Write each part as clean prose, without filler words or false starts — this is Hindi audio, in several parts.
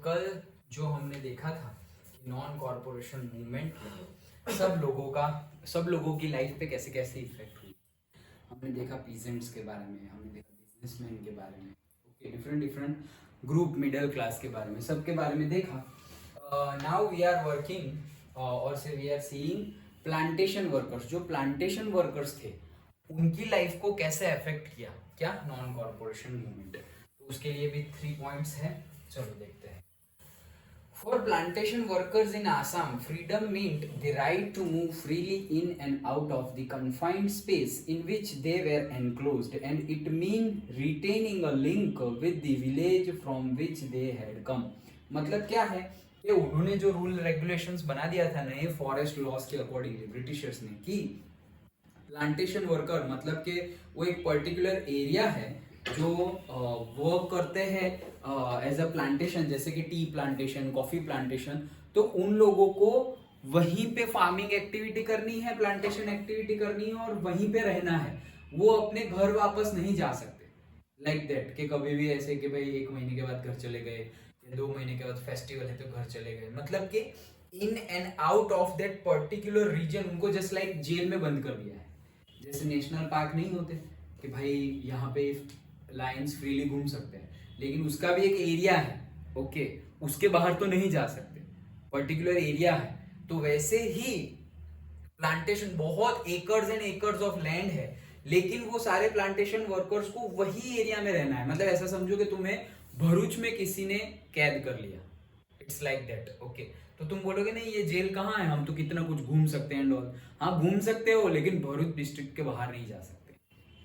कल जो हमने देखा था कि नॉन कॉरपोरेशन मूवमेंट में सब लोगों की लाइफ पे कैसे कैसे इफेक्ट हुई। हमने देखा पीजेंट्स के बारे में, हमने देखा बिजनेसमैन के बारे में, okay, different different group, middle class के बारे में, सबके बारे में देखा। नाउ वी आर वर्किंग और से we are seeing plantation workers. जो प्लांटेशन वर्कर्स थे उनकी लाइफ को कैसे अफेक्ट किया क्या नॉन कॉरपोरेशन मूवमेंट। तो उसके लिए भी 3 पॉइंट्स हैं, चलो देखते हैं। For plantation workers in Assam, freedom meant the right to move freely in and out of the confined space in which they were enclosed, and it meant retaining a link with the village from which they had come. मतलब क्या है कि उन्होंने जो रूल रेगुलेशंस बना दिया था नए फॉरेस्ट लॉज के अकॉर्डिंगली ब्रिटिशर्स ने कि प्लांटेशन वर्कर मतलब कि वो एक पर्टिकुलर एरिया है जो वर्क करते हैं एज अ प्लांटेशन, जैसे कि टी प्लांटेशन, कॉफी प्लांटेशन। तो उन लोगों को वहीं पे फार्मिंग एक्टिविटी करनी है, प्लांटेशन एक्टिविटी करनी है और वहीं पे रहना है। वो अपने घर वापस नहीं जा सकते लाइक दैट कि कभी भी ऐसे कि भाई 1 महीने के बाद घर चले गए या 2 महीने के बाद फेस्टिवल है तो घर चले गए। मतलब कि in and out of that particular region उनको जस्ट लाइक जेल में बंद कर दिया है। जैसे नेशनल पार्क नहीं होते कि भाई यहाँ पे लायंस फ्रीली घूम सकते हैं, लेकिन उसका भी एक एरिया है, ओके, उसके बाहर तो नहीं जा सकते, पर्टिकुलर एरिया है। तो वैसे ही प्लांटेशन बहुत acres and acres of land है, लेकिन वो सारे प्लांटेशन वर्कर्स को वही एरिया में रहना है। मतलब ऐसा समझो कि तुम्हें भरूच में किसी ने कैद कर लिया, इट्स लाइक दैट, ओके। तो तुम बोलोगे नहीं ये जेल कहाँ है, हम तो कितना कुछ घूम सकते हैं और हाँ घूम सकते हो, लेकिन भरूच डिस्ट्रिक्ट के बाहर नहीं जा सकते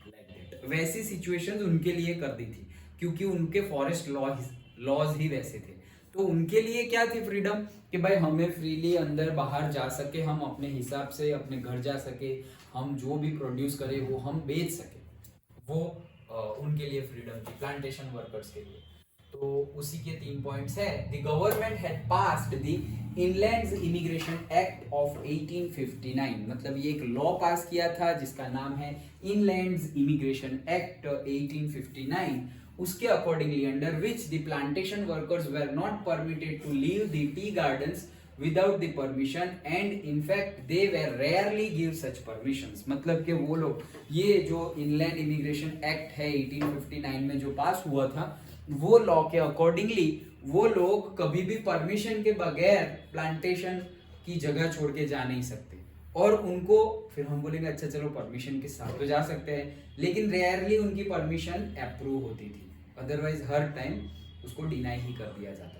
लाइक दैट। वैसी सिचुएशंस उनके लिए कर दी थी क्योंकि उनके फॉरेस्ट लॉज ही वैसे थे। तो उनके लिए क्या थी फ्रीडम कि भाई हमें फ्रीली अंदर बाहर जा सके, हम अपने हिसाब से अपने घर जा सके, हम जो भी प्रोड्यूस करें वो हम बेच सके। वो उनके लिए फ्रीडम थी प्लांटेशन वर्कर्स के लिए। तो उसी के 3 पॉइंट्स है। The government had passed the inland immigration act of 1859। मतलब ये एक लॉ पास किया था जिसका नाम है इनलैंड इमिग्रेशन एक्ट 1859। उसके accordingly under which the plantation workers were not permitted to leave the tea gardens without the permission and in fact they were rarely give such permissions। मतलब कि वो लोग, ये जो इनलैंड इमिग्रेशन एक्ट है 1859 में जो पास हुआ था, वो लॉ के अकॉर्डिंगली वो लोग कभी भी परमिशन के बगैर प्लांटेशन की जगह छोड़ के जा नहीं सकते। और उनको फिर हम बोलेंगे अच्छा चलो परमिशन के साथ तो जा सकते हैं, लेकिन रेयरली उनकी परमिशन अप्रूव होती थी, अदरवाइज हर टाइम उसको डिनाई ही कर दिया जाता।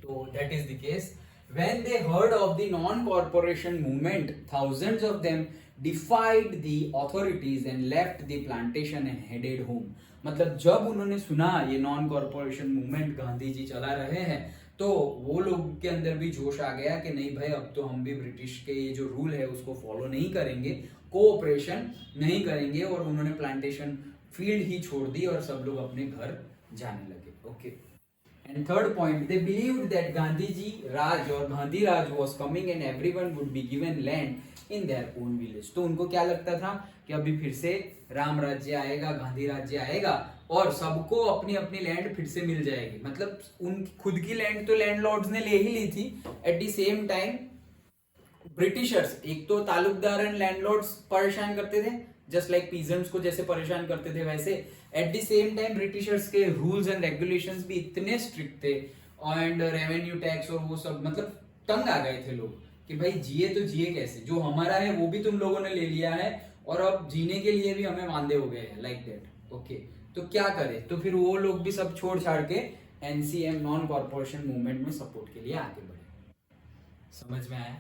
So that is the case. When they heard of the non-corporation movement, thousands of them defied the authorities and left the plantation and headed home। मतलब जब उन्होंने सुना ये non corporation movement Gandhi ji चला रहे हैं, तो वो लोग के अंदर भी जोश आ गया कि नहीं भाई अब तो हम भी ब्रिटिश के ये जो रूल है उसको फॉलो नहीं करेंगे, कोऑपरेशन नहीं करेंगे, और उन्होंने प्लांटेशन फील्ड ही छोड़ दी और सब लोग अपने घर जाने लगे, okay. And third point, they believed that Gandhiji Raj or Gandhi Raj was coming and everyone would be given land in their own village। तो उनको क्या लगता था कि अभी फिर से राम राज्य आएगा, गांधी राज्य आएगा और सबको अपनी अपनी लैंड फिर से मिल जाएगी। मतलब उन खुद की लैंड तो लैंडलॉर्ड्स ने ले ही ली थी। At the same time Britishers, एक तो तालुकदार एंड लैंडलॉर्ड्स परेशान करते थे, जस्ट लाइक पीजेंट्स को जैसे परेशान करते थे वैसे। At the same time Britishers के रूल्स एंड रेगुलेशंस भी इतने स्ट्रिक्ट थे एंड रेवेन्यू टैक्स और वो सब, मतलब तंग आ गए थे लोग कि भाई जिए तो जिए कैसे, जो हमारा है वो भी तुम लोगों ने ले लिया है और अब जीने के लिए भी हमें वांदे हो गए हैं लाइक दैट, ओके। तो क्या करें, तो फिर वो लोग भी सब छोड़ छाड़ के एनसीएम नॉन कॉरपोरेशन मूवमेंट में सपोर्ट के लिए आगे बढ़े। समझ में आया,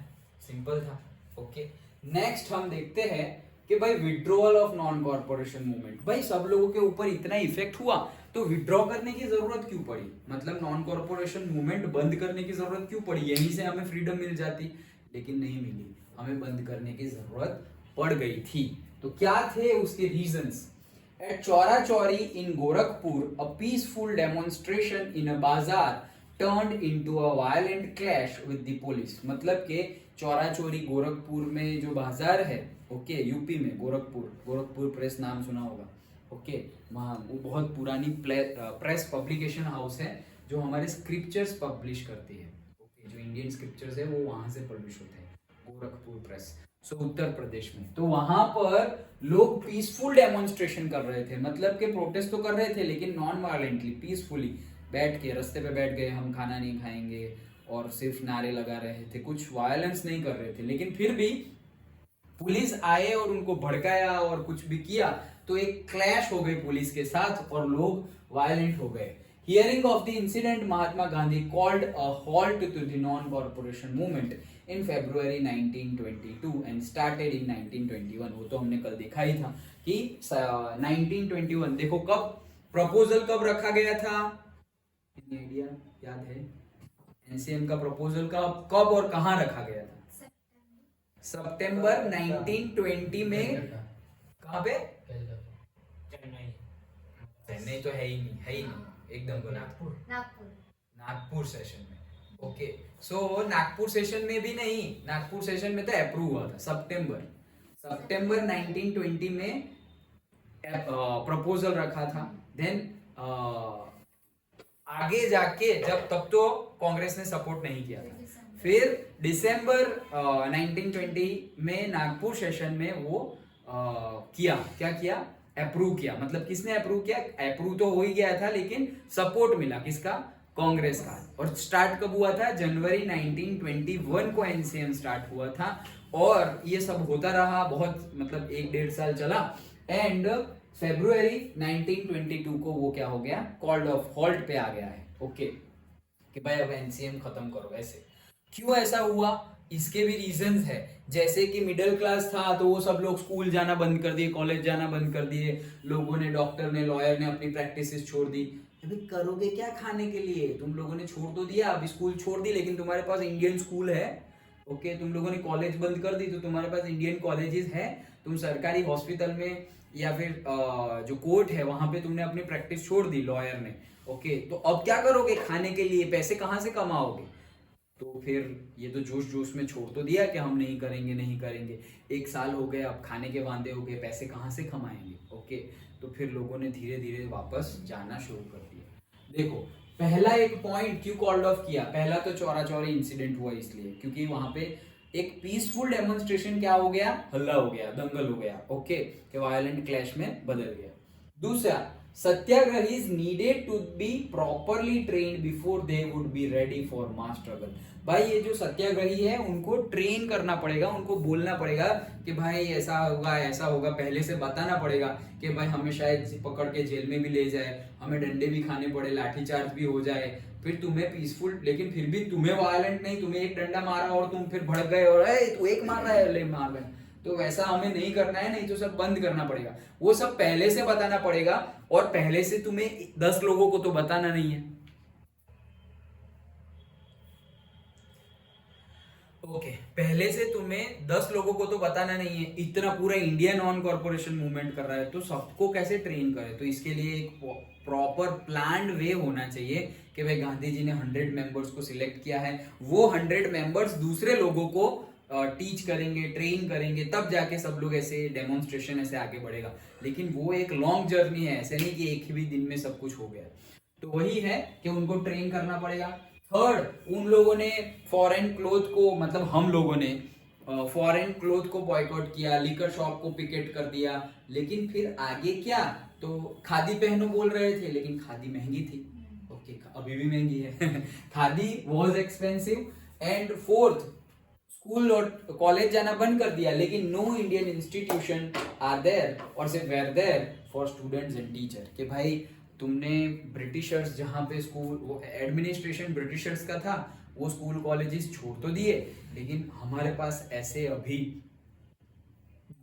सिंपल था, ओके। नेक्स्ट हम देखते हैं कि भाई withdrawal of non corporation movement. भाई सब लोगों के ऊपर इतना इफेक्ट हुआ तो विड्रॉ करने की जरूरत क्यों पड़ी, मतलब नॉन कॉरपोरेशन मूवमेंट बंद करने की जरूरत क्यों पड़ी, यहीं से हमें फ्रीडम मिल जाती, लेकिन नहीं मिली, हमें बंद करने की जरूरत पड़ गई थी। तो क्या थे उसके reasons. At Chaura Chauri in Gorakhpur a peaceful demonstration in a bazaar turned into a violent clash with the police। मतलब के चौरा चौरी गोरखपुर में जो बाजार है, ओके, यूपी में गोरखपुर प्रेस नाम सुना होगा, ओके, वहाँ वो बहुत पुरानी प्रेस पब्लिकेशन हाउस है। जो हमारे स्क्रिप्चर्स पब्लिश करती है, ओके, जो इंडियन स्क्रिप्चर्स है वो वहां से पब्लिश होते हैं, गोरखपुर प्रेस, सो उत्तर प्रदेश में। तो वहां पर लोग पीसफुल डेमोन्स्ट्रेशन कर रहे थे, मतलब कि प्रोटेस्ट तो कर रहे थे लेकिन नॉन वायलेंटली, पीसफुली बैठ के रास्ते पे बैठ गए, हम खाना नहीं खाएंगे, और सिर्फ नारे लगा रहे थे, कुछ वायलेंस नहीं कर रहे थे। लेकिन फिर भी पुलिस आए और उनको भड़काया और कुछ भी किया, तो एक क्लैश हो गई पुलिस के साथ और लोग वायलेंट हो गए। Hearing of the incident, Mahatma Gandhi called a halt to the non-corporation movement in February 1922 and started in 1921। वो तो हमने कल देखा ही था कि 1921, देखो कब प्रपोजल कब रखा गया था, आइडिया याद है? एनसीएम का प्रपोजल कब और कहां रखा गया था? सितंबर 1920 में। कहां पे? चेन्नई तो है ही नहीं, है ही नहीं एकदम। नागपुर सेशन में, ओके। सो नागपुर सेशन में भी नहीं, नागपुर सेशन में तो अप्रूव हुआ था सितंबर 1920 में प्रपोजल रखा था। देन आगे जाके जब तब तो कांग्रेस ने सपोर्ट नहीं किया था, फिर दिसंबर 1920 में नागपुर सेशन में वो क्या किया, अप्रूव किया। मतलब किसने अप्रूव किया? अप्रूव तो हो ही गया था लेकिन सपोर्ट मिला किसका? कांग्रेस का। और स्टार्ट कब हुआ था? जनवरी 1921 को एनसीएम स्टार्ट हुआ था और ये सब होता रहा, बहुत मतलब 1-1.5 साल चला। एंड फरवरी 1922 को वो क्या हो गया? कॉल्ड ऑफ हॉल्ट पे आ गया है, ओके, कि भाई अब एनसीएम खत्म करो। ऐसे क्यों ऐसा हुआ? इसके भी रीजंस है, जैसे कि मिडिल क्लास था तो वो सब लोग स्कूल जाना बंद कर दिए, कॉलेज जाना बंद कर दिए, लोगों ने, डॉक्टर ने, लॉयर ने अपनी प्रैक्टिसेस छोड़ दी। अभी करोगे क्या खाने के लिए? तुम लोगों ने छोड़ तो दिया, अभी स्कूल छोड़ दी, लेकिन तुम्हारे पास इंडियन स्कूल है, ओके। तुम लोगों ने कॉलेज बंद कर दी तो तुम्हारे पास इंडियन कॉलेजेस है। तुम सरकारी हॉस्पिटल में या फिर जो कोर्ट है वहां पे तुमने अपनी प्रैक्टिस छोड़ दी, लॉयर ने, ओके। तो अब क्या करोगे खाने के लिए? पैसे कहाँ से कमाओगे? तो फिर ये तो जोश जोश में छोड़ तो दिया कि हम नहीं करेंगे, नहीं करेंगे। 1 साल हो गए, अब खाने के वांदे हो गए, पैसे कहाँ से कमाएंगे, ओके। तो फिर लोगों ने धीरे धीरे वापस जाना शुरू कर दिया। देखो, पहला एक पॉइंट क्यों कॉल्ड ऑफ किया? पहला तो चौरा चौरी इंसिडेंट हुआ इसलिए क्योंकि वहां पे एक पीसफुल डेमोन्स्ट्रेशन क्या हो गया? हल्ला हो गया, दंगल हो गया, ओके, कि वायलेंट क्लैश में बदल गया। दूसरा, satyagrahis needed to be properly trained before they would be ready for mass struggle. भाई ये जो सत्याग्रही है उनको ट्रेन करना पड़ेगा, उनको बोलना पड़ेगा कि भाई ऐसा होगा, ऐसा होगा, पहले से बताना पड़ेगा कि भाई हमें शायद पकड़ के जेल में भी ले जाए, हमें डंडे भी खाने पड़े, लाठीचार्ज भी हो जाए, फिर तुम्हें पीसफुल, लेकिन फिर भी तुम्हें वायलेंट नहीं, तुम्हें एक डंडा मारा और तुम फिर भड़क गए और तू एक मार रहा है, ले मार रहे, तो वैसा हमें नहीं करना है, नहीं तो सब बंद करना पड़ेगा। वो सब पहले से बताना पड़ेगा और पहले से तुम्हें 10 लोगों को तो बताना नहीं है, ओके। पहले से तुम्हें 10 लोगों को तो बताना नहीं है, इतना पूरा इंडिया नॉन कॉर्पोरेशन मूवमेंट कर रहा है तो सबको कैसे ट्रेन करे? तो इसके लिए एक प्रॉपर प्लान्ड वे होना चाहिए कि भाई गांधी जी ने 100 मेंबर्स को सिलेक्ट किया है, वो 100 मेंबर्स दूसरे लोगों को टीच करेंगे, ट्रेन करेंगे, तब जाके सब लोग ऐसे डेमोन्स्ट्रेशन ऐसे आगे बढ़ेगा। लेकिन वो एक लॉन्ग जर्नी है, ऐसे नहीं कि एक ही दिन में सब कुछ हो गया। तो वही है कि उनको ट्रेन करना पड़ेगा। थर्ड, उन लोगों ने फॉरेन क्लोथ को, मतलब हम लोगों ने फॉरेन क्लोथ को बॉयकॉट किया, लिकर शॉप को पिकेट कर दिया, लेकिन फिर आगे क्या? तो खादी पहनो बोल रहे थे, लेकिन खादी महंगी थी, ओके, अभी भी महंगी है khadi was expensive. And fourth, school और कॉलेज जाना बंद कर दिया, लेकिन no Indian institution are there और सिर्फ were there for students and teacher. कि भाई तुमने ब्रिटिशर्स, जहाँ पे स्कूल, वो एडमिनिस्ट्रेशन ब्रिटिशर्स का था, वो स्कूल कॉलेजेस छोड़ तो दिए, लेकिन हमारे पास ऐसे अभी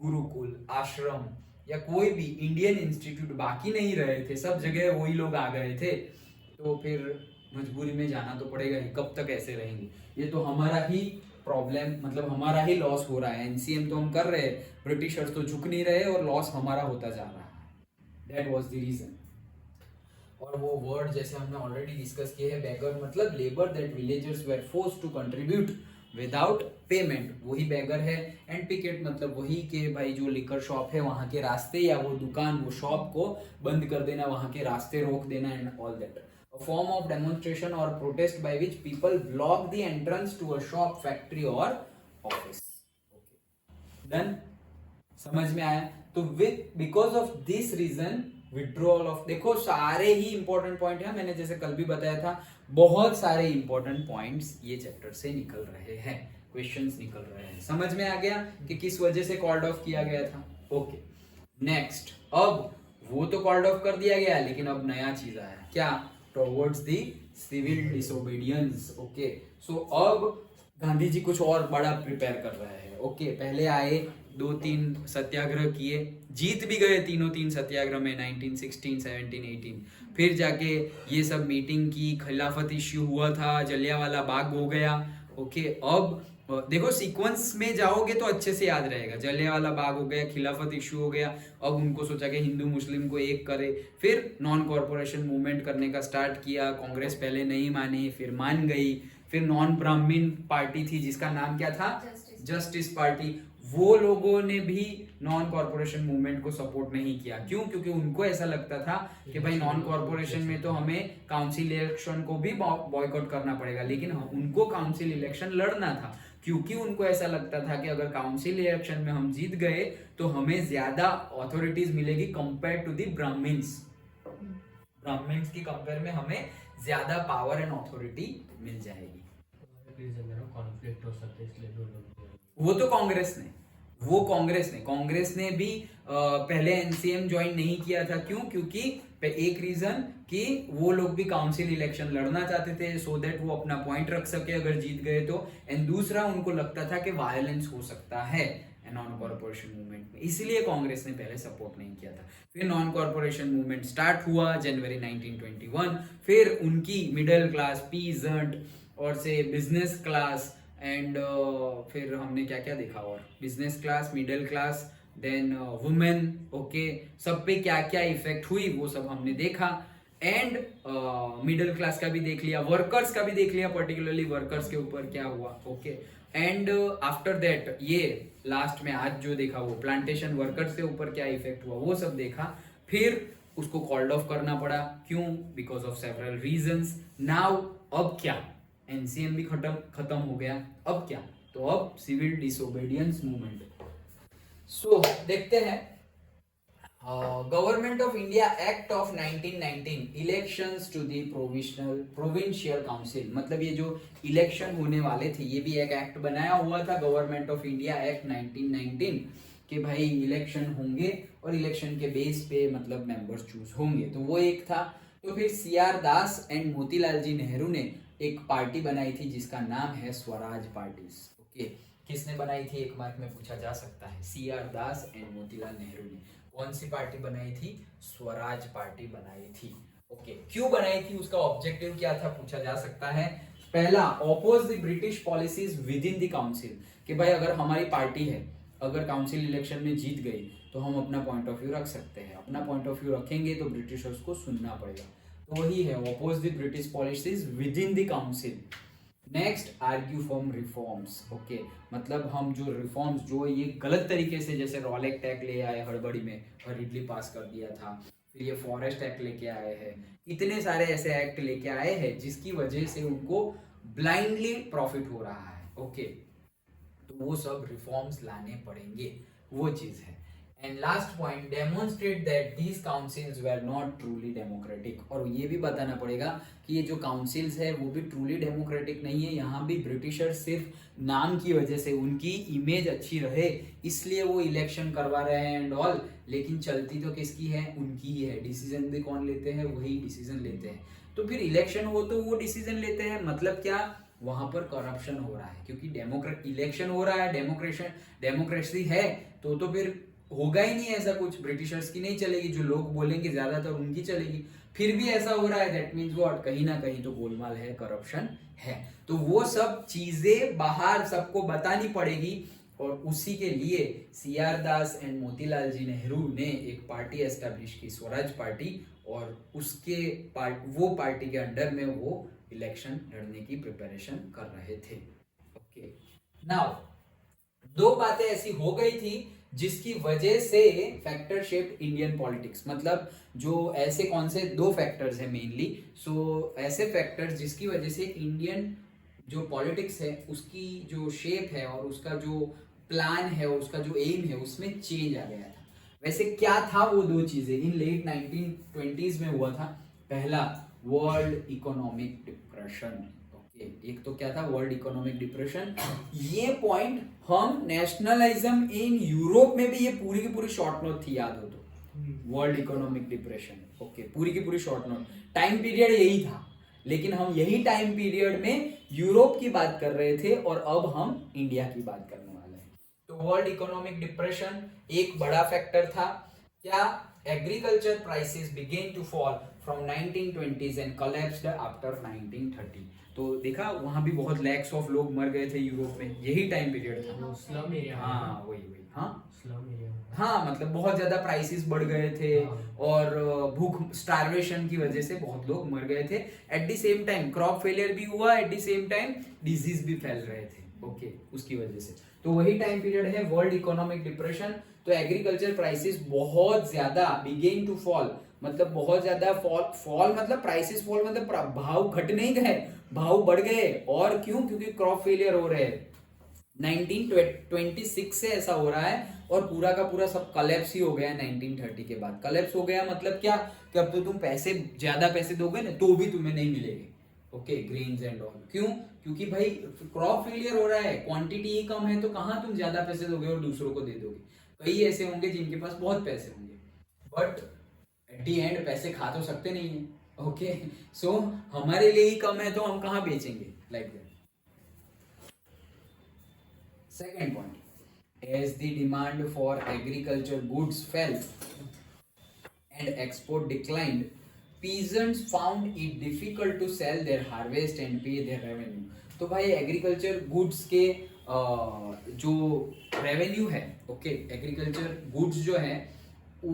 गुरुकुल, आश्रम या कोई भी इंडियन इंस्टीट्यूट बाकी नहीं रहे थे, सब जगह वही लोग आ गए थे। तो फिर मजबूरी में जाना तो पड़ेगा ही, कब तक ऐसे रहेंगे? ये तो हमारा ही प्रॉब्लम, मतलब हमारा ही लॉस हो रहा है। एनसीएम तो हम कर रहे हैं, ब्रिटिशर्स तो झुक नहीं रहे और लॉस हमारा होता जा रहा है। That was the reason. और वो वर्ड जैसे हमने ऑलरेडी डिस्कस किए हैं, बेगर मतलब labour that villagers were forced to contribute without payment, वही बेगर है, एंड पिकेट मतलब वही के भाई जो लिकर शॉप है वहां के रास्ते या वो दुकान वो शॉप को बंद कर देना, वहां के रास्ते रोक देना and all that. A form of demonstration or protest by which people block the entrance to a shop, factory or office. Okay. Done? समझ में आया? तो with because of this reason withdrawal of, देखो सारे ही इंपॉर्टेंट पॉइंट है, मैंने जैसे कल भी बताया था बहुत सारे इंपॉर्टेंट पॉइंट्स ये चैप्टर से निकल रहे हैं, क्वेश्चंस निकल रहे हैं। समझ में आ गया कि किस वजह से कॉल्ड ऑफ किया गया था। ओके नेक्स्ट, अब वो तो कॉल्ड ऑफ कर दिया गया लेकिन अब नया चीज आया, क्या? Towards the civil disobedience. Okay so अब गांधी जी कुछ और बड़ा प्रिपेयर कर रहे हैं। ओके पहले आए 2-3 सत्याग्रह किए, जीत भी गए तीनों तीन सत्याग्रह में 1916, 17, 18। फिर जाके ये सब मीटिंग की, खिलाफत इश्यू हुआ था, जलियांवाला बाग हो गया। ओके अब देखो सीक्वेंस में जाओगे तो अच्छे से याद रहेगा, जलियांवाला बाग हो गया, खिलाफत इश्यू हो गया, अब उनको सोचा कि हिंदू मुस्लिम को एक करे, फिर नॉन कॉर्पोरेशन मूवमेंट करने का स्टार्ट किया, कांग्रेस पहले नहीं मानी फिर मान गई, फिर नॉन ब्राह्मण पार्टी थी जिसका नाम क्या था, जस्टिस पार्टी, वो लोगों ने भी नॉन कॉर्पोरेशन मूवमेंट को सपोर्ट नहीं किया। क्यों? क्योंकि उनको ऐसा लगता था कि भाई नॉन कॉर्पोरेशन में तो हमें काउंसिल इलेक्शन को भी बॉयकॉट करना पड़ेगा, लेकिन उनको काउंसिल इलेक्शन लड़ना था क्योंकि उनको ऐसा लगता था कि अगर काउंसिल इलेक्शन में हम जीत गए तो हमें ज्यादा अथॉरिटीज मिलेगी compare to the Brahmans, Brahmans की कंपेयर में हमें ज्यादा पावर एंड अथॉरिटी मिल जाएगी। कॉन्फ्लिक्ट हो सकता है इसलिए वो तो कांग्रेस ने भी पहले एनसीएम ज्वाइन नहीं किया था। क्यों? क्योंकि एक रीजन कि वो लोग भी काउंसिल इलेक्शन लड़ना चाहते थे सो दैट वो अपना पॉइंट रख सके अगर जीत गए तो, एंड दूसरा उनको लगता था कि वायलेंस हो सकता है नॉन कॉर्पोरेशन मूवमेंट में, इसलिए कांग्रेस ने पहले सपोर्ट नहीं किया था। फिर नॉन कॉर्पोरेशन मूवमेंट स्टार्ट हुआ जनवरी 1921, फिर उनकी मिडिल क्लास, पीजेंट और से बिजनेस क्लास एंड फिर हमने क्या क्या देखा, और business class, middle class, then women, okay सब पे क्या क्या इफेक्ट हुई वो सब हमने देखा, एंड मिडिल क्लास का भी देख लिया, वर्कर्स का भी देख लिया, पर्टिकुलरली वर्कर्स के ऊपर क्या हुआ। ओके एंड आफ्टर दैट ये लास्ट में आज जो देखा वो प्लांटेशन वर्कर्स के ऊपर क्या इफेक्ट हुआ वो सब देखा, फिर उसको कॉल्ड ऑफ करना पड़ा। क्यों? Because of several reasons. Now अब क्या, एनसीएम भी खत्म हो गया, अब क्या, तो अब सिविल डिसोबीडियंस मूवमेंट। सो देखते हैं government of India act of 1919 elections to the provincial council, मतलब ये जो इलेक्शन होने वाले थे ये भी एक एक्ट बनाया हुआ था गवर्नमेंट ऑफ इंडिया एक्ट 1919 कि भाई इलेक्शन होंगे और इलेक्शन के बेस पे मतलब मेंबर्स चूज होंगे, तो वो एक था। तो फिर सीआर दास एंड मोतीलाल जी नेहरू ने एक पार्टी बनाई थी जिसका नाम है स्वराज पार्टी। ओके किसने बनाई थी, एक मार्क में पूछा जा सकता है, CR Das and Motilal Nehru ने कौन सी पार्टी बनाई थी, स्वराज पार्टी बनाई थी। ओके क्यों बनाई थी, उसका ऑब्जेक्टिव क्या था पूछा जा सकता है। पहला, oppose the British policies with in the council, कि भाई अगर हमारी पार्टी है अगर काउंसिल इलेक्शन में जीत गई तो हम अपना पॉइंट ऑफ व्यू रख सकते हैं, अपना पॉइंट ऑफ व्यू रखेंगे तो ब्रिटिशर्स को सुनना पड़ेगा, तो वही है oppose the British policies with in the council. Next, argue for reforms. Okay मतलब हम जो रिफॉर्म्स जो ये गलत तरीके से, जैसे रॉलेट टैक्स ले आए हड़बड़ी में और इडली पास कर दिया था, फिर ये फॉरेस्ट एक्ट लेके आए हैं, इतने सारे ऐसे एक्ट लेके आए हैं जिसकी वजह से उनको ब्लाइंडली प्रॉफिट हो रहा है। ओके तो वो सब रिफॉर्म्स लाने पड़ेंगे, वो चीज है। And last point, demonstrate that these councils were not truly democratic, और ये भी बताना पड़ेगा कि ये जो काउंसिल्स है वो भी ट्रूली डेमोक्रेटिक नहीं है, यहाँ भी ब्रिटिशर्स सिर्फ नाम की वजह से, उनकी इमेज अच्छी रहे इसलिए वो इलेक्शन करवा रहे हैं एंड ऑल, लेकिन चलती तो किसकी है, उनकी ही है, डिसीजन भी कौन लेते हैं, वही डिसीजन लेते हैं। तो फिर इलेक्शन हो तो वो डिसीजन लेते हैं, मतलब क्या, वहां पर करप्शन हो रहा है, क्योंकि इलेक्शन हो रहा है, डेमोक्रेसी है, तो फिर होगा ही नहीं ऐसा कुछ, ब्रिटिशर्स की नहीं चलेगी, जो लोग बोलेंगे ज्यादातर उनकी चलेगी। फिर भी ऐसा हो रहा है, दैट मीन्स व्हाट, कहीं ना कहीं तो गोलमाल है, करप्शन है, तो वो सब चीजें बाहर सबको बतानी पड़ेगी। और उसी के लिए सीआर दास एंड मोतीलाल जी नेहरू ने एक पार्टी एस्टेब्लिश की, स्वराज पार्टी, और उसके वो पार्टी के अंडर में वो इलेक्शन लड़ने की प्रिपरेशन कर रहे थे। ओके नाउ दो बातें ऐसी हो गई थी जिसकी वजह से फैक्टर शेप्ड इंडियन पॉलिटिक्स, मतलब जो ऐसे कौन से दो फैक्टर्स हैं मेनली, सो ऐसे फैक्टर्स जिसकी वजह से इंडियन जो पॉलिटिक्स है उसकी जो शेप है और उसका जो प्लान है और उसका जो एम है उसमें चेंज आ गया था। वैसे क्या था वो दो चीजें इन लेट 1920s में हुआ था। पहला, वर्ल्ड इकोनॉमिक डिप्रेशन। ओके, एक तो क्या था, वर्ल्ड इकोनॉमिक डिप्रेशन। ये पॉइंट हम नेशनलिज्म इन यूरोप में भी, ये पूरी की पूरी शॉर्ट नोट थी, याद हो तो, वर्ल्ड इकोनॉमिक डिप्रेशन। ओके, पूरी की पूरी शॉर्ट नोट, टाइम पीरियड यही था, लेकिन हम यही टाइम पीरियड में यूरोप की बात कर रहे थे और अब हम इंडिया की बात करने वाले हैं। तो वर्ल्ड इकोनॉमिक डिप्रेशन एक बड़ा फैक्टर था। क्या, agriculture prices began to fall from 1920s and collapsed after 1930। तो देखा वहां भी बहुत लैक्स ऑफ लोग मर गए थे यूरोप में, यही टाइम पीरियड था। स्लम एरिया, हाँ वही वही, हाँ स्लम एरिया, हाँ, मतलब बहुत ज्यादा प्राइसेस बढ़ गए थे और भूख, स्टारवेशन की वजह से बहुत लोग मर गए थे। At the same time crop failure भी हुआ, at the same time disease भी फैल रहे थे। ओके, उसकी वजह से तो वही टाइम पीरियड है वर्ल्ड इकोनॉमिक डिप्रेशन। तो एग्रीकल्चर प्राइसेस बहुत ज्यादा बिगेन टू फॉल, मतलब बहुत ज्यादा फॉल मतलब प्राइसेस फॉल मतलब भाव घट नहीं गए, भाव बढ़ गए। और क्यों? क्योंकि क्रॉप फेलियर हो रहे हैं। 1926 से ऐसा हो रहा है और पूरा का पूरा सब कलेप्स ही हो गया है 1930 के बाद। कलेप्स हो गया मतलब क्या, कि अब तो तुम पैसे, ज्यादा पैसे दोगे ना तो भी तुम्हें नहीं मिलेंगे। Okay, grains and all. क्यों? क्योंकि भाई क्रॉप फेलियर हो रहा है, क्वांटिटी ही कम है, तो कहाँ तुम ज्यादा पैसे दोगे और दूसरों को दे दोगे। कई ऐसे होंगे जिनके पास बहुत पैसे होंगे, बट एट दी एंड पैसे खा तो सकते नहीं है। ओके, सो हमारे लिए ही कम है तो हम कहाँ बेचेंगे, like that. Second point, as the demand for agriculture goods fell and export declined, peasants found it difficult to sell their harvest and pay their revenue. तो भाई एग्रीकल्चर गुड्स के जो रेवेन्यू है, ओके, एग्रीकल्चर गुड्स जो है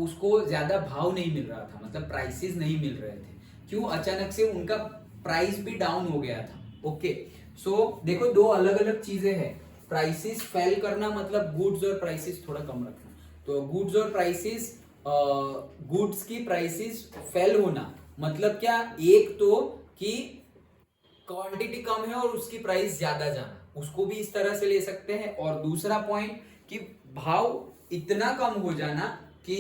उसको ज्यादा भाव नहीं मिल रहा था, मतलब प्राइसेस नहीं मिल रहे थे। क्यों? अचानक से उनका प्राइस भी डाउन हो गया था। ओके, सो देखो दो अलग अलग चीजें हैं। प्राइसेस फेल करना मतलब गुड्स और प्राइसेस थोड़ा कम रखना। तो गुड्स और प्राइसेस, गुड्स की प्राइसेस फेल होना मतलब क्या, एक तो कि क्वांटिटी कम है और उसकी प्राइस ज्यादा जाना, उसको भी इस तरह से ले सकते हैं। और दूसरा पॉइंट कि भाव इतना कम हो जाना कि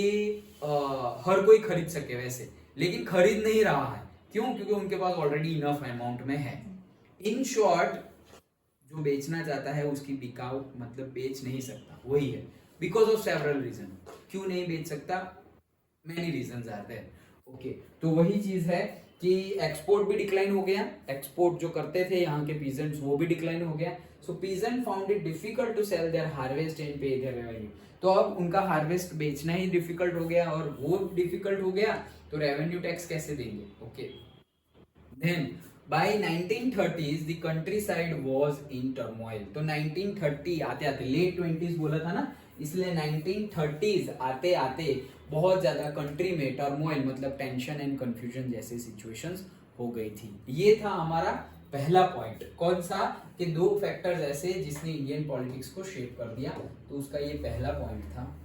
हर कोई खरीद सके वैसे, लेकिन खरीद नहीं रहा है। क्यों? क्योंकि उनके पास ऑलरेडी इनफ अमाउंट में है। इन शॉर्ट, जो बेचना चाहता है उसकी बिकाऊ मतलब बेच नहीं सकता, वही है। Because of several reason. क्यों नहीं बेच सकता? मेनी रीजन आते हैं। ओके, तो वही चीज है कि एक्सपोर्ट भी डिक्लाइन हो गया। एक्सपोर्ट जो करते थे यहाँ के पीजेंट्स वो भी डिक्लाइन हो गया। So peasant found it difficult to sell their harvest and pay their revenue. तो अब उनका हार्वेस्ट बेचना ही डिफिकल्ट हो गया और वो डिफिकल्ट हो गया तो रेवेन्यू टैक्स कैसे देंगे। Okay, then by 1930s the countryside was in turmoil। तो 1930 आते आते, लेट 20s बोला था ना, इसलिए 1930s आते आते बहुत ज्यादा कंट्री में टर्मोइल मतलब टेंशन एंड कंफ्यूजन जैसे सिचुएशंस हो गई थी। ये था हमारा पहला पॉइंट। कौन सा? कि दो फैक्टर्स ऐसे जिसने इंडियन पॉलिटिक्स को शेप कर दिया, तो उसका ये पहला पॉइंट था।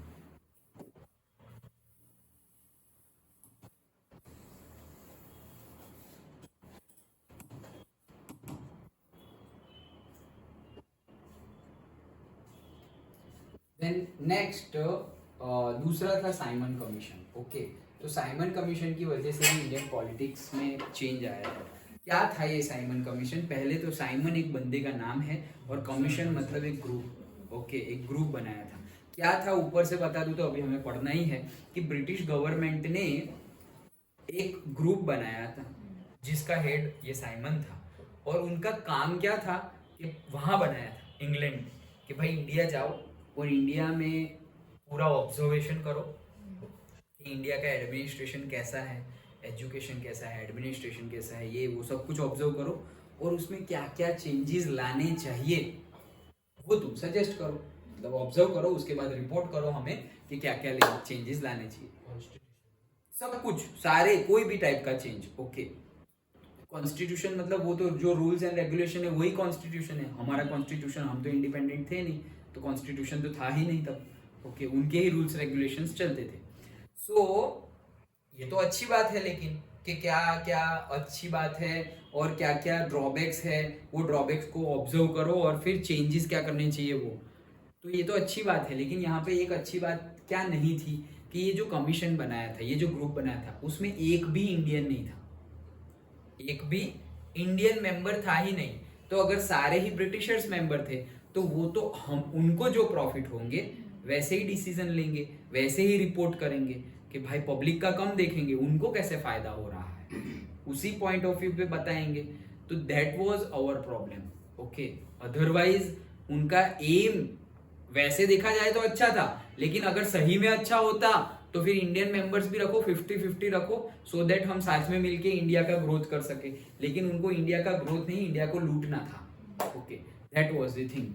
देन नेक्स्ट, दूसरा था साइमन कमीशन। ओके, तो साइमन कमीशन की वजह से भी इंडियन पॉलिटिक्स में चेंज आया है। क्या था ये साइमन कमीशन? पहले तो साइमन एक बंदे का नाम है और कमीशन मतलब एक ग्रुप। ओके, एक ग्रुप बनाया था। क्या था ऊपर से बता दूं तो अभी हमें पढ़ना ही है कि ब्रिटिश गवर्नमेंट ने एक ग्रुप बनाया था जिसका हेड ये साइमन था। और उनका काम क्या था कि वहां बनाया था इंग्लैंड, कि भाई इंडिया जाओ और इंडिया में पूरा ऑब्जर्वेशन करो कि इंडिया का एडमिनिस्ट्रेशन कैसा है, एजुकेशन कैसा है, एडमिनिस्ट्रेशन कैसा है, ये वो सब कुछ ऑब्जर्व करो और उसमें क्या क्या चेंजेस लाने चाहिए वो तुम सजेस्ट करो। मतलब ऑब्जर्व करो, उसके बाद रिपोर्ट करो हमें कि क्या क्या चेंजेस लाने चाहिए, सब कुछ, सारे, कोई भी टाइप का चेंज। ओके, कॉन्स्टिट्यूशन मतलब वो तो जो रूल्स एंड रेगुलेशन है वही कॉन्स्टिट्यूशन है। हमारा कॉन्स्टिट्यूशन, हम तो इंडिपेंडेंट थे नहीं, तो कॉन्स्टिट्यूशन तो था ही नहीं तब। ओके, उनके ही रूल्स रेगुलेशंस चलते थे। सो ये तो अच्छी बात है, लेकिन कि क्या क्या अच्छी बात है और क्या क्या ड्रॉबैक्स है, वो ड्रॉबैक्स को ऑब्जर्व करो और फिर चेंजेस क्या करने चाहिए वो। तो ये तो अच्छी बात है, लेकिन यहाँ पे एक अच्छी बात क्या नहीं थी कि ये जो कमीशन बनाया था, ये जो ग्रुप बनाया था, उसमें एक भी इंडियन नहीं था, एक भी इंडियन मेंबर था ही नहीं। तो अगर सारे ही ब्रिटिशर्स मेंबर थे तो वो तो हम उनको जो प्रॉफिट होंगे वैसे ही डिसीजन लेंगे, वैसे ही रिपोर्ट करेंगे कि भाई पब्लिक का कम देखेंगे, उनको कैसे फायदा हो रहा है उसी पॉइंट ऑफ व्यू पे बताएंगे। तो that was our problem. Okay, otherwise उनका एम वैसे देखा जाए तो अच्छा था, लेकिन अगर सही में अच्छा होता तो फिर इंडियन मेंबर्स भी रखो, 50-50 रखो, सो दैट हम साथ में मिलके इंडिया का ग्रोथ कर सके। लेकिन उनको इंडिया का ग्रोथ नहीं, इंडिया को लूटना था। Okay, that was the thing.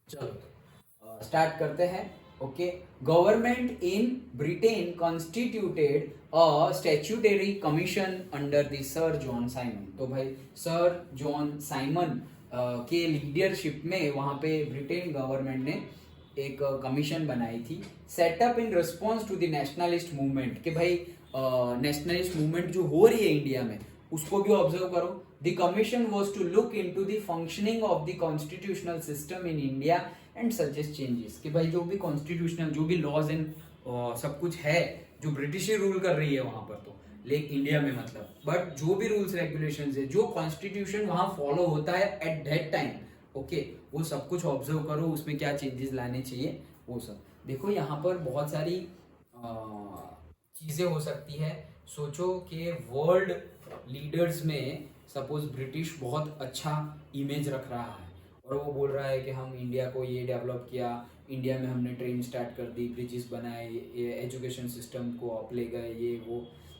चलो स्टार्ट करते हैं। Okay, government in Britain constituted a statutory commission under the sir John Simon. तो भाई सर जॉन साइमन के लीडरशिप में वहां पे ब्रिटेन गवर्नमेंट ने एक कमीशन बनाई थी, set up in response to the nationalist movement. कि भाई नेशनलिस्ट मूवमेंट जो हो रही है इंडिया में उसको भी ऑब्जर्व करो। The commission was to look into the functioning of the constitutional system in India and suggest changes. कि भाई जो भी कॉन्स्टिट्यूशनल, जो भी लॉज एंड सब कुछ है, जो ब्रिटिश ही रूल कर रही है वहां पर, तो लेकिन इंडिया में मतलब, बट जो भी रूल्स रेगुलेशंस है, जो कॉन्स्टिट्यूशन वहां फॉलो होता है एट दैट टाइम, ओके, वो सब कुछ ऑब्जर्व करो, उसमें क्या चेंजेस लाने चाहिए वो सब देखो। यहाँ पर बहुत सारी चीज़ें हो सकती है। सोचो कि वर्ल्ड लीडर्स में सपोज ब्रिटिश बहुत अच्छा इमेज रख रहा है और वो बोल रहा है कि हम इंडिया को ये डेवलप किया, इंडिया में हमने ट्रेन स्टार्ट कर दी, ब्रिजेस बनाए, एजुकेशन सिस्टम को अप ले गए, ये वो,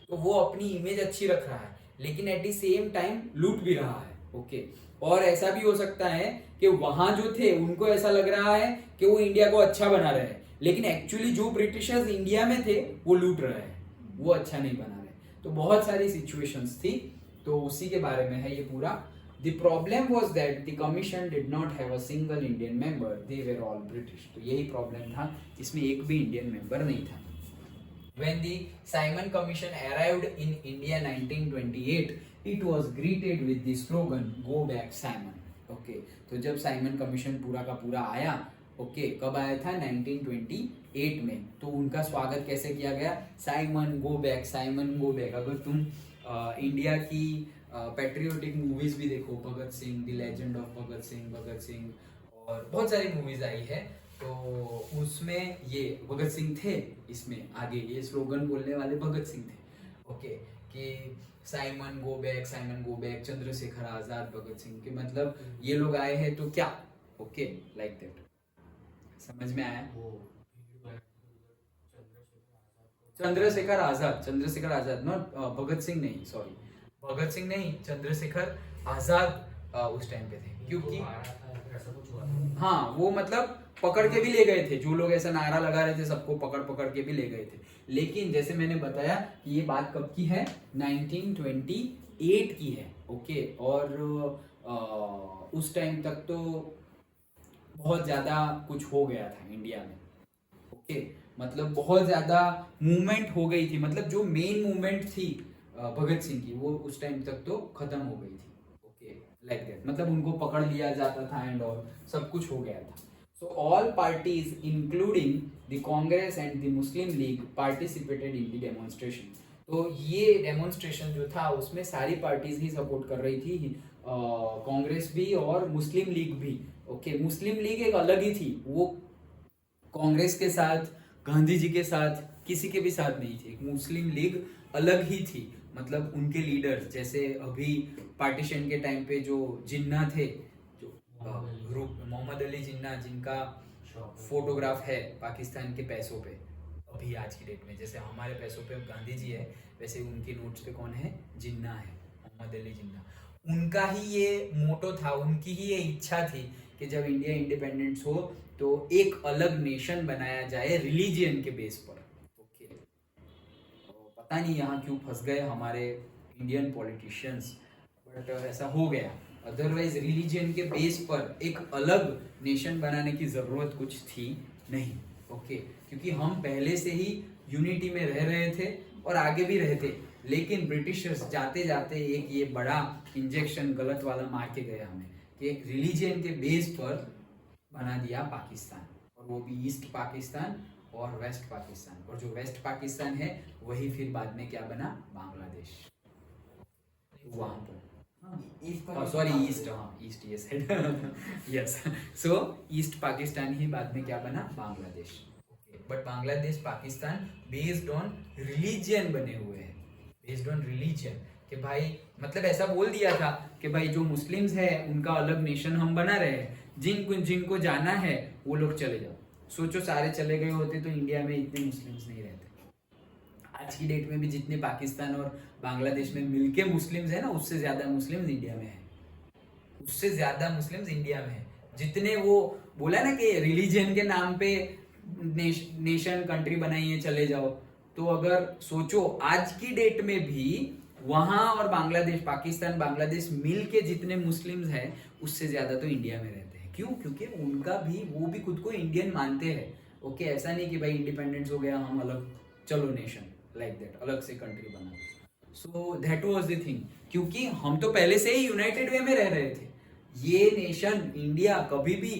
तो वो अपनी इमेज अच्छी रख रहा है, लेकिन एट द सेम टाइम लूट भी रहा है। ओके, और ऐसा भी हो सकता है कि वहां जो थे उनको ऐसा लग रहा है कि वो इंडिया को अच्छा बना रहे हैं, लेकिन एक्चुअली जो ब्रिटिशर्स इंडिया में थे वो लूट रहे हैं, वो अच्छा नहीं बना रहे। तो बहुत सारी सिचुएशंस थी, तो उसी के बारे में है ये पूरा। The problem was that the commission did not have a single Indian member, they were all British। तो यही प्रॉब्लम था, इसमें एक भी इंडियन मेंबर नहीं था। When the Simon Commission arrived in India 1928, it was greeted with the slogan "Go back, Simon"। Okay, तो जब साइमन कमीशन पूरा का पूरा आया, ओके, कब आया था? 1928 में। तो उनका स्वागत कैसे किया गया? Simon go back, Simon go back. अगर तुम इंडिया की पैट्रियोटिक मूवीज भी देखो, Bhagat Singh, the legend of Bhagat Singh और बहुत सारी मूवीज आई है, तो उसमें ये भगत सिंह थे, इसमें आगे ये स्लोगन बोलने वाले भगत सिंह थे। ओके, कि Simon go back, Chandrashekhar Azad, Bhagat Singh के मतलब ये लोग आए हैं तो क्या। ओके, लाइक दैट, समझ में आया? चंद्रशेखर आजाद नॉट भगत सिंह, नहीं सॉरी, भगत सिंह नहीं, चंद्रशेखर आजाद उस टाइम पे थे, क्योंकि हाँ, वो मतलब पकड़ के भी ले गए थे, जो लोग ऐसा नारा लगा रहे थे सबको पकड़ पकड़ के भी ले गए थे। लेकिन जैसे मैंने बताया कि ये बात कब की है? 1928 की है। ओके, और उस टाइम तक तो बहुत ज़्यादा कुछ हो गया था इंडिया में। ओके, मतलब बहुत ज़्यादा मूवमेंट हो गई थी, मतलब जो मेन मूवमेंट थी भगत सिंह की, वो उस टाइम तक तो खत्म हो गई थी। ओके, लाइक दैट, मतलब उनको पकड़ लिया जाता था एंड ऑल, सब कुछ हो गया था। So all parties including the Congress and the Muslim league participated in the demonstration. तो ये डेमोन्स्ट्रेशन जो था उसमें सारी पार्टीज ही सपोर्ट कर रही थी, कांग्रेस भी और मुस्लिम लीग भी। ओके, मुस्लिम लीग एक अलग ही थी, वो कांग्रेस के साथ, गांधी जी के साथ, किसी के भी साथ नहीं थी। मुस्लिम लीग अलग ही थी, मतलब उनके लीडर, जैसे अभी पार्टीशन के टाइम पे जो जिन्ना थे, जो ग्रुप मोहम्मद अली जिन्ना, जिनका फोटोग्राफ है पाकिस्तान के पैसों पे अभी आज की डेट में, जैसे हमारे पैसों पे गांधी जी है, वैसे उनके नोट्स पे कौन है? जिन्ना है, मोहम्मद अली जिन्ना। उनका ही ये मोटो था, उनकी ही ये इच्छा थी कि जब इंडिया इंडिपेंडेंस हो तो एक अलग नेशन बनाया जाए रिलीजियन के बेस पर। ओके, तो पता नहीं यहाँ क्यों फंस गए हमारे इंडियन पॉलिटिशियंस, बट ऐसा हो गया। अदरवाइज रिलीजन के बेस पर एक अलग नेशन बनाने की जरूरत कुछ थी नहीं। ओके, क्योंकि हम पहले से ही यूनिटी में रह रहे थे और आगे भी रहते, लेकिन ब्रिटिशर्स जाते जाते एक ये बड़ा इंजेक्शन गलत वाला मार के गया हमें कि रिलीजन के बेस पर बना दिया पाकिस्तान, और वो भी ईस्ट पाकिस्तान और वेस्ट पाकिस्तान, और जो वेस्ट पाकिस्तान है वही फिर बाद में क्या बना, बांग्लादेश। वहां पर सॉरी ईस्ट, हाँ ईस्ट ये साइड यस। सो ईस्ट पाकिस्तान ही बाद में क्या बना, Bangladesh. But Bangladesh Pakistan based on religion बने हुए हैं, बेस्ड ऑन रिलीजन कि भाई मतलब ऐसा बोल दिया था कि भाई जो मुस्लिम्स है उनका अलग नेशन हम बना रहे हैं, जिनको जाना है वो लोग चले जाओ। सोचो सारे चले गए होते तो इंडिया में इतने मुस्लिम्स नहीं रहते। आज की डेट में भी जितने पाकिस्तान और बांग्लादेश में मिलके मुस्लिम्स है ना, उससे ज्यादा मुस्लिम्स इंडिया में है, उससे ज्यादा मुस्लिम्स इंडिया में है। जितने वो बोला ना कि रिलीजन के नाम पे नेशन कंट्री बनाई है, चले जाओ, तो अगर सोचो आज की डेट में भी वहां और बांग्लादेश, पाकिस्तान बांग्लादेश मिल के जितने मुस्लिम्स हैं उससे ज्यादा तो इंडिया में रहते हैं। क्यों? क्योंकि उनका भी, वो भी खुद को इंडियन मानते हैं। ओके, ऐसा नहीं कि भाई इंडिपेंडेंस हो गया हम अलग चलो नेशन लाइक दैट, अलग से कंट्री बना। So that was the thing, क्योंकि हम तो पहले से ही यूनाइटेड वे में रह रहे थे। ये नेशन इंडिया कभी भी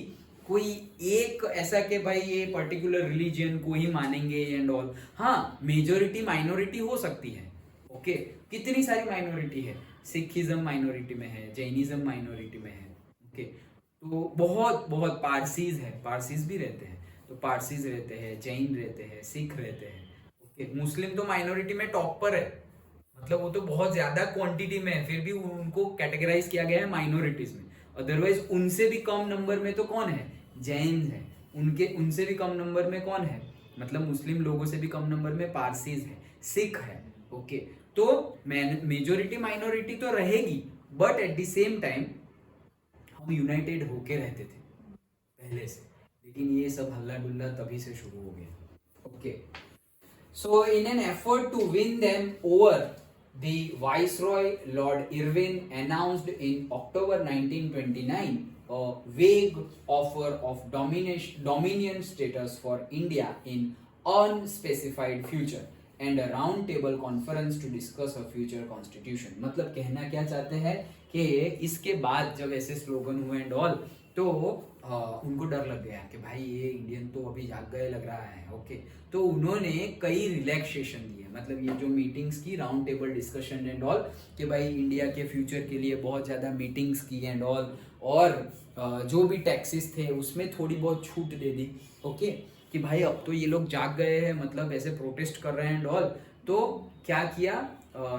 कोई एक ऐसा कि भाई ये पर्टिकुलर रिलीजन को ही मानेंगे एंड ऑल, हाँ मेजोरिटी माइनॉरिटी हो सकती है। ओके, कितनी सारी माइनॉरिटी है, सिखिज्म माइनॉरिटी में है, जैनिज्म माइनॉरिटी में है। ओके, तो बहुत बहुत पारसीज है, पारसीज भी रहते हैं, तो पारसीज रहते हैं, जैन रहते हैं, सिख रहते हैं। ओके, मुस्लिम तो माइनॉरिटी में टॉप पर है, मतलब वो तो बहुत ज्यादा क्वांटिटी में है, फिर भी उनको कैटेगराइज किया गया है माइनॉरिटीज में। अदरवाइज उनसे भी कम नंबर में तो कौन है, जैन है। उनसे भी कम नंबर में कौन है, मतलब मुस्लिम लोगों से भी कम नंबर में पारसीज है, सिख है। ओके, तो मेजोरिटी माइनॉरिटी तो रहेगी, but at the same time हम यूनाइटेड होके रहते थे पहले से, लेकिन ये सब हल्ला डुल्ला तभी से शुरू हो गया। Okay, so in an effort to win them over, the Viceroy Lord Irwin announced in October 1929 a vague offer of dominion status for India in unspecified future and a round table conference to discuss a future constitution। मतलब कहना क्या चाहते हैं कि इसके बाद जब ऐसे स्लोगन हुए एंड ऑल, तो उनको डर लग गया कि भाई ये इंडियन तो अभी जाग गए लग रहा है। ओके, तो उन्होंने कई रिलैक्सेशन दिए, मतलब ये जो मीटिंग्स की, round table discussion and all, कि भाई इंडिया के फ्यूचर के लिए बहुत ज़्यादा मीटिंग्स की एंड ऑल, और जो भी टैक्सेस थे उसमें थोड़ी बहुत छूट दे दी। ओके, कि भाई अब तो ये लोग जाग गए हैं, मतलब ऐसे प्रोटेस्ट कर रहे हैं एंड ऑल, तो क्या किया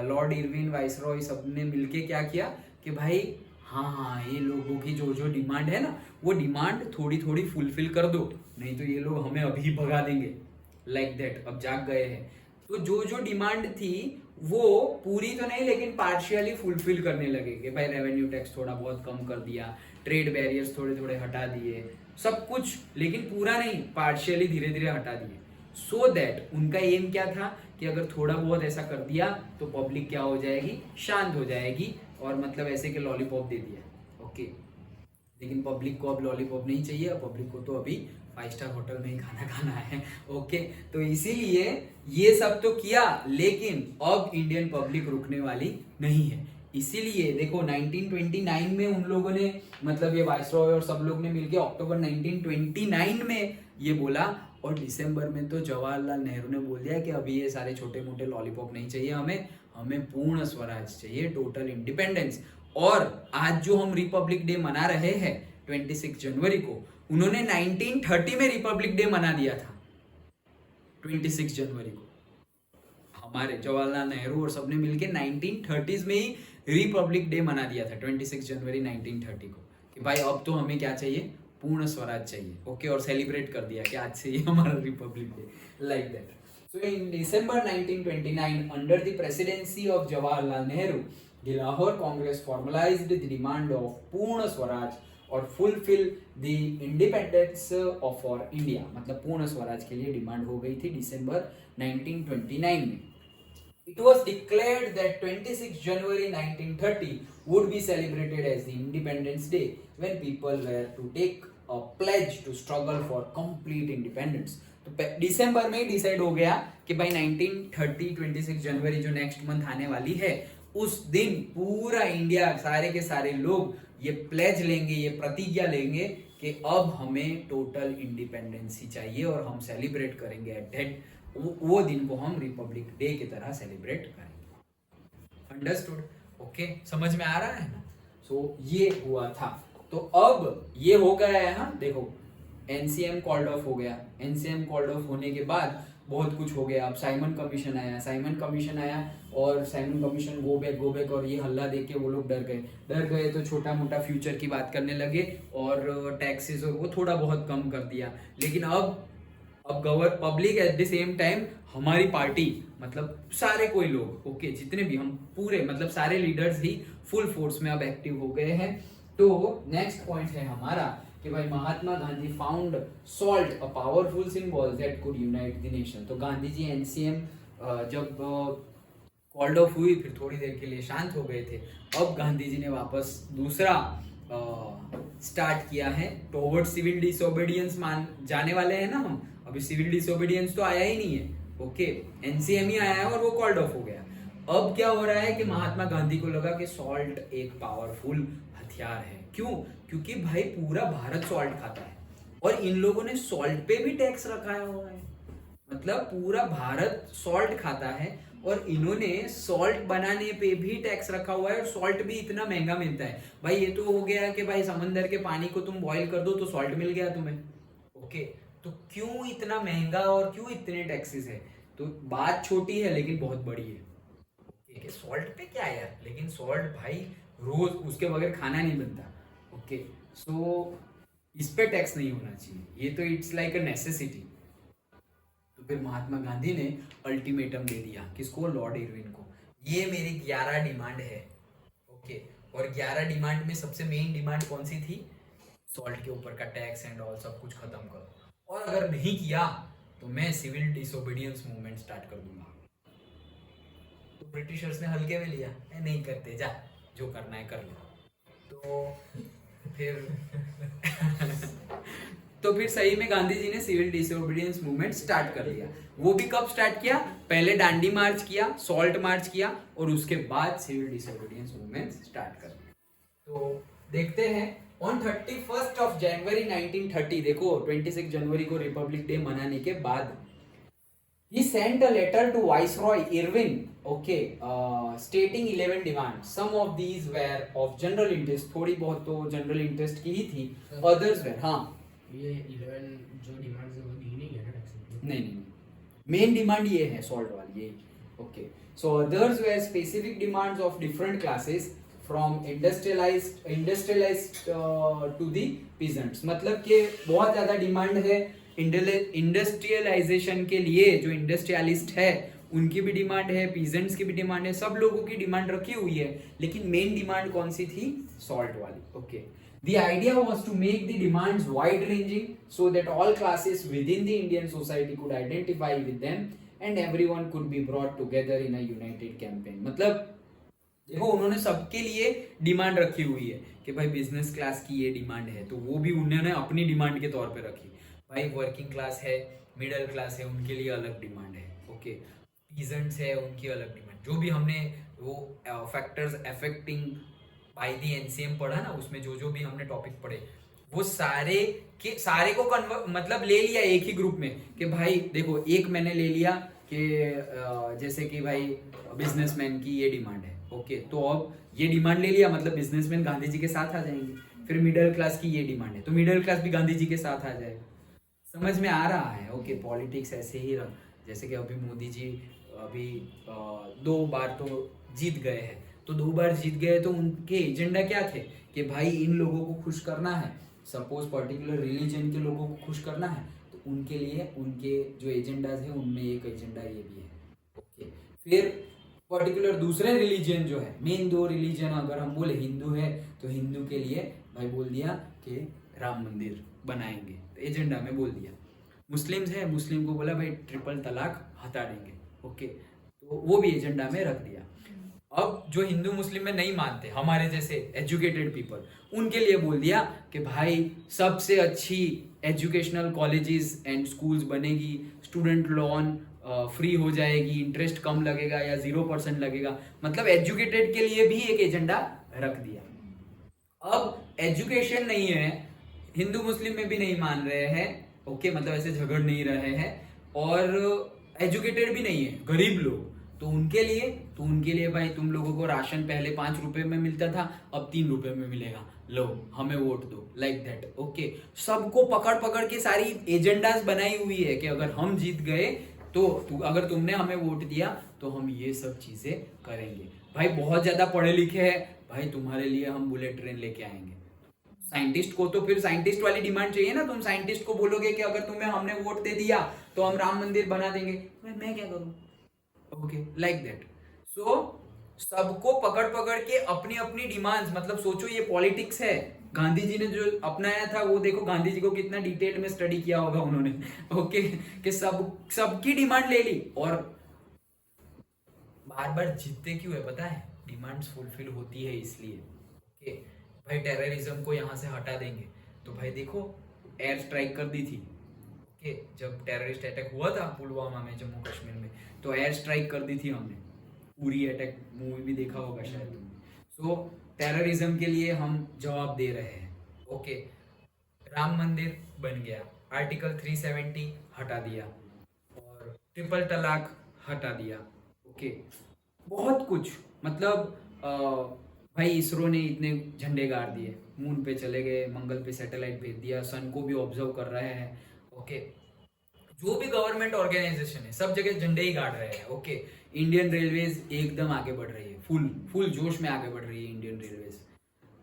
लॉर्ड इरविन, वाइसरॉय, सब ने मिलके क्या किया कि भाई हाँ ये लोगों की जो जो डिमांड है ना, वो डिमांड थोड़ी थोड़ी फुलफिल कर दो, नहीं तो ये लोग हमें अभी भगा देंगे लाइक दैट। अब जाग गए हैं तो जो जो डिमांड थी वो पूरी तो नहीं, लेकिन पार्शियली फुलफिल करने लगे कि भाई रेवेन्यू टैक्स थोड़ा बहुत कम कर दिया, ट्रेड बैरियर्स थोड़े थोड़े हटा दिए, सब कुछ, लेकिन पूरा नहीं, पार्शियली धीरे धीरे हटा दिए। सो दैट उनका एम क्या था कि अगर थोड़ा बहुत ऐसा कर दिया तो पब्लिक क्या हो जाएगी, शांत हो जाएगी, और मतलब ऐसे कि लॉलीपॉप दे दिया। ओके, लेकिन पब्लिक को अब लॉलीपॉप नहीं चाहिए, पब्लिक को तो अभी 5 स्टार होटल में ही खाना खाना है। ओके, तो इसीलिए ये सब तो किया, लेकिन अब इंडियन पब्लिक रुकने वाली नहीं है। इसीलिए देखो 1929 में उन लोगों ने, मतलब ये वाइसरॉय और सब लोग ने मिलके अक्टूबर 1929 में ये बोला, और दिसंबर में तो जवाहरलाल नेहरू ने बोल दिया कि अभी ये सारे छोटे मोटे लॉलीपॉप नहीं चाहिए हमें पूर्ण स्वराज चाहिए, टोटल इंडिपेंडेंस। और आज जो हम रिपब्लिक डे मना रहे हैं 26 जनवरी को, उन्होंने 1930 में रिपब्लिक डे मना दिया था 26 जनवरी को। हमारे जवाहरलाल नेहरू और सबने मिलके 1930s में ही रिपब्लिक डे मना दिया था 26 जनवरी 1930 को, कि भाई अब तो हमें क्या चाहिए, पूर्ण स्वराज चाहिए। ओके, और सेलिब्रेट कर दिया कि आज से ही हमारा Republic day like that. So in December 1929, under the presidency of Jawaharlal Nehru, the Lahore Congress formalized the demand of Purna Swaraj और fulfill the independence of for India। मतलब पूर्ण स्वराज के लिए डिमांड हो गई थी दिसंबर 1929 में। It was declared that 26 January 1930 would be celebrated as the Independence Day when people were to take a pledge to struggle for complete independence. तो दिसंबर में डिसाइड हो गया कि भाई 1930 26 जनवरी जो नेक्स्ट मंथ आने वाली है उस दिन पूरा इंडिया सारे के सारे लोग ये प्लेज लेंगे, ये प्रतिज्ञा लेंगे कि अब हमें टोटल इंडिपेंडेंस ही चाहिए और हम सेलिब्रेट करेंगे एट दैट वो दिन को हम रिपब्लिक डे की तरह सेलिब्रेट करेंगे। अंडरस्टूड? ओके, समझ में आ रहा है ना? सो ये हुआ था। तो अब ये हो गया है ना, देखो एनसीएम कॉल्ड ऑफ हो गया। एनसीएम कॉल्ड ऑफ होने के बाद बहुत कुछ हो गया। अब साइमन कमीशन आया, साइमन कमीशन आया और साइमन कमीशन गो बैक और ये हल्ला देख के वो लोग डर गए तो छोटा मोटा फ्यूचर की बात करने लगे और टैक्सेस और वो थोड़ा बहुत कम कर दिया। लेकिन अब public at the same time हमारी पार्टी मतलब सारे कोई लोग ओके जितने भी हम पूरे मतलब सारे लीडर्स ही फुल फोर्स में अब एक्टिव हो गए हैं। तो नेक्स्ट पॉइंट है हमारा कि भाई Mahatma Gandhi found salt a powerful symbol that could unite the nation. तो गांधी जी एनसीएम जब कॉल्ड ऑफ हुई फिर थोड़ी देर के लिए शांत हो गए थे। अब गांधी जी ने वापस दूसरा स्टार्ट किया है टुवर्ड्स सिविल डिसोबीडियंस मान जाने वाले हैं ना हम। अभी सिविल डिसोबीडियंस तो आया ही नहीं है, ओके एनसीएम ही आया है और वो कॉल्ड ऑफ हो गया। अब क्या हो रहा है कि महात्मा गांधी को लगा कि सॉल्ट एक पावरफुल हथियार है। क्यों? क्योंकि भाई पूरा भारत सॉल्ट खाता है और इन लोगों ने सॉल्ट पे भी टैक्स रखा हुआ है। मतलब पूरा भारत सॉल्ट खाता है और इन्होंने सॉल्ट बनाने पे भी टैक्स रखा हुआ है और सॉल्ट भी इतना महंगा मिलता है। भाई ये तो हो गया कि भाई समंदर के पानी को तुम बॉईल कर दो तो सॉल्ट मिल गया तुम्हें, ओके तो क्यों इतना महंगा और क्यों इतने टैक्सेस है? तो बात छोटी है लेकिन बहुत बड़ी है। ओके सॉल्ट पे क्या है यार, लेकिन सॉल्ट भाई रोज उसके बगैर खाना नहीं बनता। ओके सो इस पे टैक्स नहीं होना चाहिए, ये तो इट्स लाइक अ नेसेसिटी। तो फिर महात्मा गांधी ने अल्टीमेटम दे दिया किसको? लॉर्ड इरविन को। ये मेरी 11 डिमांड है, ओके और 11 डिमांड में सबसे मेन डिमांड कौन सी थी? सॉल्ट के ऊपर का टैक्स एंड ऑल सब कुछ खत्म करो और अगर नहीं किया तो मैं सिविल डिसोबीडियंस मूवमेंट स्टार्ट कर दूंगा। तो ब्रिटिशर्स ने हल्के में लिया, नहीं करते, जा जो करना है कर लो। तो फिर सही में गांधी जी ने सिविल डिसोबीडियंस मूवमेंट स्टार्ट कर दिया। वो भी कब स्टार्ट किया? पहले डांडी मार्च किया, सॉल्ट मार्च किया और उसके बाद सिविल डिसोबीडियंस मूवमेंट स्टार्ट कर दिया। तो देखते हैं ऑन 31st of January 1930, देखो 26 जनवरी को रिपब्लिक डे मनाने के बाद he sent a letter to Viceroy Irwin, okay, stating 11 demands. Some of these were of general interest, थोड़ी बहुत तो जनरल इंटरेस्ट की ही थी, others were हाँ ये 11 जो डिमांड्स है वो दी नहीं है ना टैक्स में? नहीं मेन डिमांड ये है सॉल्ट वाली ये, okay so others were specific demands of different classes from industrialized to the peasants। मतलब कि बहुत ज्यादा डिमांड है इंडस्ट्रियलाइजेशन के लिए, जो इंडस्ट्रियलिस्ट है उनकी भी डिमांड है, पीजेंट्स की भी डिमांड है, सब लोगों की डिमांड रखी हुई है। लेकिन मेन डिमांड कौन सी थी? सॉल्ट वाली, okay The idea was to make the demands wide ranging so that all classes within the Indian society could identify with them and everyone could be brought together in a united campaign। मतलब देखो उन्होंने सबके लिए डिमांड रखी हुई है कि भाई बिजनेस क्लास की ये डिमांड है तो वो भी उन्होंने अपनी डिमांड के तौर पे रखी। भाई वर्किंग क्लास है, मिडिल क्लास है, उनके लिए अलग डिमांड है, ओके पीजेंट्स है उनकी अलग डिमांड। जो भी हमने वो factors affecting by the NCM पढ़ा ना, उसमें जो भी हमने टॉपिक पढ़े वो सारे को मतलब ले लिया एक ही ग्रुप में कि भाई देखो एक मैंने ले लिया कि जैसे कि भाई बिजनेसमैन की ये डिमांड है, ओके तो अब ये डिमांड ले लिया मतलब बिजनेसमैन गांधी जी के साथ आ जाएंगे। फिर मिडिल क्लास की ये डिमांड है तो मिडिल क्लास भी गांधी जी के साथ आ जाएगा। समझ में आ रहा है? ओके पॉलिटिक्स ऐसे ही रहा। जैसे कि अभी मोदी जी अभी 2 बार तो जीत गए हैं, तो 2 बार जीत गए तो उनके एजेंडा क्या थे कि भाई इन लोगों को खुश करना है, सपोज पर्टिकुलर रिलीजन के लोगों को खुश करना है तो उनके लिए उनके जो एजेंडाज है उनमें एक एजेंडा ये भी है, ओके फिर पर्टिकुलर दूसरे रिलीजन जो है, मेन 2 रिलीजन अगर हम बोले हिंदू है तो हिंदू के लिए भाई बोल दिया कि राम मंदिर बनाएंगे, तो एजेंडा में बोल दिया। मुस्लिम्स है, मुस्लिम को बोला भाई ट्रिपल तलाक हटा देंगे, ओके तो वो भी एजेंडा में रख दिया। अब जो हिंदू मुस्लिम में नहीं मानते, हमारे जैसे एजुकेटेड पीपल, उनके लिए बोल दिया कि भाई सबसे अच्छी एजुकेशनल कॉलेजेस एंड स्कूल्स बनेगी, स्टूडेंट लोन फ्री हो जाएगी, इंटरेस्ट कम लगेगा या 0% लगेगा। मतलब एजुकेटेड के लिए भी एक एजेंडा रख दिया। अब एजुकेशन नहीं है, हिंदू मुस्लिम में भी नहीं मान रहे हैं, ओके, मतलब ऐसे झगड़ नहीं रहे हैं, और एजुकेटेड भी नहीं है, गरीब लोग, तो उनके लिए भाई तुम लोगों को राशन पहले 5 रुपए में मिलता था, अब 3 रुपए में मिलेगा, लो हमें वोट दो, लाइक दैट, ओके। सबको पकड़ पकड़ के सारी एजेंडास बनाई हुई है कि अगर हम जीत गए तो अगर तुमने हमें वोट दिया तो हम ये सब चीजें करेंगे। भाई बहुत ज्यादा पढ़े लिखे हैं, भाई तुम्हारे लिए हम बुलेट ट्रेन लेके आएंगे। साइंटिस्ट को तो फिर साइंटिस्ट वाली डिमांड चाहिए ना, तुम साइंटिस्ट को बोलोगे कि अगर तुम्हें हमने वोट दे दिया तो हम राम मंदिर बना देंगे, तो मैं क्या करूं, ओके, लाइक दैट। सो सबको पकड़ पकड़ के अपनी अपनी डिमांड्स, मतलब सोचो ये पॉलिटिक्स है। गांधी जी ने जो अपनाया था वो देखो, गांधी जी को कितना डिटेल में स्टडी किया होगा उन्होंने, ओके, कि सबकी डिमांड ले ली, और बार बार जीतते क्यों है पता है, डिमांड्स फुलफिल होती है इसलिए, ओके। भाई टेररिज्म को यहाँ से हटा देंगे, तो भाई देखो एयर स्ट्राइक कर दी थी, ओके, जब टेररिस्ट अटैक हुआ था पुलवामा में, जम्मू कश्मीर में, तो एयर स्ट्राइक कर दी थी हमने, पूरी अटैक मूवी भी देखा होगा शायद तुमने। सो टेररिज्म के लिए हम जवाब दे रहे हैं, ओके। राम मंदिर बन गया, आर्टिकल 370 हटा दिया, और ट्रिपल तलाक हटा दिया, ओके। बहुत कुछ, मतलब भाई इसरो ने इतने झंडे गाड़ दिए, मून पे चले गए, मंगल पे सैटेलाइट भेज दिया, सन को भी ऑब्जर्व कर रहे हैं, ओके। जो भी गवर्नमेंट ऑर्गेनाइजेशन है सब जगह झंडे ही गाड़ रहे हैं, ओके। इंडियन रेलवेज एकदम आगे बढ़ रही है, फुल जोश में आगे बढ़ रही है इंडियन रेलवेज,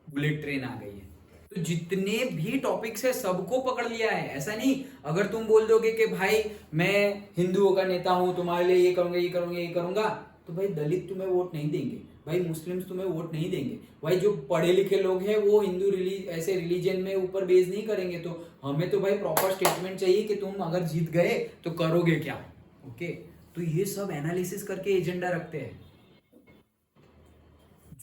बुलेट ट्रेन आ गई है। तो जितने भी टॉपिक्स है सबको पकड़ लिया है। ऐसा नहीं, अगर तुम बोल दोगे कि भाई मैं हिंदुओं का नेता हूं, तुम्हारे लिए ये करूंगा ये करूंगा ये करूंगा, तो भाई दलित तुम्हें वोट नहीं देंगे, भाई मुस्लिम्स तुम्हें वोट नहीं देंगे, भाई जो पढ़े लिखे लोग हैं वो हिंदू ऐसे रिलीजन में ऊपर बेस नहीं करेंगे। तो हमें तो भाई प्रॉपर स्टेटमेंट चाहिए कि तुम अगर जीत गए तो करोगे क्या, ओके। तो ये सब एनालिसिस करके एजेंडा रखते हैं।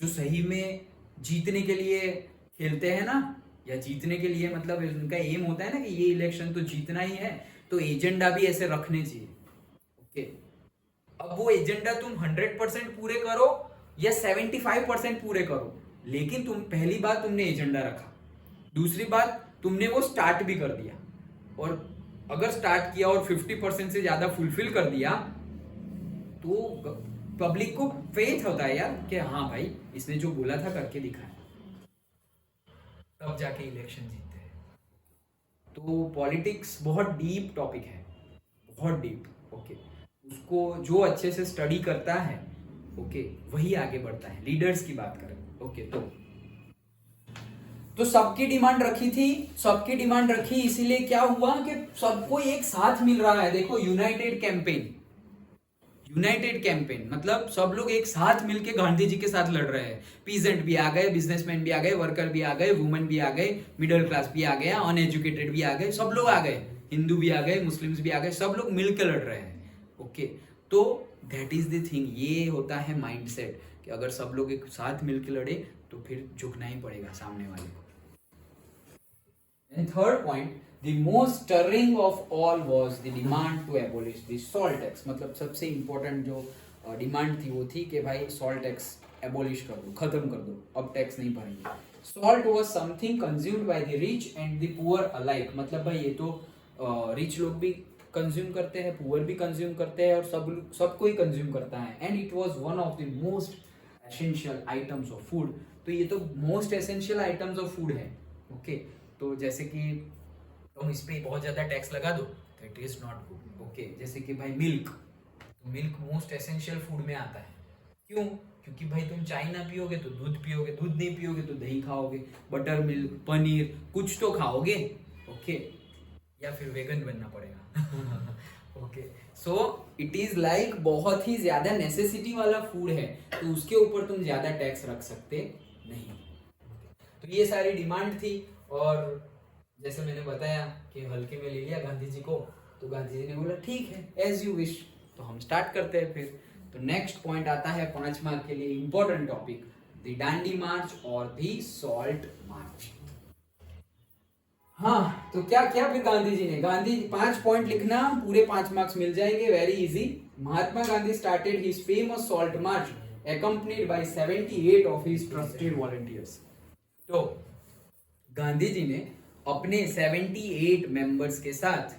जो सही में जीतने के लिए खेलते हैं ना, या जीतने के लिए मतलब उनका एम होता है ना कि ये इलेक्शन तो जीतना ही है, तो एजेंडा भी ऐसे रखने चाहिए, ओके। अब वो एजेंडा तुम 100% पूरे करो या 75% पूरे करो, लेकिन तुम पहली बात तुमने एजेंडा रखा, दूसरी बात तुमने वो स्टार्ट भी कर दिया, और अगर स्टार्ट किया और 50% से ज्यादा फुलफिल कर दिया तो पब्लिक को फेथ होता है यार कि हाँ भाई इसने जो बोला था करके दिखाया, तब जाके इलेक्शन जीतते हैं। तो पॉलिटिक्स बहुत डीप टॉपिक है, बहुत डीप, ओके। उसको जो अच्छे से स्टडी करता है, ओके, वही आगे बढ़ता है। लीडर्स की बात करें, ओके, तो सबकी डिमांड रखी थी, सबकी डिमांड रखी, इसीलिए क्या हुआ कि सबको एक साथ मिल रहा है। देखो यूनाइटेड कैंपेन मतलब सब लोग एक साथ मिलके गांधी जी के साथ लड़ रहे हैं। पीजेंट भी आ गए, बिजनेसमैन भी आ गए, वर्कर भी आ गए, वुमेन भी आ गए, मिडिल क्लास भी आ गया, अनएजुकेटेड भी आ गए, सब लोग आ गए, हिंदू भी आ गए, मुस्लिम्स भी आ गए, सब लोग मिलकर लड़ रहे हैं, ओके। तो दैट इज द थिंग, ये होता है माइंडसेट कि अगर सब लोग एक साथ मिलकर लड़े तो फिर झुकना ही पड़ेगा सामने वाले को। And third point, the most stirring of all was the demand to abolish the salt tax। मतलब सबसे important जो डिमांड थी वो थी कि भाई सॉल्ट टैक्स एबोलिश कर दो, खत्म कर दो, अब टैक्स नहीं भरेंगे। Salt was something consumed by the rich and the poor alike. मतलब भाई ये तो रिच लोग भी कंज्यूम करते हैं, पुअर भी कंज्यूम करते हैं, और सबको ही कंज्यूम करता है। And it was one of the most essential items of food. तो ये तो most essential items of food है, ओके। तो जैसे कि तुम इस पे बहुत ज्यादा टैक्स लगा दो तो it is not good, okay. जैसे कि भाई मिल्क, तो मिल्क मोस्ट एसेंशियल फूड में आता है। क्यों? क्योंकि भाई तुम चाय ना पियोगे तो दूध पियोगे, दूध नहीं पियोगे तो दही खाओगे, बटर मिल्क, पनीर, कुछ तो खाओगे, ओके। या फिर वेगन बनना पड़ेगा, okay. So it is like बहुत ही ज्यादा नेसेसिटी वाला फूड है, तो उसके ऊपर तुम ज्यादा टैक्स रख सकते नहीं। तो ये सारी डिमांड थी, और जैसे मैंने बताया कि हल्के में ले लिया गांधी जी को, तो गांधी जी ने बोला ठीक है, एज यू विश, तो हम स्टार्ट करते हैं फिर। तो नेक्स्ट पॉइंट आता है 5 मार्क के लिए इंपॉर्टेंट टॉपिक, द डांडी मार्च और द सॉल्ट मार्च। हाँ, तो क्या किया फिर गांधी जी ने? गांधी 5 पॉइंट लिखना, पूरे 5 मार्क्स मिल जाएंगे, very easy. Mahatma Gandhi started his famous salt march accompanied by 78 of his trusted volunteers। तो गांधी जी ने अपने 78 मेंबर्स के साथ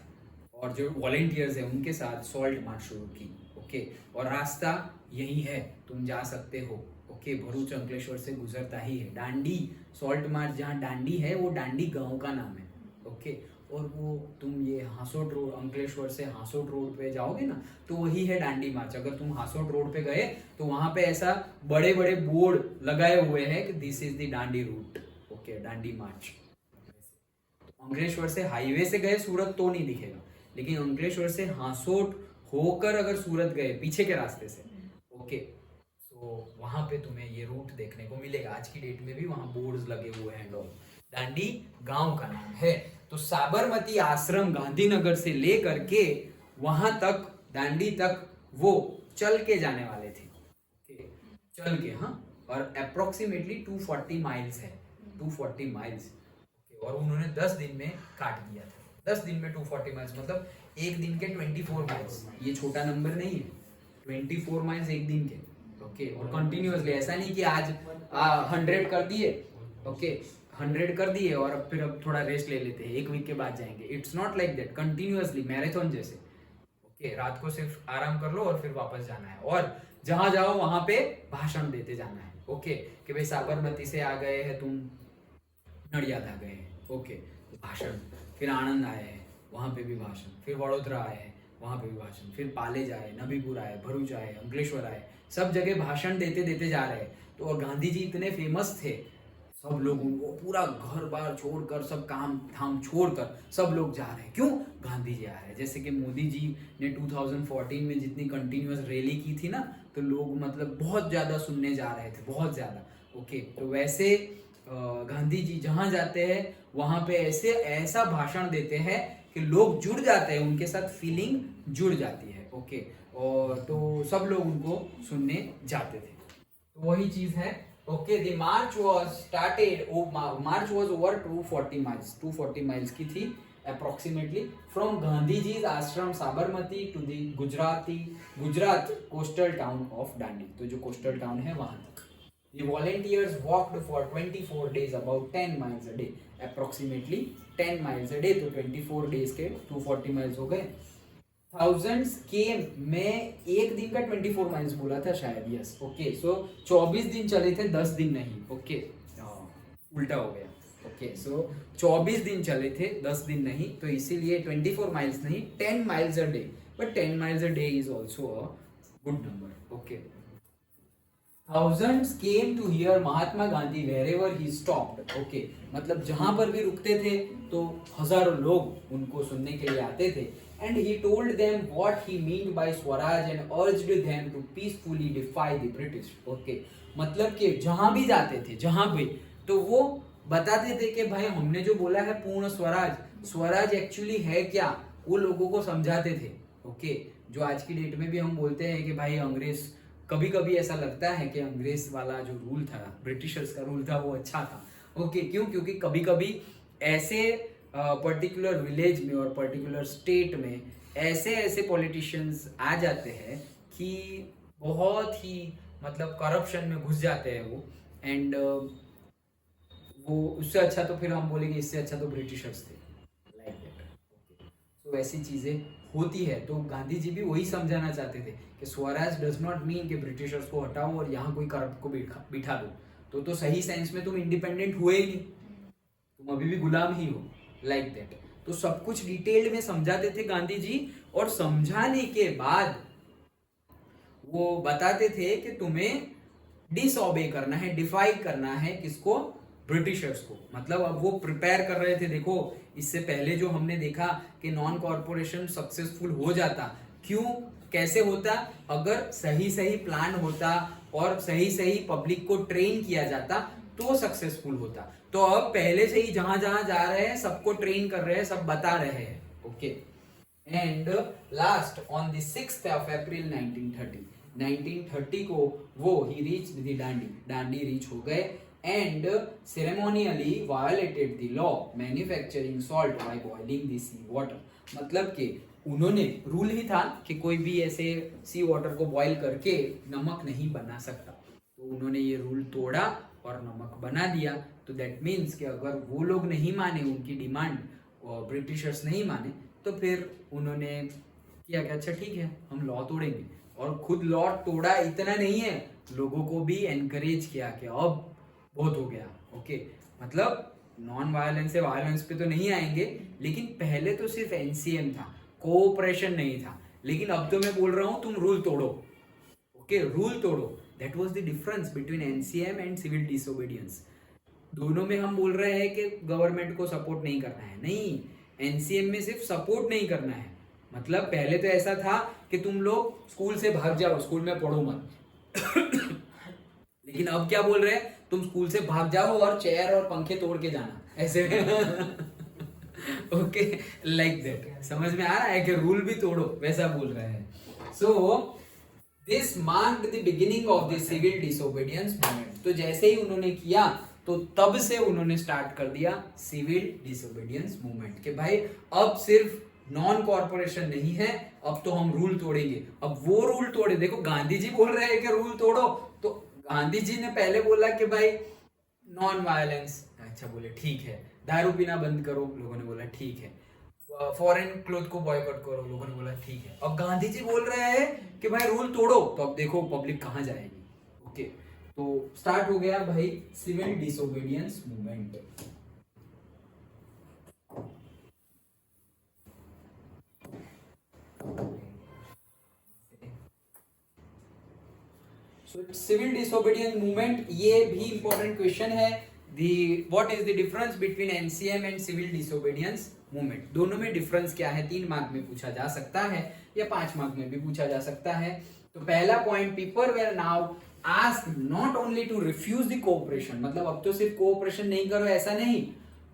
और जो वॉलंटियर्स हैं उनके साथ सॉल्ट मार्च शुरू की। ओके, और रास्ता यही है, तुम जा सकते हो। ओके, भरूच अंकलेश्वर से गुजरता ही है। डांडी सॉल्ट मार्च, जहाँ डांडी है वो डांडी गांव का नाम है। ओके, और वो तुम ये हासोट रोड, अंकलेश्वर से हासोट रोड पे जाओगे ना, तो वही है डांडी मार्च। अगर तुम हासोट रोड पे गए तो वहां पे ऐसा बड़े बड़े बोर्ड लगाए हुए हैं कि this is the Dandi route. Okay, Dandi march. Ankleshwar से हाईवे से गए सूरत तो नहीं दिखेगा, लेकिन अंकलेश्वर से हासोट होकर अगर सूरत गए पीछे के रास्ते से, ओके, तो वहां पे तुम्हें ये रूट देखने को मिलेगा। आज की डेट में भी वहां बोर्ड्स लगे हुए हैं। लोग, डांडी गांव का नाम है। तो साबरमती आश्रम गांधीनगर से लेकर के वहां तक, डांडी तक वो चल के जाने वाले थे। ओके, चल के, हाँ, और अप्रोक्सीमेटली 240 माइल्स है, 240 माइल्स। ओके, और उन्होंने 10 दिन में काट दिया था। 10 दिन में 240 माइल्स मतलब एक दिन के 24 माइल्स। ये छोटा नंबर नहीं है, 24 माइल्स एक दिन के। ओके, और कंटिन्यूअसली, ऐसा नहीं कि आज 100 कर दिए, ओके, 100 कर दिए और अब थोड़ा रेस्ट ले लेते हैं, एक वीक के बाद जाएंगे। It's not like that, continuously, marathon जैसे। ओके, रात को सिर्फ आराम कर लो और फिर वापस जाना है, और जहां जाओ वहां पे भाषण देते जाना है। ओके, कि भाई साबरमती से आ गए हैं तुम, नडियाद आ गए हैं, ओके, भाषण। फिर आनंद आए हैं, वहां पे भी भाषण। फिर वडोदरा आए हैं, वहां पे भी भाषण। फिर पालेज आए, नबीपुर आए, भरूच आए, अंकलेश्वर आए, सब जगह भाषण देते देते जा रहे हैं। तो और गांधी जी इतने फेमस थे, सब लोग उनको पूरा घर बार छोड़कर, सब काम धाम छोड़कर सब लोग जा रहे हैं। क्यों? गांधी जी आ रहे हैं। जैसे कि मोदी जी ने 2014 में जितनी कंटिन्यूअस रैली की थी ना, तो लोग मतलब बहुत ज़्यादा सुनने जा रहे थे, बहुत ज़्यादा। ओके, तो वैसे गांधी जी जहाँ जाते हैं वहाँ पे ऐसा भाषण देते हैं कि लोग जुड़ जाते हैं, उनके साथ फीलिंग जुड़ जाती है। ओके, और तो सब लोग उनको सुनने जाते थे। तो वही चीज़ है। Okay, the march was started. March was over 240 miles. 240 miles की थी approximately from Gandhiji's ashram Sabarmati to the Gujarat coastal town of Dandi. तो जो coastal town है वहाँ तक। The volunteers walked for 24 days, about 10 miles a day. Approximately 10 miles a day. तो 24 days के 240 miles हो गए। Thousands came, मैं एक दिन का 24 माइल्स बोला था शायद, यस। ओके, सो 24 दिन चले थे, 10 दिन नहीं। ओके, उल्टा हो गया। ओके, सो 24 दिन चले थे, 10 दिन नहीं, तो इसीलिए 24 माइल्स नहीं, 10 miles a day. But 10 miles a day is also a good number. Okay, thousands came to hear Mahatma Gandhi wherever he stopped। Okay, मतलब जहां पर भी रुकते थे तो हजारों लोग उनको सुनने के लिए आते थे। And he told them what he meant by Swaraj and urged them to peacefully defy the British। Okay, मतलब कि जहां भी जाते थे, जहां भी, तो वो बताते थे कि भाई हमने जो बोला है पूर्ण स्वराज, स्वराज एक्चुअली है क्या, वो लोगों को समझाते थे। ओके, जो आज की डेट में भी हम बोलते हैं कि भाई अंग्रेज, कभी कभी ऐसा लगता है कि अंग्रेज वाला जो रूल था, ब्रिटिशर्स का रूल था, वो अच्छा था। ओके, क्यों? क्योंकि कभी कभी ऐसे पर्टिकुलर विलेज में और पर्टिकुलर स्टेट में ऐसे पॉलिटिशियंस आ जाते हैं कि बहुत ही मतलब करप्शन में घुस जाते हैं वो, एंड वो उससे अच्छा तो फिर हम बोलेंगे इससे अच्छा तो ब्रिटिशर्स थे, लाइक दैट। तो वैसी चीज़ें होती है। तो गांधी जी भी वही समझाना चाहते थे कि स्वराज डज नॉट मीन कि ब्रिटिशर्स को हटाओ और यहाँ कोई करप्ट को बिठा दो, तो सही सेंस में तुम इंडिपेंडेंट हुए ही नहीं, तुम अभी भी गुलाम ही हो, लाइक दैट। तो सब कुछ डिटेल्ड में समझाते थे गांधी जी, और समझाने के बाद वो बताते थे कि तुम्हें डिसओबे करना है, डिफाई करना है, किसको? ब्रिटिशर्स को। मतलब अब वो प्रिपेयर कर रहे थे। देखो, इससे पहले जो हमने देखा कि नॉन कॉर्पोरेशन सक्सेसफुल हो जाता, क्यों, कैसे होता? अगर सही प्लान होता और सही पब्लिक को ट्रेन किया जाता तो सक्सेसफुल होता। तो अब पहले से ही जहां जहां जा रहे हैं सबको ट्रेन कर रहे हैं, सब बता रहे हैं। Okay, and last on the 6th of April 1930, 1930 को वो ही रीच द डांडी रीच हो गए and ceremonially violated the law manufacturing salt by boiling the sea water. मतलब कि उन्होंने रूल ही था कि कोई भी ऐसे सी वाटर को बॉईल करके नमक नहीं बना सकता, तो उन्होंने ये रूल तोड़ा और नमक बना दिया। तो दैट मीन्स कि अगर वो लोग नहीं माने उनकी डिमांड और ब्रिटिशर्स नहीं माने तो फिर उन्होंने किया कि अच्छा ठीक है हम लॉ तोड़ेंगे, और खुद लॉ तोड़ा इतना नहीं है, लोगों को भी एनकरेज किया कि अब बहुत हो गया। ओके, मतलब नॉन वायलेंस से वायलेंस पे तो नहीं आएंगे, लेकिन पहले तो सिर्फ एनसीएम था, कोऑपरेशन नहीं था, लेकिन अब तो मैं बोल रहा हूं तुम रूल तोड़ो। ओके, रूल तोड़ो। That was the difference between NCM and civil disobedience. दोनों में हम बोल रहे हैं कि गवर्नमेंट को सपोर्ट नहीं करना है, नहीं, एनसीएम में सिर्फ सपोर्ट नहीं करना है। मतलब पहले तो ऐसा था कि तुम लोग स्कूल से भाग जाओ, स्कूल में पढ़ो मत लेकिन अब क्या बोल रहे हैं, तुम स्कूल से भाग जाओ और चेयर और पंखे तोड़ के जाना, ऐसे ओके, लाइक दैट। समझ में आ रहा है कि रूल भी तोड़ो, वैसा बोल रहे हैं। So this marked the beginning of the civil disobedience movement. तो जैसे ही उन्होंने किया तो तब से उन्होंने स्टार्ट कर दिया सिविल डिसोबीडियंस मूवमेंट कि भाई अब सिर्फ नॉन कॉर्पोरेशन नहीं है, अब तो हम रूल तोड़ेंगे। अब वो रूल तोड़े, देखो गांधी जी बोल रहे हैं कि रूल तोड़ो, तो गांधी जी ने पहले बोला कि भाई नॉन वायलेंस, अच्छा बोले ठीक है, दारू पीना बंद करो, लोगों ने बोला ठीक है, फॉरेन क्लोथ को बॉयकॉट करो, लोगों ने बोला ठीक है। अब गांधी जी बोल रहे हैं कि भाई रूल तोड़ो, तो अब देखो पब्लिक कहां जाएगी। ओके, तो स्टार्ट हो गया भाई civil disobedience movement. Civil disobedience movement, ये भी इंपॉर्टेंट क्वेश्चन है। What is the difference between NCM and civil disobedience movement? दोनों में डिफरेंस क्या है? 3 मार्क में पूछा जा सकता है या 5 मार्क में भी पूछा जा सकता है। तो पहला point, people were now asked not only to refuse the cooperation, मतलब अब तो सिर्फ कोऑपरेशन नहीं करो ऐसा नहीं,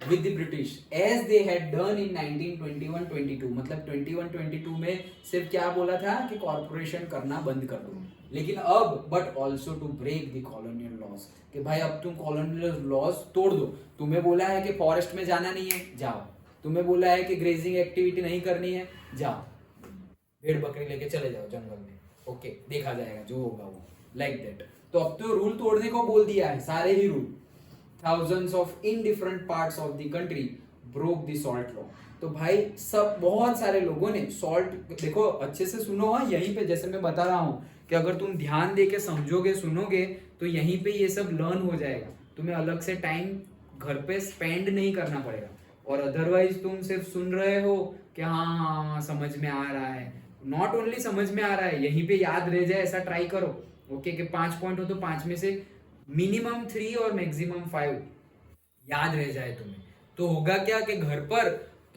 with the British as they had done in 1921-22। मतलब 21-22 में सिर्फ क्या बोला था कि कॉर्पोरेशन करना बंद कर दो, लेकिन अब but also to break the colonial laws, कि भाई अब तुम कॉलोनियल लॉज तोड़ दो। तुम्हें बोला है कि फॉरेस्ट में जाना नहीं है, जाओ। तुम्हें बोला है कि ग्रेजिंग एक्टिविटी नहीं करनी है, जाओ, भेड़ बकरी लेके चले जाओ जंगल में, ओके, देखा जाएगा जो होगा वो, लाइक दैट। तो अब तो रूल तोड़ने को बोल दिया है, सारे ही rule. Thousands of in different parts of the country broke the salt law। तो भाई सब बहुत सारे लोगों ने सॉल्ट, देखो अच्छे से सुनो, हाँ, यहीं पे जैसे मैं बता रहा हूँ कि अगर तुम ध्यान दे के समझोगे सुनोगे तो यहीं पे ये सब लर्न हो जाएगा, तुम्हें अलग से टाइम घर पे स्पेंड नहीं करना पड़ेगा। और अदरवाइज तुम सिर्फ सुन रहे हो कि हाँ हाँ हाँ समझ में आ रहा है, नॉट ओनली समझ में आ रहा है, यहीं पे याद रह जाए ऐसा ट्राई करो। ओके, कि 5 पॉइंट हो तो 5 में से मिनिमम 3 और मैक्सिमम 5 याद रह जाए तुम्हें। तो होगा क्या कि घर पर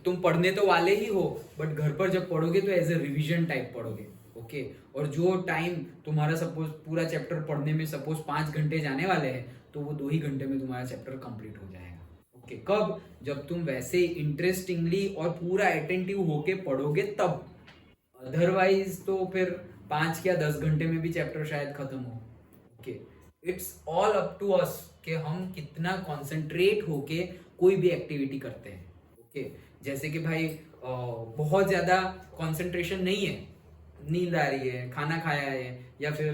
तुम पढ़ने तो वाले ही हो, बट घर पर जब पढ़ोगे तो एज ए रिवीजन टाइप पढ़ोगे। ओके, और जो टाइम तुम्हारा सपोज पूरा चैप्टर पढ़ने में सपोज 5 घंटे जाने वाले हैं, तो वो 2 ही घंटे में तुम्हारा चैप्टर कंप्लीट हो जाएगा। ओके, कब? जब तुम वैसे इंटरेस्टिंगली और पूरा अटेंटिव होके पढ़ोगे तब। अदरवाइज तो फिर 5 या 10 घंटे में भी चैप्टर शायद खत्म हो। Okay, it's all up to us कि हम कितना कॉन्सेंट्रेट होके कोई भी एक्टिविटी करते हैं। ओके, जैसे कि भाई बहुत ज्यादा कंसंट्रेशन नहीं है, नींद आ रही है, खाना खाया है, या फिर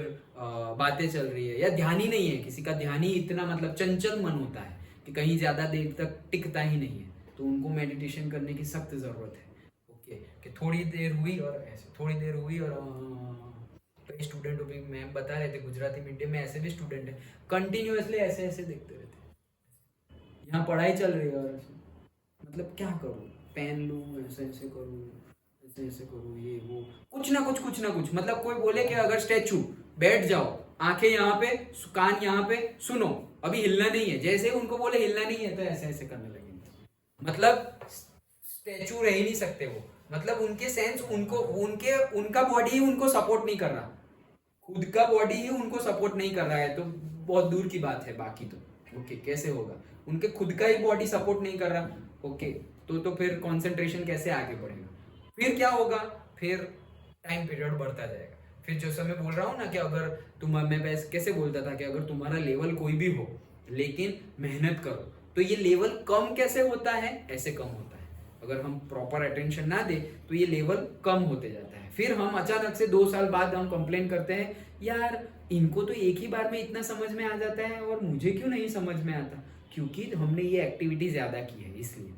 बातें चल रही है, या ध्यान ही नहीं है, किसी का ध्यान ही इतना मतलब चंचल मन होता है कि कहीं ज्यादा देर तक टिकता ही नहीं है, तो उनको मेडिटेशन करने की सख्त जरूरत है। ओके, कि थोड़ी देर हुई और ऐसे, थोड़ी देर हुई और कई स्टूडेंट भी मैम बता रहे थे गुजराती मीडियम में, ऐसे भी स्टूडेंट है कंटिन्यूअसली ऐसे ऐसे देखते रहते, यहाँ पढ़ाई चल रही है और मतलब क्या करूँ, पेन लूँ, ऐसे ऐसे करूँ, ऐसे ऐसे करूँ, ये वो, कुछ ना कुछ। मतलब कोई बोले कि अगर स्टैचू, बैठ जाओ, आंखें यहाँ पे, कान यहाँ पे, सुनो, अभी हिलना नहीं है, जैसे उनको बोले हिलना नहीं है तो ऐसे ऐसे करने लगेंगे। मतलब स्टैचू रह ही नहीं सकते वो, मतलब उनके सेंस, उनका बॉडी ही उनको सपोर्ट नहीं कर रहा, खुद का बॉडी ही उनको सपोर्ट नहीं कर रहा है, तो बहुत दूर की बात है बाकी तो। ओके, कैसे होगा, उनके खुद का ही बॉडी सपोर्ट नहीं कर रहा। ओके, तो फिर कंसंट्रेशन कैसे आगे बढ़ेगा? फिर क्या होगा, फिर टाइम पीरियड बढ़ता जाएगा, फिर जैसा मैं बोल रहा हूँ ना कि अगर मैं कैसे बोलता था कि अगर तुम्हारा लेवल कोई भी हो लेकिन मेहनत करो तो ये लेवल कम कैसे होता है, ऐसे कम होता है। अगर हम प्रॉपर अटेंशन ना दे तो ये लेवल कम होते जाता है। फिर हम अचानक से 2 साल बाद हम कंप्लेन करते हैं, यार इनको तो एक ही बार में इतना समझ में आ जाता है और मुझे क्यों नहीं समझ में आता, क्योंकि हमने ये एक्टिविटी ज्यादा की है इसलिए।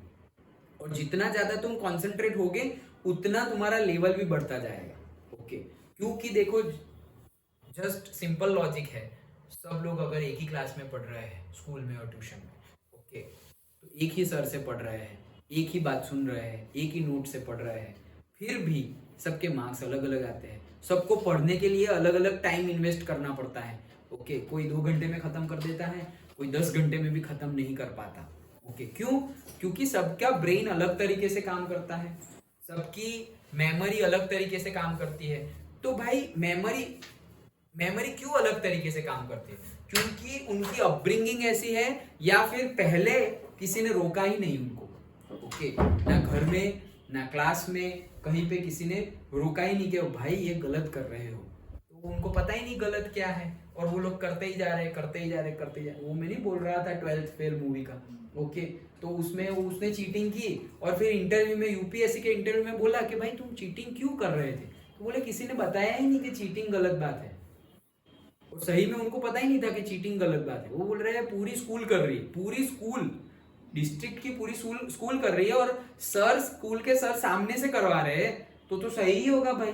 और जितना ज्यादा तुम कॉन्सेंट्रेट होगे उतना तुम्हारा लेवल भी बढ़ता जाएगा। ओके, क्योंकि देखो जस्ट सिंपल लॉजिक है, सब लोग अगर एक ही क्लास में पढ़ रहे हैं स्कूल में और ट्यूशन में, ओके, तो एक ही सर से पढ़ रहे हैं, एक ही बात सुन रहे हैं, एक ही नोट से पढ़ रहे हैं, फिर भी सबके मार्क्स अलग अलग आते हैं। सबको पढ़ने के लिए अलग अलग टाइम इन्वेस्ट करना पड़ता है। ओके, कोई 2 घंटे में खत्म कर देता है, कोई 10 घंटे में भी खत्म नहीं कर पाता। ओके, क्यों? क्योंकि सबका ब्रेन अलग तरीके से काम करता है, सबकी मेमोरी अलग तरीके से काम करती है। तो भाई मेमोरी क्यों अलग तरीके से काम करती है? क्योंकि उनकी अपब्रिंगिंग ऐसी है, या फिर पहले किसी ने रोका ही नहीं उनको। ओके, ना घर में ना क्लास में कहीं पे किसी ने रोका ही नहीं कि भाई ये गलत कर रहे हो, तो उनको पता ही नहीं गलत क्या है और वो लोग करते ही जा रहे। वो मैं नहीं बोल रहा था 12th फेल मूवी का। ओके, तो उसमें उसने चीटिंग की और फिर इंटरव्यू में, यूपीएससी के इंटरव्यू में बोला कि भाई तुम चीटिंग क्यों कर रहे थे, तो बोले किसी ने बताया ही नहीं कि चीटिंग गलत बात है। और सही में उनको पता ही नहीं था कि चीटिंग गलत बात है। वो बोल रहे हैं पूरी स्कूल कर रही है, पूरी स्कूल डिस्ट्रिक्ट की पूरी स्कूल कर रही है और सर, स्कूल के सर सामने से करवा रहे हैं, तो सही ही होगा भाई।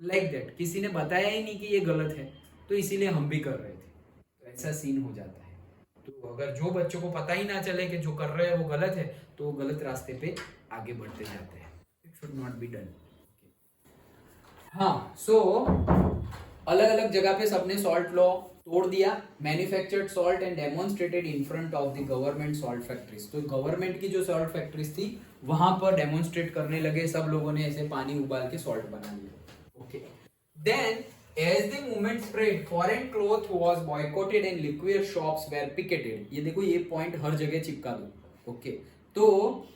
लाइक दैट, किसी ने बताया ही नहीं कि ये गलत है, तो इसीलिए हम भी कर रहे थे। तो ऐसा सीन हो जाता है। तो अगर जो बच्चों को पता ही ना चले कि जो कर रहे हैं वो गलत है, तो वो गलत रास्ते पे आगे बढ़ते जाते हैं। It should not be done. हाँ, सो अलग अलग जगह पे सबने सॉल्ट लॉ तोड़ दिया। Manufactured salt and demonstrated in front of the government salt factories. तो गवर्नमेंट की जो सॉल्ट फैक्ट्रीज थी वहां पर डेमोन्स्ट्रेट करने लगे, सब लोगों ने ऐसे पानी उबाल के सॉल्ट बना लिया। Okay, then as the movement spread, foreign cloth was boycotted and liquor shops were picketed। ये देखो, ये पॉइंट हर जगह चिपका दो। ओके, तो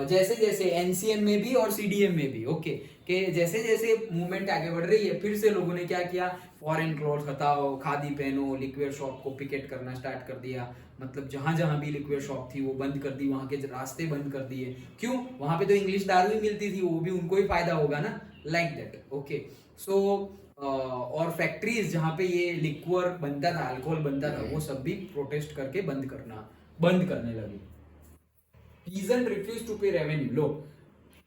जैसे जैसे एनसीएम में भी और सीडीएम में भी, ओके, कि जैसे जैसे मूवमेंट आगे बढ़ रही है, फिर से लोगों ने क्या किया, फॉरेन क्लॉथ हटाओ, खादी पहनो, लिक्विड शॉप को पिकेट करना स्टार्ट कर दिया। मतलब जहां जहां भी लिक्विड शॉप थी वो बंद कर दी, वहां के रास्ते बंद कर दिए। क्यों? वहां पे तो इंग्लिश दारू ही मिलती थी, वो भी उनको ही फायदा होगा ना, लाइक दैट। ओके, सो और फैक्ट्रीज जहां पे ये लिक्वर बनता था, अल्कोहल बनता था, वो सब भी प्रोटेस्ट करके बंद करने लगे। पीजेंट रिफ्यूज टू पे रेवेन्यू। लो,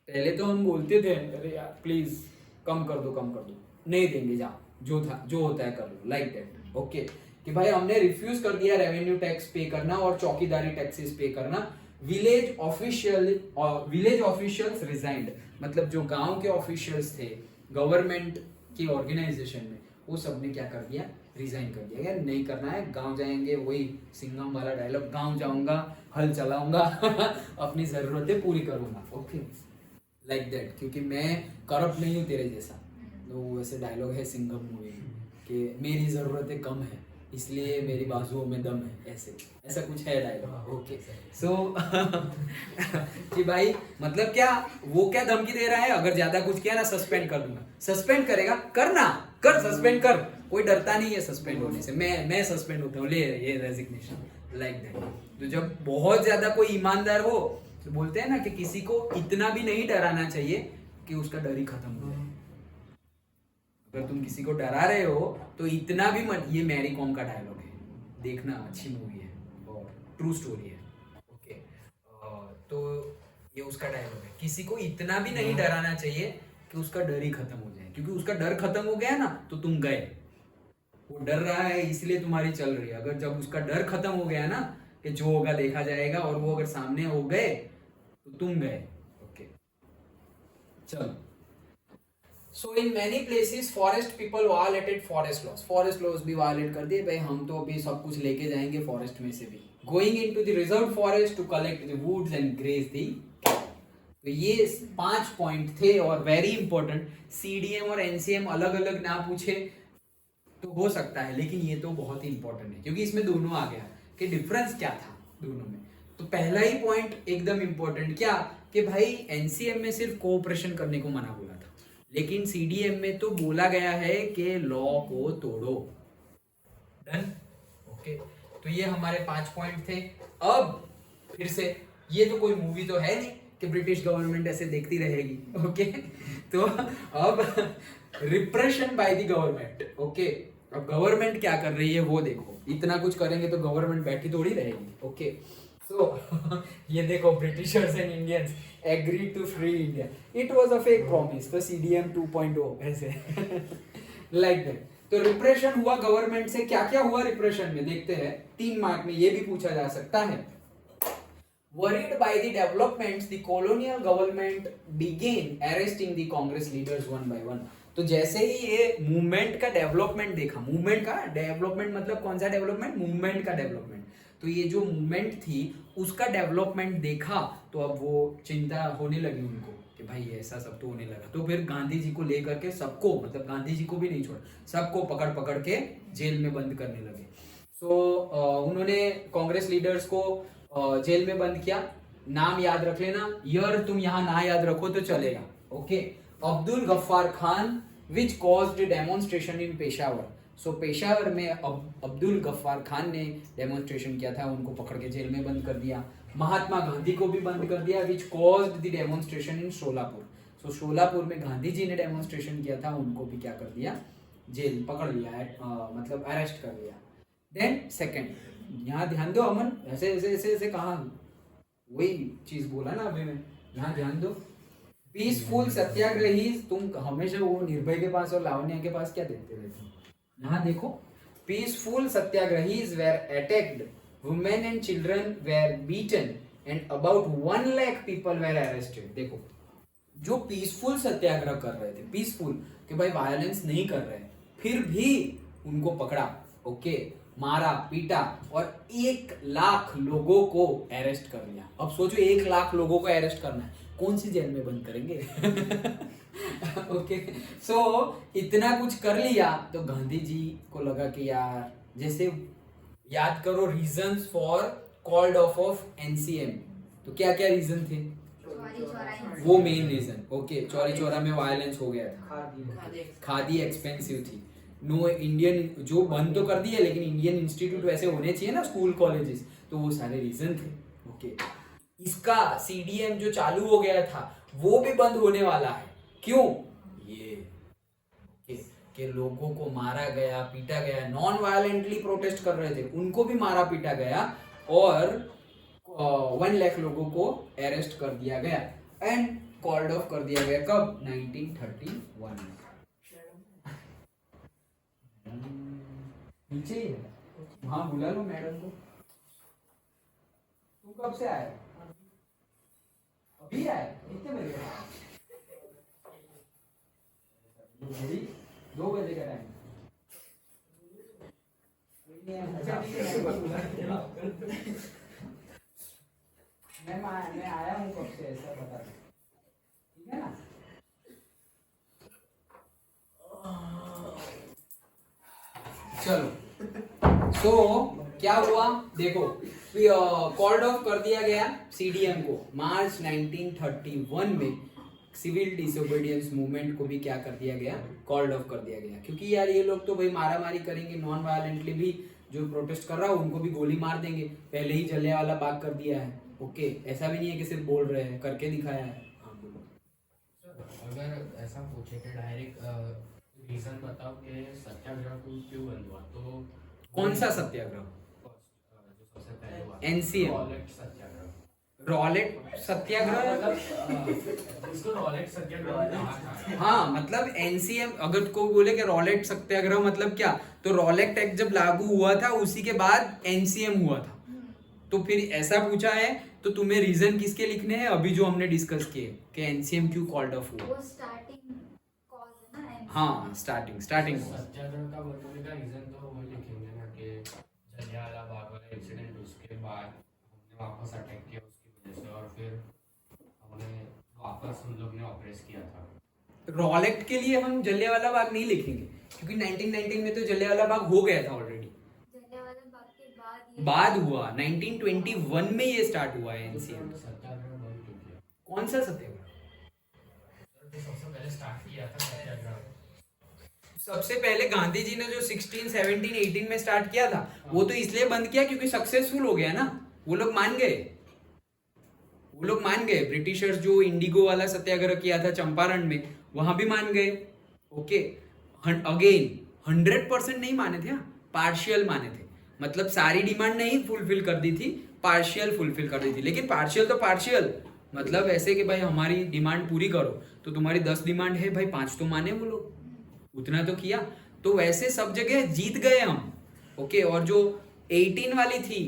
पहले तो हम बोलते थे अरे यार प्लीज कम कर दो, नहीं देंगे, जा जो होता है कर लो, लाइक दैट। ओके, कि भाई हमने रिफ्यूज कर दिया रेवेन्यू टैक्स पे करना और चौकीदारी टैक्सेस पे करना। विलेज ऑफिशियल्स रिजाइंड, मतलब जो गांव के ऑफिशियल्स थे गवर्नमेंट की ऑर्गेनाइजेशन में, वो सब ने क्या कर दिया, रिजाइन कर दिया। यार नहीं करना है, गांव जाएंगे, वही सिंघम वाला डायलॉग, गांव जाऊंगा, हल चलाऊंगा अपनी जरूरतें पूरी करूंगा। ओके, लाइक दैट, क्योंकि मैं करप्ट नहीं हूँ तेरे जैसा। तो वैसे डायलॉग है सिंघम मूवी कि मेरी जरूरतें कम है इसलिए मेरी बाजुओं में दम है, ऐसा कुछ है डायलॉग। ओके, सो कि भाई मतलब क्या, वो क्या धमकी दे रहा है, अगर ज्यादा कुछ किया ना सस्पेंड कर दूंगा। सस्पेंड करेगा, करना कर, सस्पेंड कर, कोई डरता नहीं है सस्पेंड होने से। मैं सस्पेंड होता हूँ, ले ये रेजिग्नेशन, लाइक दैट। तो जब बहुत ज्यादा कोई ईमानदार हो तो बोलते हैं ना कि किसी को इतना भी नहीं डराना चाहिए कि उसका डर ही खत्म हो जाए। अगर तुम किसी को डरा रहे हो तो इतना भी मत। ये मैरी कॉम का डायलॉग है, देखना, अच्छी मूवी है और ट्रू स्टोरी है। ओके, तो ये उसका डायलॉग है, किसी को इतना भी नहीं डराना चाहिए कि उसका डर ही खत्म हो जाए, क्योंकि उसका डर खत्म हो गया ना तो तुम गए। वो डर रहा है इसलिए तुम्हारी चल रही है। अगर जब उसका डर खत्म हो गया ना कि जो होगा देखा जाएगा, और वो अगर सामने हो गए तो तुम गए। ओके, चलो। So in many places forest people violated forest laws। forest laws भी violate कर दिए भाई, हम तो अभी सब कुछ लेके जाएंगे फॉरेस्ट में से भी। Going into the reserved forest to collect the woods and graze the cattle। तो ये 5 पॉइंट थे और वेरी इंपॉर्टेंट। सीडीएम और एनसीएम अलग अलग ना पूछे तो हो सकता है, लेकिन ये तो बहुत ही इंपॉर्टेंट है क्योंकि इसमें दोनों आ गया कि डिफरेंस क्या था दोनों में। तो पहला ही पॉइंट एकदम इंपॉर्टेंट क्या, कि भाई एनसीएम में सिर्फ कोऑपरेशन करने को मना बोला था, लेकिन सीडीएम में तो बोला गया है कि लॉ को तोड़ो। डन। ओके, तो ये हमारे 5 पॉइंट थे। अब फिर से, ये तो कोई मूवी तो है नहीं कि ब्रिटिश गवर्नमेंट ऐसे देखती रहेगी। ओके, तो अब repression by the government. Okay, अब गवर्नमेंट क्या कर रही है वो देखो। इतना कुछ करेंगे तो गवर्नमेंट बैठी थोड़ी रहेगी। ओके, सो ये देखो, Britishers and Indians agree to free India, it was a fake promise. तो सीडीएम 2.0 ऐसे लाइक दैट। तो रिप्रेशन हुआ गवर्नमेंट से। क्या क्या हुआ रिप्रेशन में देखते हैं। 3 मार्क में ये भी पूछा जा सकता है। Worried by the developments, the colonial government began arresting the Congress leaders one by one. तो जैसे ही ये मूवमेंट का डेवलपमेंट देखा, मूवमेंट का डेवलपमेंट मतलब कौन सा डेवलपमेंट, मूवमेंट का डेवलपमेंट। तो ये जो मूवमेंट थी उसका डेवलपमेंट देखा तो अब वो चिंता होने लगी उनको कि भाई ऐसा सब तो होने लगा। तो फिर गांधी जी को लेकर के सबको, मतलब गांधी जी को भी नहीं छोड़ा, सबको पकड़ पकड़ के जेल में बंद करने लगे। सो उन्होंने कांग्रेस लीडर्स को जेल में बंद किया। नाम याद रख लेना, ईयर तुम यहाँ ना याद रखो तो चलेगा। ओके, अब्दुल गफ्फार खान विच कॉज्ड डेमोन्स्ट्रेशन इन पेशावर। सो पेशावर में अब्दुल गफ्फार खान ने डेमोन्स्ट्रेशन किया था, उनको पकड़ के जेल में बंद कर दिया। महात्मा गांधी को भी बंद कर दिया, विच कॉज्ड द डेमोन्स्ट्रेशन इन शोलापुर। सो शोलापुर में गांधी जी ने डेमोन्स्ट्रेशन किया था, उनको भी क्या कर दिया, जेल पकड़ लिया, मतलब अरेस्ट कर लिया। देन सेकंड, यहाँ ध्यान दो अमन, ऐसे ऐसे ऐसे ऐसे कहा, वही चीज बोला ना अभी मैं, यहाँ ध्यान दो। पीसफुल सत्याग्रही, तुम हमेशा वो निर्भय के पास और लावण्या के पास क्या देखते रहते हो। यहाँ देखो, peaceful satyagrahis were attacked, women and children were beaten and about 1 lakh people were arrested. देखो, जो पीसफुल सत्याग्रह कर रहे थे, पीसफुल कि भाई वायलेंस नहीं कर रहे, फिर भी उनको पकड़ा। ओके, मारा पीटा और 1 लाख लोगों को अरेस्ट कर लिया। अब सोचो 1 लाख लोगों को अरेस्ट करना है, कौन सी जेल में बंद करेंगे। ओके, सो इतना कुछ कर लिया तो गांधी जी को लगा कि यार, जैसे याद करो reasons for called off NCM, तो क्या क्या रीजन थे, वो main reason. Okay, Chauri Chaura में वायलेंस हो गया था, खादी एक्सपेंसिव थी, नो इंडियन, जो बंद तो कर दिया लेकिन इंडियन इंस्टीट्यूट वैसे होने चाहिए ना स्कूल कॉलेजेस, तो वो सारे रीजन थे। ओके, इसका सीडीएम जो चालू हो गया था वो भी बंद होने वाला है। क्यों, ये कि लोगों को मारा गया, पीटा गया, नॉन वायलेंटली प्रोटेस्ट कर रहे थे उनको भी मारा पीटा गया और 1 लाख लोगों को अरेस्ट कर दिया गया एंड कॉल्ड ऑफ कर दिया गया। कब, 1931 में। नीचे ही है, वहां बुला लो मैडम को। तू कब से आया, अभी आया, कितने बजे आया, 2 बजे का टाइम। मैं आया हूँ कब से, ऐसा बता, ठीक है ना। चलो, सो क्या हुआ देखो, कॉल्ड ऑफ कर दिया गया सीडीएम को मार्च 1931 में। सिविल डिसोबीडियंस मूवमेंट को भी क्या कर दिया गया, कॉल्ड ऑफ कर दिया गया, क्योंकि यार ये लोग तो भाई मारामारी करेंगे, नॉन वायलेंटली भी जो प्रोटेस्ट कर रहा है उनको भी गोली मार देंगे, पहले ही जलियांवाला बाग कर दिया है। ओके, ऐसा भी नहीं है कि सिर्फ बोल रहे हैं, करके दिखाया है। हाँ बोलो। अगर ऐसा पूछे कि डायरेक्ट रीजन बताओ कि सत्याग्रह क्यों बंद हुआ, तो कौन सा सत्याग्रह, जो सबसे पहले हुआ एनसीएम, रॉलेट सत्याग्रह। रॉलेट सत्याग्रह, इसको रॉलेट सत्याग्रह कहा था। हाँ मतलब एनसीएम, अगर को बोले कि रॉलेट सत्याग्रह मतलब क्या, तो रॉलेट एक्ट जब लागू हुआ था उसी के बाद एनसीएम हुआ था। तो फिर ऐसा पूछा है तो तुम्हें रीजन किसके लिखने हैं, अभी जो हमने डिस्कस किए कि एनसीएम क्यों कॉल्ड ऑफ हुआ। वो स्टार्टिंग कॉज है ना NCM। हाँ, स्टार्टिंग सत्याग्रह का बनने का रीजन तो वो लिखेंगे ना कि जलियांवाला बाग वाला इंसिडेंट, उसके बाद हमने वापस अटैक किया उसकी वजह से, और फिर हमने वापस उन लोग ने ऑपरेस किया था। रॉलेट के लिए हम जलियांवाला बाग नहीं लिखेंगे क्योंकि 1919 में तो जलियांवाला बाग हो गया था ऑलरेडी, जलियांवाला बाग के बाद ये बाद हुआ 1921 में ये स्टार्ट हुआ है एनसीएम। सत्याग्रह बंद क्यों किया? कौन सा सत्याग्रह, जो सबसे पहले स्टार्ट किया था सत्याग्रह? सबसे पहले गांधी जी ने जो 16, 17, 18 में स्टार्ट किया था वो तो इसलिए बंद किया क्योंकि सक्सेसफुल हो गया ना, वो लोग मान गए। ब्रिटिशर्स जो इंडिगो वाला सत्याग्रह किया था चंपारण में, वहां भी मान गए। ओके, अगेन 100% नहीं माने थे, पार्शियल माने थे, मतलब सारी डिमांड नहीं फुलफिल कर दी थी, पार्शियल फुलफिल कर दी थी। लेकिन पार्शियल तो पार्शियल, मतलब ऐसे कि भाई हमारी डिमांड पूरी करो, तो तुम्हारी 10 डिमांड है भाई, 5 तो माने वो लोग, उतना तो किया। तो वैसे सब जगह जीत गए हम। ओके, और जो 18 वाली थी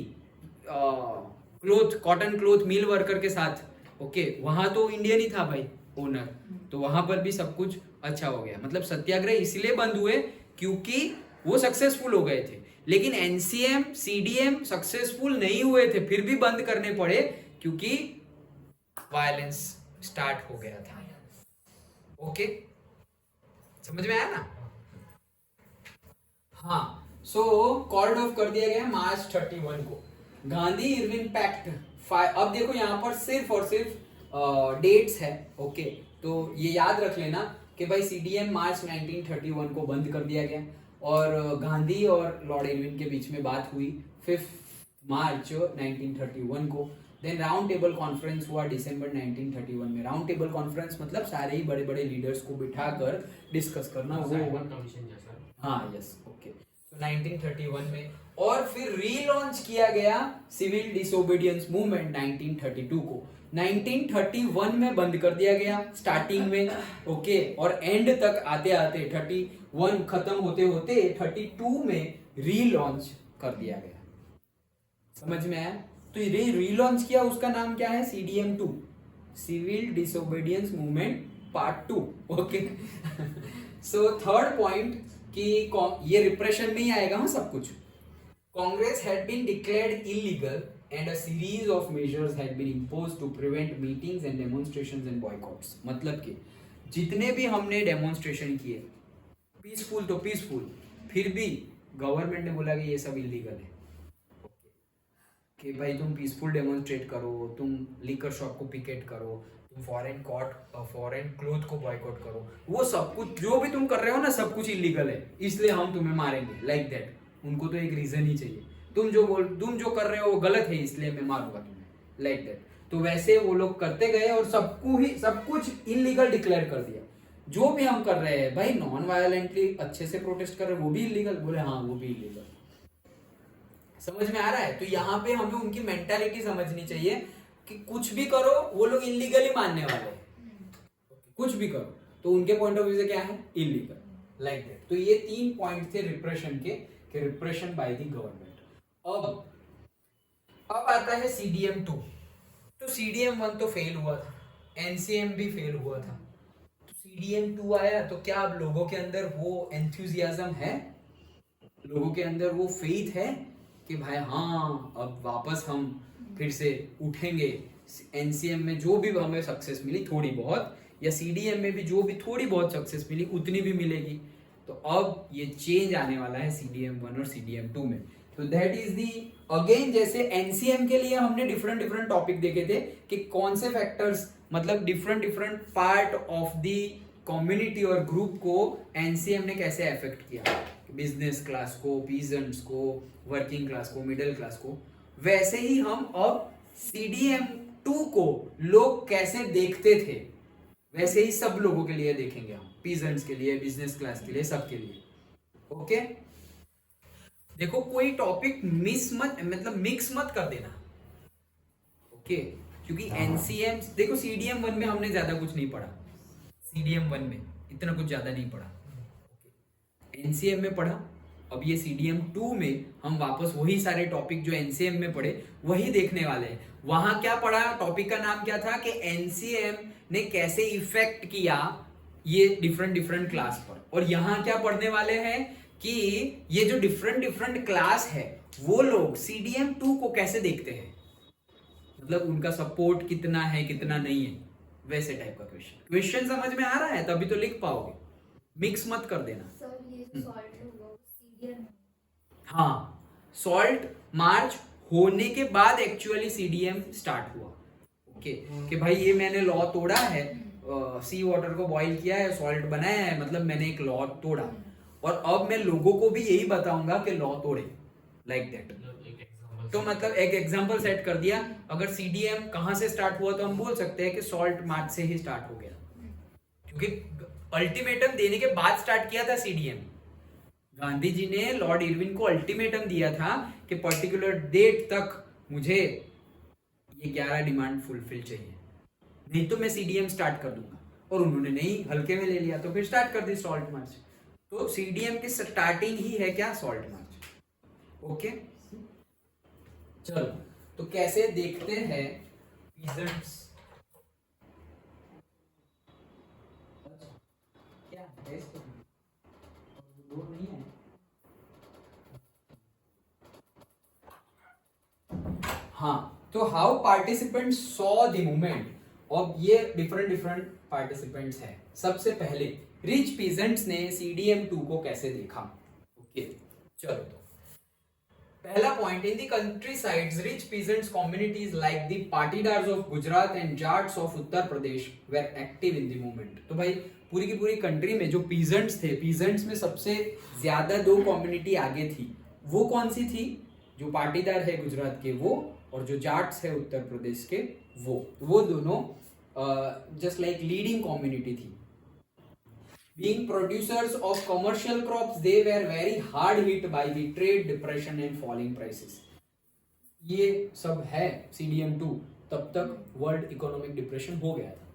cloth, cotton cloth mill worker के साथ, ओके, वहां तो इंडियन ही था भाई ओनर, तो वहां पर भी सब कुछ अच्छा हो गया। मतलब सत्याग्रह इसलिए बंद हुए क्योंकि वो सक्सेसफुल हो गए थे। लेकिन एनसीएम, सीडीएम सक्सेसफुल नहीं हुए थे, फिर भी बंद करने पड़े क्योंकि वायलेंस स्टार्ट हो गया था। ओके, समझ में आया ना? हाँ, सो कॉल्ड ऑफ कर दिया गया मार्च 31 को गांधी इरविन पैक्ट। अब देखो यहाँ पर सिर्फ और सिर्फ डेट्स है। ओके, तो ये याद रख लेना कि भाई सीडीएम मार्च 1931 को बंद कर दिया गया, और गांधी और लॉर्ड इरविन के बीच में बात हुई 5 मार्च 1931 को। देन राउंड टेबल कॉन्फ्रेंस हुआ दिसंबर 1931 में। राउंड टेबल कॉन्फ्रेंस मतलब सारे ही बड़े बड़े लीडर्स को बिठाकर डिस्कस करना, वो कमीशन जैसा। हाँ, यस, ओके। तो 1931 में, और फिर रीलॉन्च किया गया सिविल डिसोबीडियंस मूवमेंट 1932 को। 1931 में बंद कर दिया गया स्टार्टिंग में, ओके, और एंड तक आते आते 31 खत्म होते होते 32 में रीलॉन्च कर दिया गया। समझ में आया? तो ये रीलॉन्च किया, उसका नाम क्या है? CDM 2, civil disobedience movement part 2। Okay, so third point कि ये रिप्रेशन में ही आएगा। हाँ, सब कुछ। Congress had been declared illegal and a series of measures had been imposed to prevent meetings and demonstrations and boycotts। मतलब कि जितने भी हमने डेमोन्स्ट्रेशन किए पीसफुल, तो पीसफुल, फिर भी गवर्नमेंट ने बोला कि ये सब इलीगल है। कि भाई तुम पीसफुल डेमोन्स्ट्रेट करो, तुम लिकर शॉप को पिकेट करो, तुम फॉरेन क्लोथ को बॉयकॉट करो, वो सब कुछ जो भी तुम कर रहे हो ना, सब कुछ इलीगल है, इसलिए हम तुम्हें मारेंगे, लाइक दैट। उनको तो एक रीजन ही चाहिए, तुम जो कर रहे हो वो गलत है, इसलिए मैं मारूंगा तुम्हें, लाइक दैट। तो वैसे वो लोग करते गए और सब कुछ इलीगल डिक्लेयर कर दिया। जो भी हम कर रहे हैं भाई, नॉन वायलेंटली अच्छे से प्रोटेस्ट कर रहे हैं, वो भी इलीगल। बोले हाँ, वो भी इलीगल। समझ में आ रहा है? तो यहाँ पे हमें उनकी मेंटालिटी समझनी चाहिए कि कुछ भी करो वो लोग इलीगली मानने वाले हैं। कुछ भी करो तो उनके पॉइंट ऑफ व्यू से क्या है? Illegal, like that. तो ये 3 पॉइंट थे रिप्रेशन के, रिप्रेशन बाय द गवर्नमेंट। अब आता है सीडीएम 2। तो सीडीएम 1 तो फेल हुआ था, एनसीएम भी फेल हुआ था, तो सीडीएम 2 आया। तो क्या अब लोगों के अंदर वो एंथुजियाज्म है? लोगों के अंदर वो फेथ है कि भाई हाँ, अब वापस हम फिर से उठेंगे। एनसीएम में जो भी हमें सक्सेस मिली थोड़ी बहुत, या सीडीएम में भी जो भी थोड़ी बहुत सक्सेस मिली उतनी भी मिलेगी। तो अब ये चेंज आने वाला है सीडीएम 1 और सीडीएम 2 में। तो दैट इज दी अगेन, जैसे एनसीएम के लिए हमने डिफरेंट टॉपिक देखे थे कि कौन से फैक्टर्स, मतलब different part of the community और ग्रुप को एनसीएम ने कैसे अफेक्ट किया, बिजनेस क्लास को, पीजेंट्स को, वर्किंग क्लास को, मिडिल क्लास को। वैसे ही हम अब सीडीएम 2 को लोग कैसे देखते थे, वैसे ही सब लोगों के लिए देखेंगे हम, पीजेंट्स के लिए, बिजनेस क्लास के लिए, सबके लिए। ओके, देखो कोई टॉपिक मिक्स मत कर देना। ओके, क्योंकि एनसीएम, देखो सीडीएम 1 में हमने ज्यादा कुछ नहीं पढ़ा, सीडीएम 1 में इतना कुछ ज्यादा नहीं पढ़ा, एनसीएम में पढ़ा। अब ये सीडीएम 2 में हम वापस वही सारे टॉपिक जो एनसीएम में पढ़े वही देखने वाले हैं। वहां क्या पढ़ा? टॉपिक का नाम क्या था कि एनसीएम ने कैसे इफेक्ट किया ये डिफरेंट क्लास पर। और यहाँ क्या पढ़ने वाले हैं कि ये जो डिफरेंट क्लास है वो लोग सीडीएम 2 को कैसे देखते हैं, मतलब उनका सपोर्ट कितना है कितना नहीं है, वैसे टाइप का क्वेश्चन समझ में आ रहा है? तभी तो लिख पाओगे, मिक्स मत कर देना। सर ये जो सॉल्ट होगा वो सीडीएम, हाँ, सॉल्ट मार्च होने के बाद एक्चुअली सीडीएम स्टार्ट हुआ। ओके, कि भाई ये मैंने लॉ तोड़ा है, सी वाटर को बॉईल किया है, सॉल्ट बनाया है, मतलब मैंने एक लॉ तोड़ा, और अब मैं लोगों को भी यही बताऊंगा कि लॉ तोड़े, लाइक दैट। एक एग्जांपल तो मतलब एक एग्जांपल सेट कर दिया। अगर सीडीएम कहाँ से स्टार्ट हुआ तो हम बोल सकते हैं कि सॉल्ट मार्च से ही स्टार्ट हो गया, क्योंकि अल्टीमेटम देने के बाद स्टार्ट किया था सीडीएम। गांधी जी ने लॉर्ड इरविन को अल्टीमेटम दिया था कि पर्टिकुलर डेट तक मुझे ये 11 डिमांड फुलफिल चाहिए, नहीं तो मैं सीडीएम स्टार्ट कर दूंगा। और उन्होंने नहीं, हल्के में ले लिया, तो फिर स्टार्ट कर दी सॉल्ट मार्च। तो सीडीएम की स्टार्टिंग ही है क्या, सॉल्ट मार्च। ओके, चलो तो कैसे देखते हैं पीजेंट्स। क्या है इसको? लोड नहीं है। हाँ, तो how participants saw the movement. अब ये डिफरेंट पार्टिसिपेंट्स हैं। सबसे पहले रिच पीजेंट्स ने सीडीएम 2 को कैसे देखा। ओके, चलो तो पहला point, in the countrysides rich peasants communities like the Patidars of Gujarat and Jats of Uttar Pradesh were active in the movement. तो भाई पूरी की पूरी कंट्री में जो पीजेंट्स थे, पीजेंट्स में सबसे ज्यादा दो कम्युनिटी आगे थी। वो कौन सी थी? जो पाटीदार है गुजरात के वो, और जो जाट्स है उत्तर प्रदेश के वो दोनों जस्ट लाइक लीडिंग कम्युनिटी थी। Being producers of commercial crops, they were very hard hit by the trade depression and falling prices. ये सब है CDM 2, तब तक वर्ल्ड इकोनॉमिक डिप्रेशन हो गया था,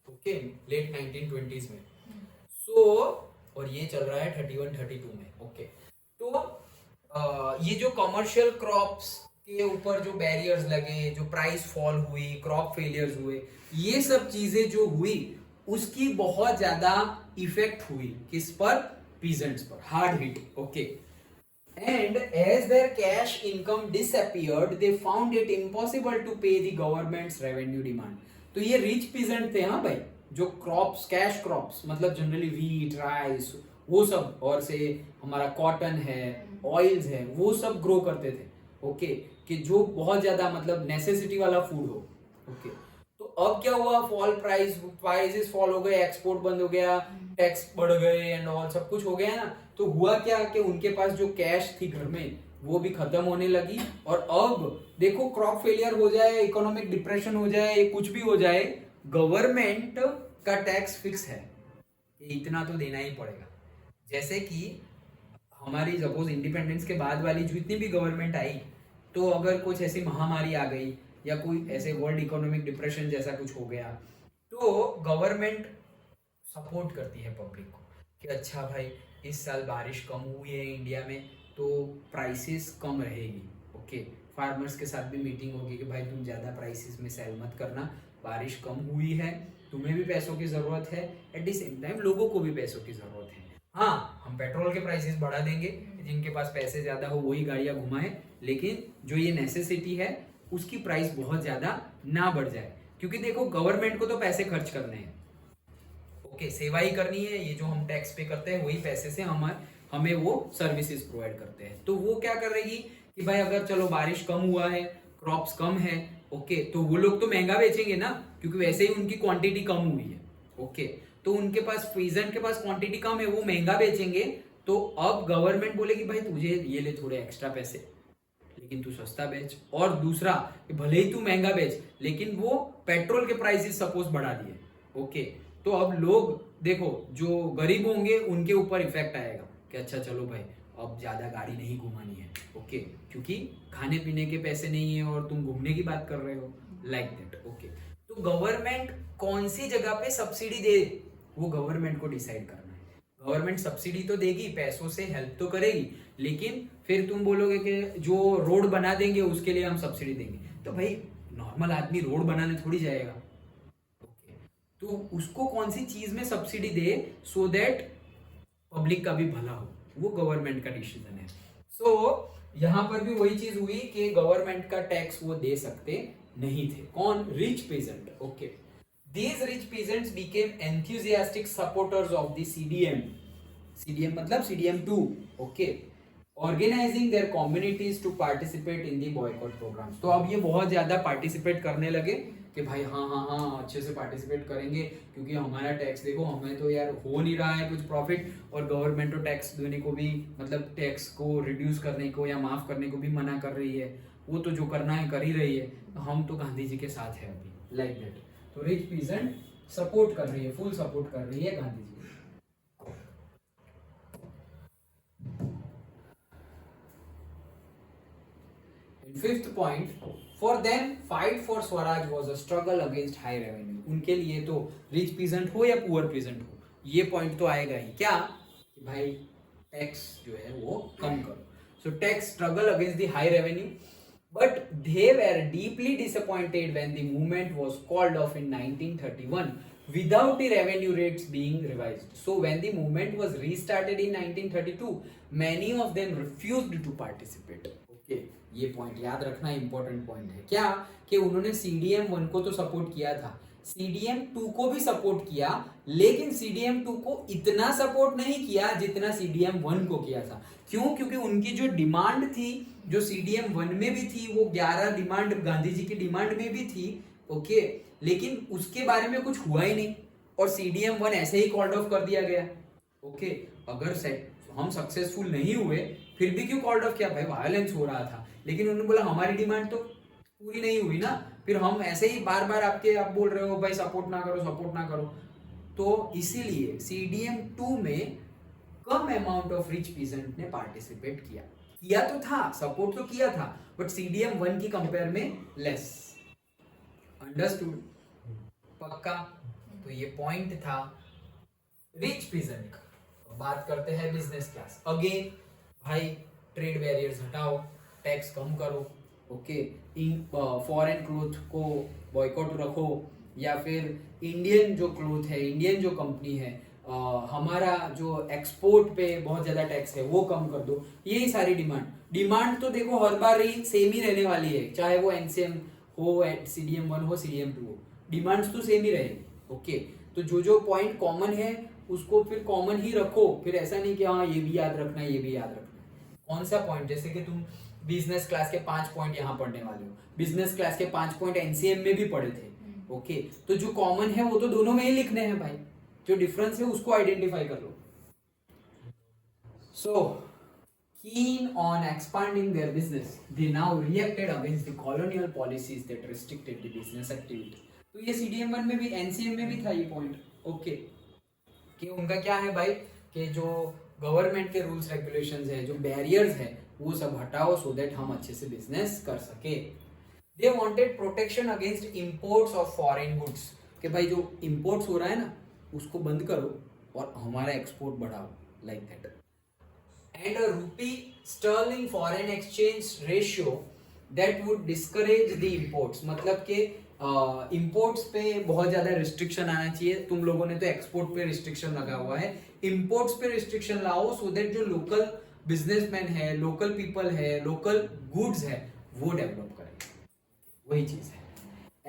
ओके, लेट 1920s में। सो और ये चल रहा है 31-32 में, ओके। तो ये जो कमर्शियल क्रॉप्स के ऊपर जो बैरियर्स लगे, जो प्राइस फॉल हुई, क्रॉप फेलियर्स हुए, ये सब चीजें जो हुई उसकी बहुत ज्यादा इफेक्ट हुई किस पर? पीजेंट्स पर, hard hit, okay. And as their cash income disappeared, they found it impossible to pay the government's revenue demand. तो ये रिच पीजेंट थे, हाँ भाई, जो क्रॉप्स, कैश क्रॉप्स, मतलब जनरली वीट, राइस, वो सब, और से हमारा कॉटन है, ऑयल्स है, वो सब ग्रो करते थे, ओके, कि जो बहुत ज्यादा मतलब नेसेसिटी वाला फूड हो, ओके। तो अब क्या हुआ? फॉल प्राइसेस फॉल हो गए, एक्सपोर्ट बंद हो गया, टैक्स बढ़ गए एंड ऑल, सब कुछ हो गया ना। तो हुआ क्या कि उनके पास जो कैश थी घर में वो भी खत्म होने लगी। और अब देखो, क्रॉप फेलियर हो जाए, इकोनॉमिक डिप्रेशन हो जाए, कुछ भी हो जाए, गवर्नमेंट का टैक्स फिक्स है, इतना तो देना ही पड़ेगा। जैसे कि हमारी सपोज इंडिपेंडेंस के बाद वाली जितनी भी गवर्नमेंट आई, तो अगर कुछ ऐसी महामारी आ गई या कोई ऐसे वर्ल्ड इकोनॉमिक डिप्रेशन जैसा कुछ हो गया, तो गवर्नमेंट सपोर्ट करती है पब्लिक को कि अच्छा भाई, इस साल बारिश कम हुई है इंडिया में, तो प्राइसेस कम रहेगी, ओके। फार्मर्स के साथ भी मीटिंग होगी कि भाई तुम ज़्यादा प्राइसेस में सेल मत करना, बारिश कम हुई है, तुम्हें भी पैसों की ज़रूरत है, एट द सेम टाइम लोगों को भी पैसों की ज़रूरत है। हाँ, हम पेट्रोल के प्राइसेस बढ़ा देंगे, जिनके पास पैसे ज़्यादा हो वही गाड़ियाँ घुमाएं, लेकिन जो ये नेसेसिटी है उसकी प्राइस बहुत ज़्यादा ना बढ़ जाए। क्योंकि देखो, गवर्नमेंट को तो पैसे खर्च करने हैं, ओके, सेवा ही करनी है। ये जो हम टैक्स पे करते हैं वही पैसे से हमें वो सर्विसेज प्रोवाइड करते हैं। तो वो क्या करेगी कि भाई अगर चलो बारिश कम हुआ है, क्रॉप्स कम है, ओके, तो वो लोग तो महंगा बेचेंगे ना, क्योंकि वैसे ही उनकी क्वांटिटी कम हुई है, ओके। तो उनके पास, पीजेंट के पास क्वांटिटी कम है, वो महंगा बेचेंगे। तो अब गवर्नमेंट बोलेगी भाई तुझे ये ले थोड़े एक्स्ट्रा पैसे, लेकिन तू सस्ता बेच। और दूसरा, भले ही तू महंगा बेच, लेकिन वो पेट्रोल के प्राइसेस सपोज बढ़ा दिए, ओके। तो अब लोग देखो, जो गरीब होंगे उनके ऊपर इफेक्ट आएगा कि अच्छा चलो भाई, अब ज्यादा गाड़ी नहीं घुमानी है, ओके, क्योंकि खाने पीने के पैसे नहीं है और तुम घूमने की बात कर रहे हो, लाइक दैट, ओके। तो गवर्नमेंट कौन सी जगह पे सब्सिडी दे, वो गवर्नमेंट को डिसाइड करना है। गवर्नमेंट सब्सिडी तो देगी, पैसों से हेल्प तो करेगी, लेकिन फिर तुम बोलोगे कि जो रोड बना देंगे उसके लिए हम सब्सिडी देंगे, तो भाई नॉर्मल आदमी रोड बनाने थोड़ी जाएगा, ओके। तो उसको कौन सी चीज में subsidy they so that public का भी भला हो, वो गवर्नमेंट का डिसीजन है। सो यहां पर भी वही चीज हुई कि गवर्नमेंट का टैक्स वो दे सकते नहीं थे। कौन? Rich peasant, okay. These rich peasants became enthusiastic supporters of the CDM मतलब CDM 2, okay. Organising their communities to participate in the boycott programmes. तो अब ये बहुत ज्यादा पार्टिसिपेट करने लगे कि भाई हाँ हाँ हाँ अच्छे से पार्टिसिपेट करेंगे, क्योंकि हमारा टैक्स देखो, हमें तो यार हो नहीं रहा है कुछ प्रॉफिट, और गवर्नमेंट तो टैक्स देने को भी, मतलब टैक्स को रिड्यूस करने को या माफ करने को भी मना कर रही है, वो तो जो करना है कर ही रही है, तो हम तो गांधी जी के साथ है अभी, लाइक दैट। तो रिच पीजेंट सपोर्ट कर रही है, फुल सपोर्ट कर रही है Gandhi ji. Fifth point, for them fight for swaraj was a struggle against high revenue. उनके लिए तो रिच पीजेंट हो या पुअर पीजेंट हो, ये पॉइंट तो आएगा ही, क्या कि भाई टैक्स जो है वो कम करो। So tax struggle against the high revenue, but they were deeply disappointed when the movement was called off in 1931 without the revenue rates being revised. So when the movement was restarted in 1932, many of them refused to participate. Okay, ये पॉइंट याद रखना इंपॉर्टेंट पॉइंट है, क्या कि उन्होंने CDM 1 को तो सपोर्ट किया था, CDM 2 को भी सपोर्ट किया, लेकिन CDM 2 को इतना सपोर्ट नहीं किया जितना CDM 1 को किया था। क्यों? क्योंकि उनकी जो डिमांड थी, जो CDM 1 में भी थी, वो 11 डिमांड गांधी जी की डिमांड में भी थी, ओके, लेकिन उसके बारे में कुछ हुआ ही नहीं, और CDM 1 ऐसे ही कॉल्ड ऑफ कर दिया गया, ओके। अगर हम सक्सेसफुल नहीं हुए, फिर भी क्यों कॉल्ड ऑफ किया? भाई वायलेंस हो रहा था, लेकिन उन्होंने बोला हमारी डिमांड तो पूरी नहीं हुई ना, फिर हम ऐसे ही बार बार आप बोल रहे हो भाई सपोर्ट ना करो, सपोर्ट ना करो। तो इसीलिए CDM 2 में कम अमाउंट ऑफ रिच पीजेंट ने पार्टिसिपेट किया तो था, सपोर्ट तो किया था, बट CDM 1 की कंपेयर में लेस। अंडरस्टूड? पक्का? तो ये पॉइंट था रिच पीजेंट का। बात करते हैं बिजनेस क्लास। अगेन भाई ट्रेड बैरियर्स हटाओ, टैक्स कम करो, ओके, फॉरेन क्लोथ को बॉयकॉट रखो, या फिर इंडियन जो क्लोथ है, इंडियन जो कंपनी है, हमारा जो एक्सपोर्ट पे बहुत ज्यादा टैक्स है वो कम कर दो। यही सारी डिमांड तो देखो हर बार ही सेम ही रहने वाली है, चाहे वो NCM हो, CDM 1 हो, CDM 2 हो, डिमांड्स तो सेम ही रहेगी, ओके। तो जो पॉइंट कॉमन है उसको फिर कॉमन ही रखो, फिर ऐसा नहीं कि हाँ ये भी याद रखना है, ये भी याद रखना है। कौन सा पॉइंट? जैसे कि तुम बिजनेस क्लास के 5 पॉइंट यहाँ पढ़ने वाले हो, बिजनेस क्लास के 5 पॉइंट NCM में भी पढ़े थे, ओके। तो जो कॉमन है वो तो दोनों में ही लिखने हैं भाई, जो डिफरेंस है उसको आइडेंटिफाई कर लो। सो keen on expanding their business, they now reacted against the colonial policies that restricted the business activity. तो ये CDM 1 में भी, NCM में भी था ये पॉइंट, ओके, कि उनका क्या है भाई कि जो गवर्नमेंट के रूल्स रेगुलेशंस है, जो बैरियर्स है, वो सब हटाओ, सो दैट हम अच्छे से बिजनेस कर सके। They wanted protection against imports of foreign goods, कि भाई जो इंपोर्ट्स हो रहा है ना उसको बंद करो और हमारा एक्सपोर्ट बढ़ाओ, like that. And a rupee sterling foreign exchange ratio that would discourage the imports, मतलब कि इंपोर्ट्स पे बहुत ज्यादा रिस्ट्रिक्शन आना चाहिए। तुम लोगों ने तो एक्सपोर्ट पे रिस्ट्रिक्शन लगा हुआ है, इंपोर्ट्स पे रिस्ट्रिक्शन लाओ, सो दैट जो लोकल बिजनेसमैन है, लोकल पीपल है, लोकल गुड्स है, वो डेवलप करें, वही चीज है।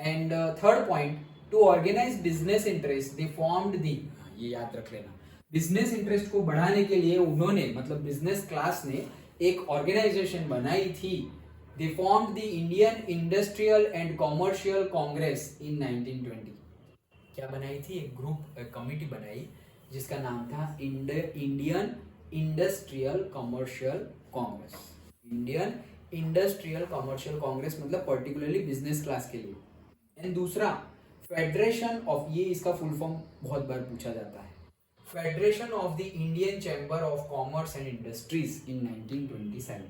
And third point, to organize business interest they formed the, ये याद रख लेना, बिजनेस इंटरेस्ट को बढ़ाने के लिए उन्होंने, मतलब बिजनेस क्लास ने एक ऑर्गेनाइजेशन बनाई थी। They formed the Indian Industrial and Commercial Congress in 1920. क्या बनाई थी? एक ग्रुप, एक कमिटी बनाई जिसका नाम था Indian industrial commercial Congress. Indian industrial commercial Congress मतलब पर्टिकुलरली बिजनेस क्लास के लिए। एंड दूसरा फेडरेशन ऑफ, ये इसका फुल फॉर्म बहुत बार पूछा जाता है, federation of the Indian chamber of commerce and industries इन 1927।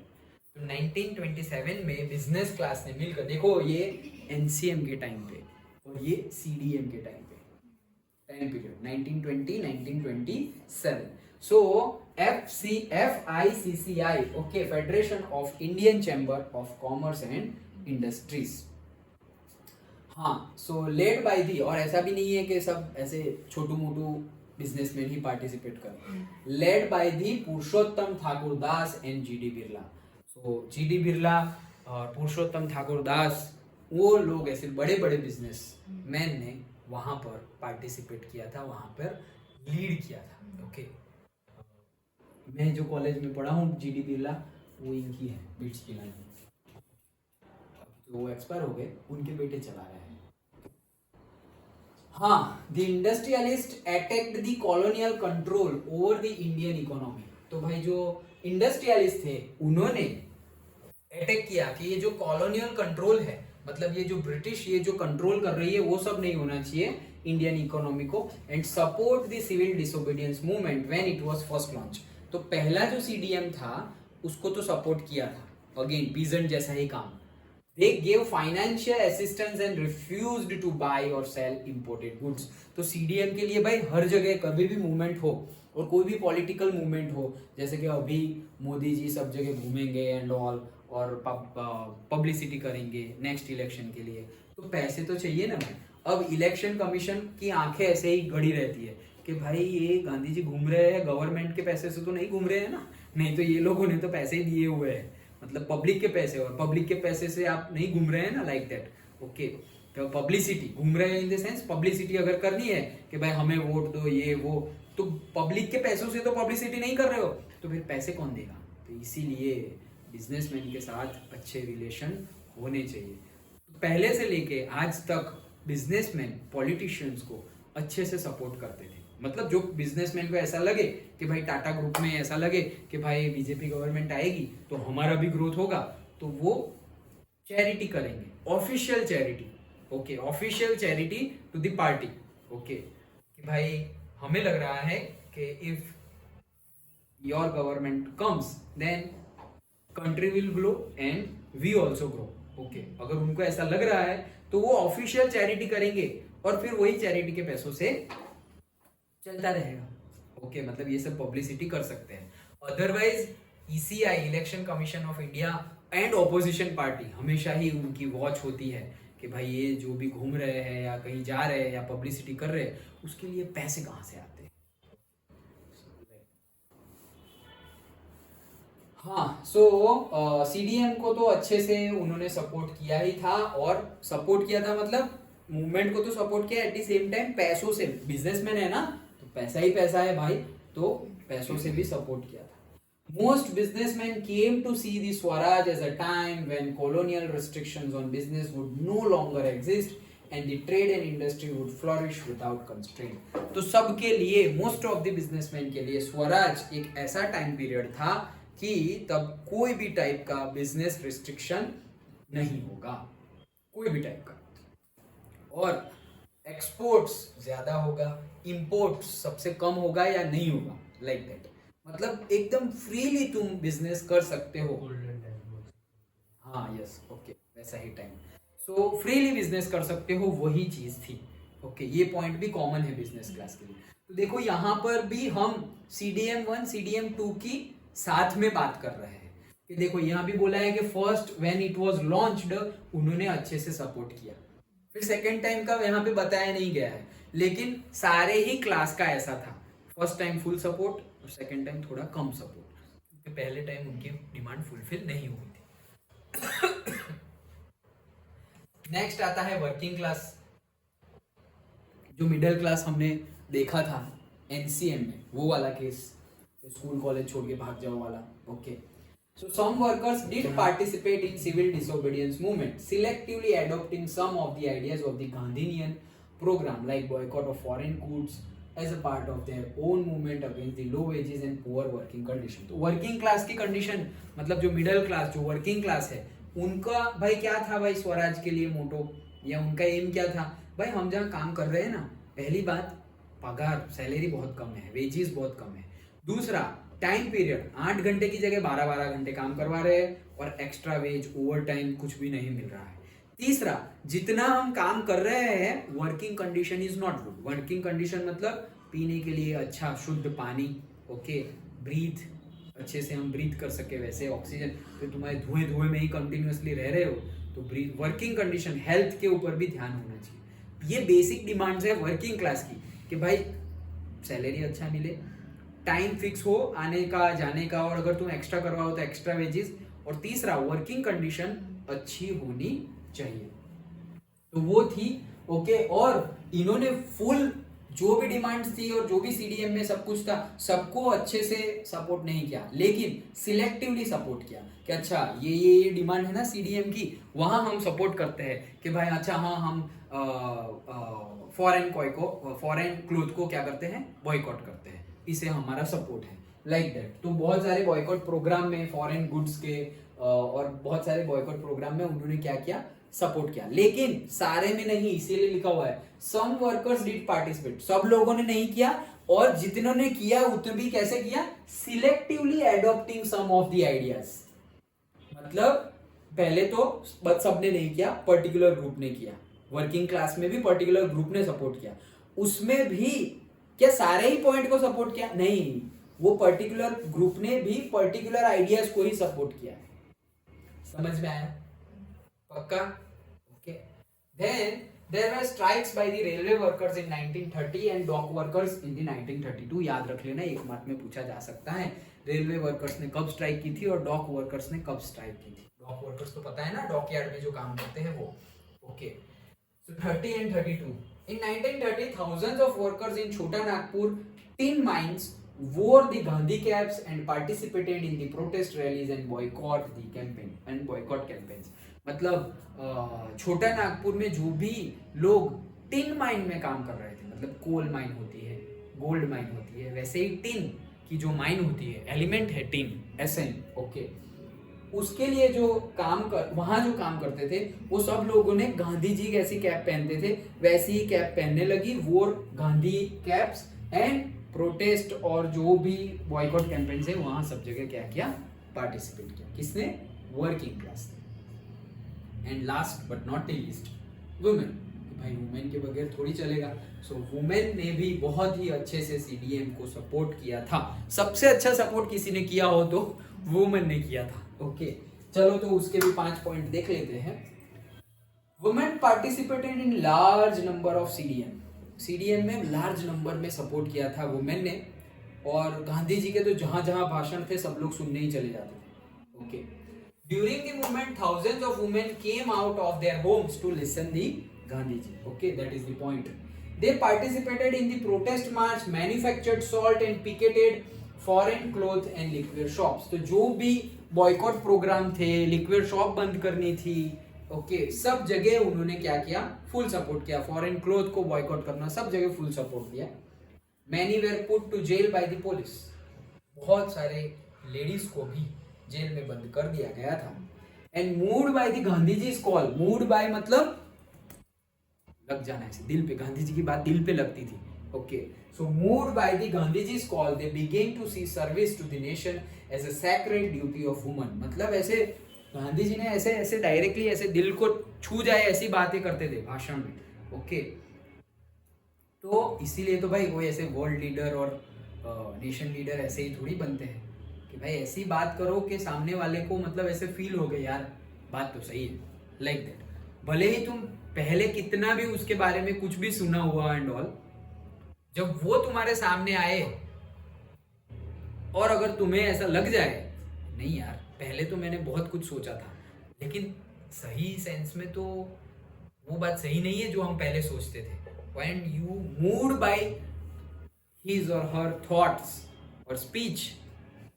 तो 1927 में बिजनेस क्लास ने मिलकर, देखो ये NCM के टाइम पे और ये CDM के टाइम पे, time period 1920 1927। So FICCI, okay, federation of Indian chamber of commerce and industries. हाँ, सो लेड बाय दी, और ऐसा भी नहीं है कि सब ऐसे छोटू मोटू बिजनेसमैन ही पार्टिसिपेट कर, led by the Purushottam Thakur Das and GD Birla. तो GD बिरला और पुरुषोत्तम ठाकुर दास, वो लोग ऐसे बड़े बड़े बिजनेस मैन ने वहां पर पार्टिसिपेट किया था, वहां पर लीड किया था, ओके। मैं जो कॉलेज में पढ़ा हूँ GD बिरला, वो इनकी है, बिट्स पिलानी। तो वो एक्सपायर हो गए, उनके बेटे चला रहे हैं। हाँ, the industrialist attacked the colonial control over the Indian economy. तो भाई जो इंडस्ट्रियलिस्ट थे उन्होंने अटैक किया कि ये जो कॉलोनियल कंट्रोल है, मतलब ये जो ब्रिटिश ये जो कंट्रोल कर रही है वो सब नहीं होना चाहिए इंडियन इकोनॉमी को, and support the civil disobedience movement when it was first launch. तो पहला जो CDM था उसको तो सपोर्ट किया था, अगेन पीजेंट जैसा ही काम। They gave financial assistance and refused to buy or sell imported goods। तो CDM के लिए भाई हर जगह कभी भी मूवमेंट हो और कोई भी पॉलिटिकल मूवमेंट हो, जैसे कि अभी मोदी जी सब जगह घूमेंगे एंड ऑल, और पब्लिसिटी करेंगे नेक्स्ट इलेक्शन के लिए, तो पैसे तो चाहिए ना भाई। अब इलेक्शन कमीशन की आंखें ऐसे ही गड़ी रहती है कि भाई ये गांधी जी घूम रहे हैं, गवर्नमेंट के पैसे से तो नहीं घूम रहे हैं ना, नहीं तो ये लोगों ने तो पैसे ही दिए हुए हैं, मतलब पब्लिक के पैसे, और पब्लिक के पैसे से आप नहीं घूम रहे हैं ना, लाइक दैट। ओके, तो पब्लिसिटी घूम रहे हैं इन द सेंस, पब्लिसिटी अगर करनी है कि भाई हमें वोट दो ये वो, तो पब्लिक के पैसों से तो पब्लिसिटी नहीं कर रहे हो, तो फिर पैसे कौन देगा। तो इसीलिए बिजनेसमैन के साथ अच्छे रिलेशन होने चाहिए। तो पहले से लेके आज तक बिजनेसमैन पॉलिटिशियंस को अच्छे से सपोर्ट करते थे, मतलब जो बिजनेसमैन को ऐसा लगे कि भाई टाटा ग्रुप में ऐसा लगे कि भाई बीजेपी गवर्नमेंट आएगी तो हमारा भी ग्रोथ होगा, तो वो चैरिटी करेंगे, official charity. Okay, official charity to the party. Okay, कि भाई हमें लग रहा है कि if your government comes then country will grow and we also grow. Okay, अगर उनको ऐसा लग रहा है तो वो ऑफिशियल चैरिटी करेंगे और फिर वही चैरिटी के पैसों से चलता रहेगा। ओके, मतलब ये सब पब्लिसिटी कर सकते हैं। Otherwise ECI, election commission of India and opposition party हमेशा ही उनकी वॉच होती है कि भाई ये जो भी घूम रहे हैं या कहीं जा रहे हैं या पब्लिसिटी कर रहे हैं, उसके लिए पैसे कहाँ से आते हैं। हाँ, सो CDM को तो अच्छे से उन्होंने सपोर्ट किया ही था, और सपोर्ट किया था मतलब मूवमेंट को तो सपोर्ट किया, एट द सेम टाइम पैसों से, बिजनेसमैन है ना तो पैसा ही पैसा है भाई, तो पैसों से भी सपोर्ट किया था। Most businessman came to see the swaraj as a time when colonial restrictions on business would no longer exist and the trade and industry would flourish without constraint. तो सबके लिए, मोस्ट ऑफ द बिजनेसमैन के लिए स्वराज एक ऐसा टाइम पीरियड था कि तब कोई भी टाइप का बिजनेस रिस्ट्रिक्शन नहीं होगा, कोई भी टाइप का, और एक्सपोर्ट्स ज्यादा होगा, इंपोर्ट्स सबसे कम होगा या नहीं होगा, लाइक दैट। मतलब एकदम फ्रीली तुम बिजनेस कर सकते हो। हाँ, यस, ओके, वैसा ही टाइम। सो फ्रीली बिजनेस कर सकते हो, वही चीज थी। ओके, ये पॉइंट भी कॉमन है बिजनेस क्लास के लिए। तो देखो यहाँ पर भी हम CDM 1 CDM 2 की साथ में बात कर रहे हैं कि देखो यहाँ भी बोला है कि first when it was launched उन्होंने अच्छे से सपोर्ट किया, फिर सेकेंड टाइम का यहाँ पे बताया नहीं गया है, लेकिन सारे ही क्लास का ऐसा था, फर्स्ट टाइम फुल सपोर्ट और सेकेंड टाइम थोड़ा कम सपोर्ट, क्योंकि पहले टाइम उनकी डिमांड फुलफिल नहीं हुई थी। नेक्स्ट आता है वर्किंग क्लास। जो मिडिल क्लास हमने देखा था NCM में, वो वाला केस, स्कूल कॉलेज छोड़ के भाग जाओ वाला। Okay, so some workers did participate in civil disobedience movement, selectively adopting some of the ideas of the Gandhian program like boycott of foreign goods as a part of their own movement against the low wages and poor working condition। तो वर्किंग क्लास की कंडीशन, मतलब जो मिडिल क्लास, जो वर्किंग क्लास है, उनका भाई क्या था भाई स्वराज के लिए मोटो, या उनका एम क्या था, भाई हम जहाँ काम कर रहे हैं ना, पहली बात पगार, सैलरी बहुत कम है, वेजेस बहुत कम है, दूसरा टाइम पीरियड 8 घंटे की जगह 12-12 घंटे काम करवा रहे हैं और एक्स्ट्रा वेज ओवर टाइम कुछ भी नहीं मिल रहा है, तीसरा जितना हम काम कर रहे हैं working condition is not good. Working condition मतलब पीने के लिए अच्छा शुद्ध पानी, ओके, ब्रीथ अच्छे से हम ब्रीथ कर सके, वैसे ऑक्सीजन, तो तुम्हारे धुएं में ही कंटिन्यूअसली रह रहे हो तो ब्रीथ, वर्किंग कंडीशन, हेल्थ के ऊपर भी ध्यान होना चाहिए। ये बेसिक डिमांड्स है वर्किंग क्लास की कि भाई सैलरी अच्छा मिले, टाइम फिक्स हो आने का जाने का, और अगर तुम एक्स्ट्रा करवाओ तो एक्स्ट्रा वेजेस, और तीसरा वर्किंग कंडीशन अच्छी होनी चाहिए। तो वो थी। ओके, और इन्होंने फुल जो भी डिमांड्स थी और जो भी सीडीएम में सब कुछ था, सबको अच्छे से सपोर्ट नहीं किया, लेकिन सिलेक्टिवली सपोर्ट किया कि अच्छा ये डिमांड है ना सीडीएम की, वहां हम सपोर्ट करते हैं कि भाई अच्छा हाँ हम फॉरेन क्लोथ को क्या करते हैं, बॉयकॉट करते हैं, इसे हमारा सपोर्ट है, लाइक दैट। तो बहुत सारे बॉयकॉट प्रोग्राम में फॉरेन गुड्स के और बहुत सारे बॉयकॉट प्रोग्राम में उन्होंने क्या किया, सपोर्ट किया, लेकिन सारे में नहीं, इसीलिए लिखा हुआ है सम वर्कर्स डिड पार्टिसिपेट, सब लोगों ने नहीं किया, और जितनों ने किया उतने भी कैसे किया, selectively adopting some of the ideas. मतलब पहले तो सबने नहीं किया, पर्टिकुलर ग्रुप ने किया, वर्किंग क्लास में भी पर्टिकुलर ग्रुप ने सपोर्ट किया, उसमें भी क्या सारे ही पॉइंट को सपोर्ट किया, नहीं, वो पर्टिकुलर ग्रुप ने भी पर्टिकुलर आइडियाज को ही सपोर्ट किया। समझ में आया? पक्का? Okay. Then there were strikes by the railway workers in 1930 and dock workers in the 1932। याद रख लेना, एक मार्क में पूछा जा सकता है, रेलवे वर्कर्स ने कब स्ट्राइक की थी और डॉक वर्कर्स ने कब स्ट्राइक की थी। डॉक वर्कर्स तो पता है ना, डॉक यार्ड में जो काम करते हैं वो। Okay, so 30 and 32 in 1930 thousands of workers in Chota Nagpur tin mines wore the Gandhi caps and participated in the protest rallies and boycott campaigns। मतलब छोटा नागपुर में जो भी लोग टिन माइन में काम कर रहे थे, मतलब कोल माइन होती है, गोल्ड माइन होती है, वैसे ही टिन की जो माइन होती है, एलिमेंट है टिन, SN। ओके, उसके लिए जो वहां जो काम करते थे वो सब लोगों ने गांधी जी कैसी कैप पहनते थे वैसी ही कैप पहनने लगी, वोर गांधी कैप्स एंड प्रोटेस्ट, और जो भी बॉयकॉट कैंपेन्स है वहां सब जगह क्या किया, पार्टिसिपेट किया। किसने? वर्किंग क्लास ने। And last but not least, women. भाई वुमेन के बगैर थोड़ी चलेगा, सो वुमेन ने भी बहुत ही अच्छे से सीडीएम को सपोर्ट किया था। सबसे अच्छा सपोर्ट किसी ने किया हो तो वुमेन ने किया था। ओके, चलो तो उसके भी 5 पॉइंट देख लेते हैं। Women participated in large number of CDM में लार्ज नंबर में सपोर्ट किया था वुमेन ने, और गांधी जी के तो जहां जहां भाषण थे सब लोग सुनने ही चले जाते थे। Okay, during the movement thousands of women came out of their homes to listen the Gandhi ji. Okay, that is the point. They participated in the protest march, manufactured salt and picketed foreign cloth and liquid shops. तो जो भी बॉयकॉट प्रोग्राम थे, लिक्विड शॉप बंद करनी थी, ओके, सब जगह उन्होंने क्या किया, फुल सपोर्ट किया। फॉरेन क्लोथ को बॉयकॉट करना, सब जगह फुल सपोर्ट दिया। Many were put to jail by the police, बहुत सारे लेडीज को भी जेल में बंद कर दिया गया था। And moved by the Gandhi ji call, moved by मतलब लग जाना ऐसे दिल पे, गांधी जी की बात दिल पे लगती थी। Okay, so moved by the Gandhiji's call, they began to see service to the nation as a sacred duty of woman। मतलब ऐसे गांधी जी ने ऐसे ऐसे डायरेक्टली ऐसे दिल को छू जाए ऐसी बातें करते थे भाषण में। ओके, तो इसीलिए तो भाई वो ऐसे वर्ल्ड लीडर और नेशन लीडर ऐसे ही थोड़ी बनते हैं कि भाई ऐसी बात करो कि सामने वाले को मतलब ऐसे फील हो गए यार बात तो सही है, लाइक दैट। भले ही तुम पहले कितना भी उसके बारे में कुछ भी सुना हुआ एंड ऑल, जब वो तुम्हारे सामने आए और अगर तुम्हें ऐसा लग जाए नहीं यार पहले तो मैंने बहुत कुछ सोचा था, लेकिन सही सेंस में तो वो बात सही नहीं है जो हम पहले सोचते थे। When you moved by his or her thoughts or speech,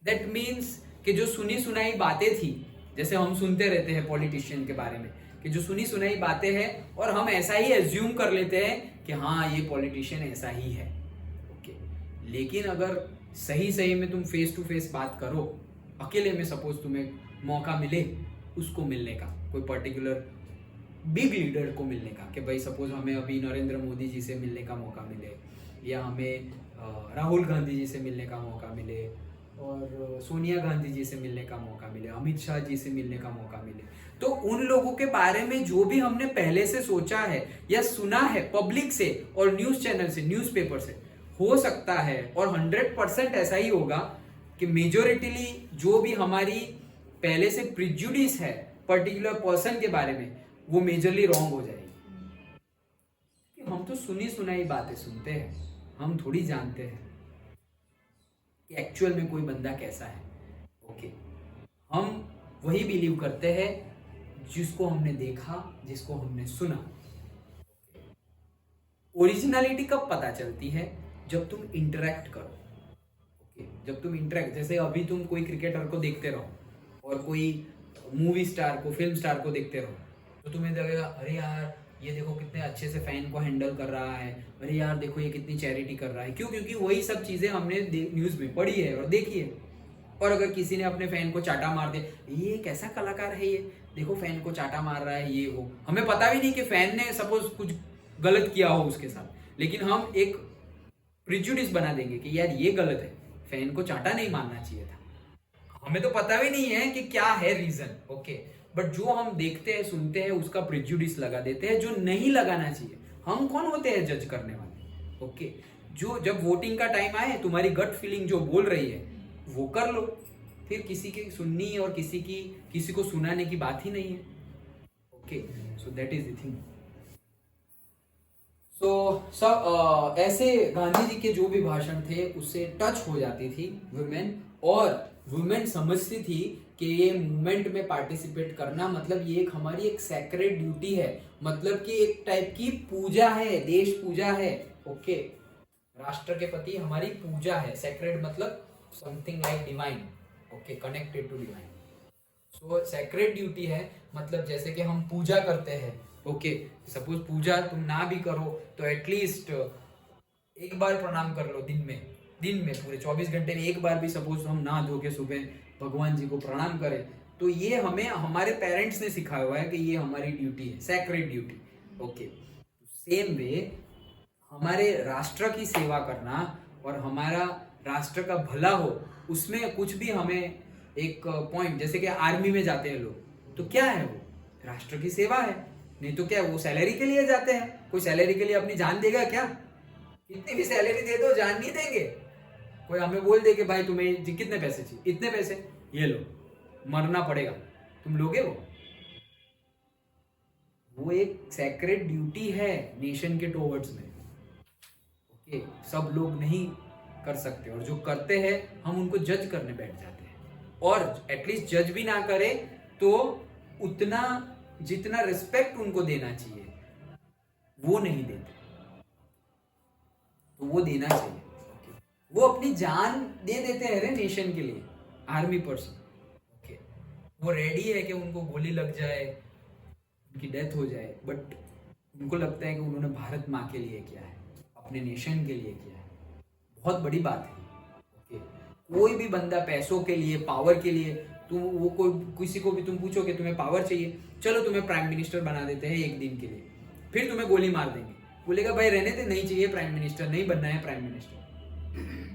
that means कि जो सुनी सुनाई बातें थी, जैसे हम सुनते रहते हैं पॉलिटिशियन के बारे में कि जो सुनी सुनाई बातें हैं और हम ऐसा ही एज्यूम कर लेते हैं कि हाँ ये पॉलिटिशियन ऐसा ही है। ओके, लेकिन अगर सही सही में तुम फेस टू फेस बात करो, अकेले में सपोज तुम्हें मौका मिले उसको मिलने का, कोई पर्टिकुलर बिग लीडर को मिलने का, कि भाई सपोज हमें अभी नरेंद्र मोदी जी से मिलने का मौका मिले, या हमें राहुल गांधी जी से मिलने का मौका मिले, और सोनिया गांधी जी से मिलने का मौका मिले, अमित शाह जी से मिलने का मौका मिले, तो उन लोगों के बारे में जो भी हमने पहले से सोचा है या सुना है पब्लिक से और न्यूज चैनल से, न्यूज़पेपर से, हो सकता है और 100% ऐसा ही होगा कि मेजोरिटीली जो भी हमारी पहले से प्रिजुडिस है पर्टिकुलर पर्सन के बारे में वो मेजरली रॉन्ग हो जाएगी। कि हम तो सुनी सुनाई बातें सुनते हैं, हम थोड़ी जानते हैं कि एक्चुअल में कोई बंदा कैसा है। ओके, हम वही बिलीव करते हैं जिसको हमने देखा, जिसको हमने सुना। ओरिजिनलिटी कब पता चलती है? जब तुम इंटरेक्ट करो। ओके, जब तुम इंटरेक्ट, जैसे अभी तुम कोई क्रिकेटर को देखते रहो और कोई मूवी स्टार को, फिल्म स्टार को देखते रहो, तो तुम्हें लगेगा अरे यार ये देखो कितने अच्छे से फैन को हैंडल कर रहा है, अरे यार देखो ये कितनी चैरिटी कर रहा है। क्यों? क्योंकि वही सब चीजें हमने न्यूज में पढ़ी है और देखी है। और अगर किसी ने अपने फैन को चाटा मार दिया, ये कैसा कलाकार है, ये देखो फैन को चाटा मार रहा है, ये वो, हमें पता भी नहीं कि फैन ने सपोज कुछ गलत किया हो उसके साथ, लेकिन हम एक प्रिजुडिस बना देंगे कि यार ये गलत है, फैन को चाटा नहीं मारना चाहिए था। हमें तो पता भी नहीं है कि क्या है रीजन। ओके, बट जो हम देखते हैं सुनते हैं उसका प्रिजुडिस लगा देते हैं, जो नहीं लगाना चाहिए। हम कौन होते हैं जज करने वाले? ओके, जो जब वोटिंग का टाइम आए, तुम्हारी गट फीलिंग जो बोल रही है वो कर लो, फिर किसी की सुननी और किसी को सुनाने की बात ही नहीं है। Okay, so that is the thing. So सब ऐसे गांधी जी के जो भी भाषण थे उससे टच हो जाती थी वुमेन, और वुमेन समझती थी कि ये मूवमेंट में पार्टिसिपेट करना मतलब ये एक हमारी एक सैक्रेड ड्यूटी है, मतलब कि एक टाइप की पूजा है, देश पूजा है। ओके, राष्ट्र के प्रति हमारी पूजा है। सैक्रेड मतलब something like divine. Okay, connected to divine. So sacred duty है, मतलब जैसे कि हम पूजा करते हैं। ओके, सपोज पूजा तुम ना भी करो तो एटलीस्ट एक बार प्रणाम कर लो दिन में पूरे 24 घंटे में एक बार भी सपोज हम नहा धो के सुबह भगवान जी को प्रणाम करें, तो ये हमें हमारे पेरेंट्स ने सिखाया हुआ है कि ये हमारी ड्यूटी है, sacred duty. Okay, same way हमारे राष्ट्र की सेवा करना और हमारा राष्ट्र का भला हो, उसमें कुछ भी हमें एक पॉइंट, जैसे कि आर्मी में जाते हैं लोग, तो क्या है वो? राष्ट्र की सेवा है। नहीं तो क्या वो सैलरी के लिए जाते हैं? कोई सैलरी के लिए अपनी जान देगा क्या? कितनी भी सैलरी दे दो, जान नहीं देंगे। कोई हमें बोल दे कि भाई तुम्हें कितने पैसे चाहिए, इतने पैसे, ये लो, मरना पड़ेगा, तुम लोगे वो एक सैक्रेड ड्यूटी है नेशन के टुवर्ड्स में। ओके, सब लोग नहीं कर सकते, और जो करते हैं हम उनको जज करने बैठ जाते हैं, और एटलीस्ट जज भी ना करें तो उतना जितना रिस्पेक्ट उनको देना चाहिए वो नहीं देते, तो वो देना चाहिए। वो अपनी जान दे देते हैं रे नेशन के लिए, आर्मी पर्सन। ओके, वो रेडी है कि उनको गोली लग जाए, उनकी डेथ हो जाए, बट उनको लगता है कि उन्होंने भारत माँ के लिए किया है, अपने नेशन के लिए किया है। बहुत बड़ी बात है। ओके, कोई भी बंदा पैसों के लिए, पावर के लिए, तुम वो कोई किसी को भी तुम पूछो कि तुम्हें पावर चाहिए, चलो तुम्हें प्राइम मिनिस्टर बना देते हैं एक दिन के लिए, फिर तुम्हें गोली मार देंगे, बोलेगा भाई रहने दे, नहीं चाहिए प्राइम मिनिस्टर, नहीं बनना है प्राइम मिनिस्टर।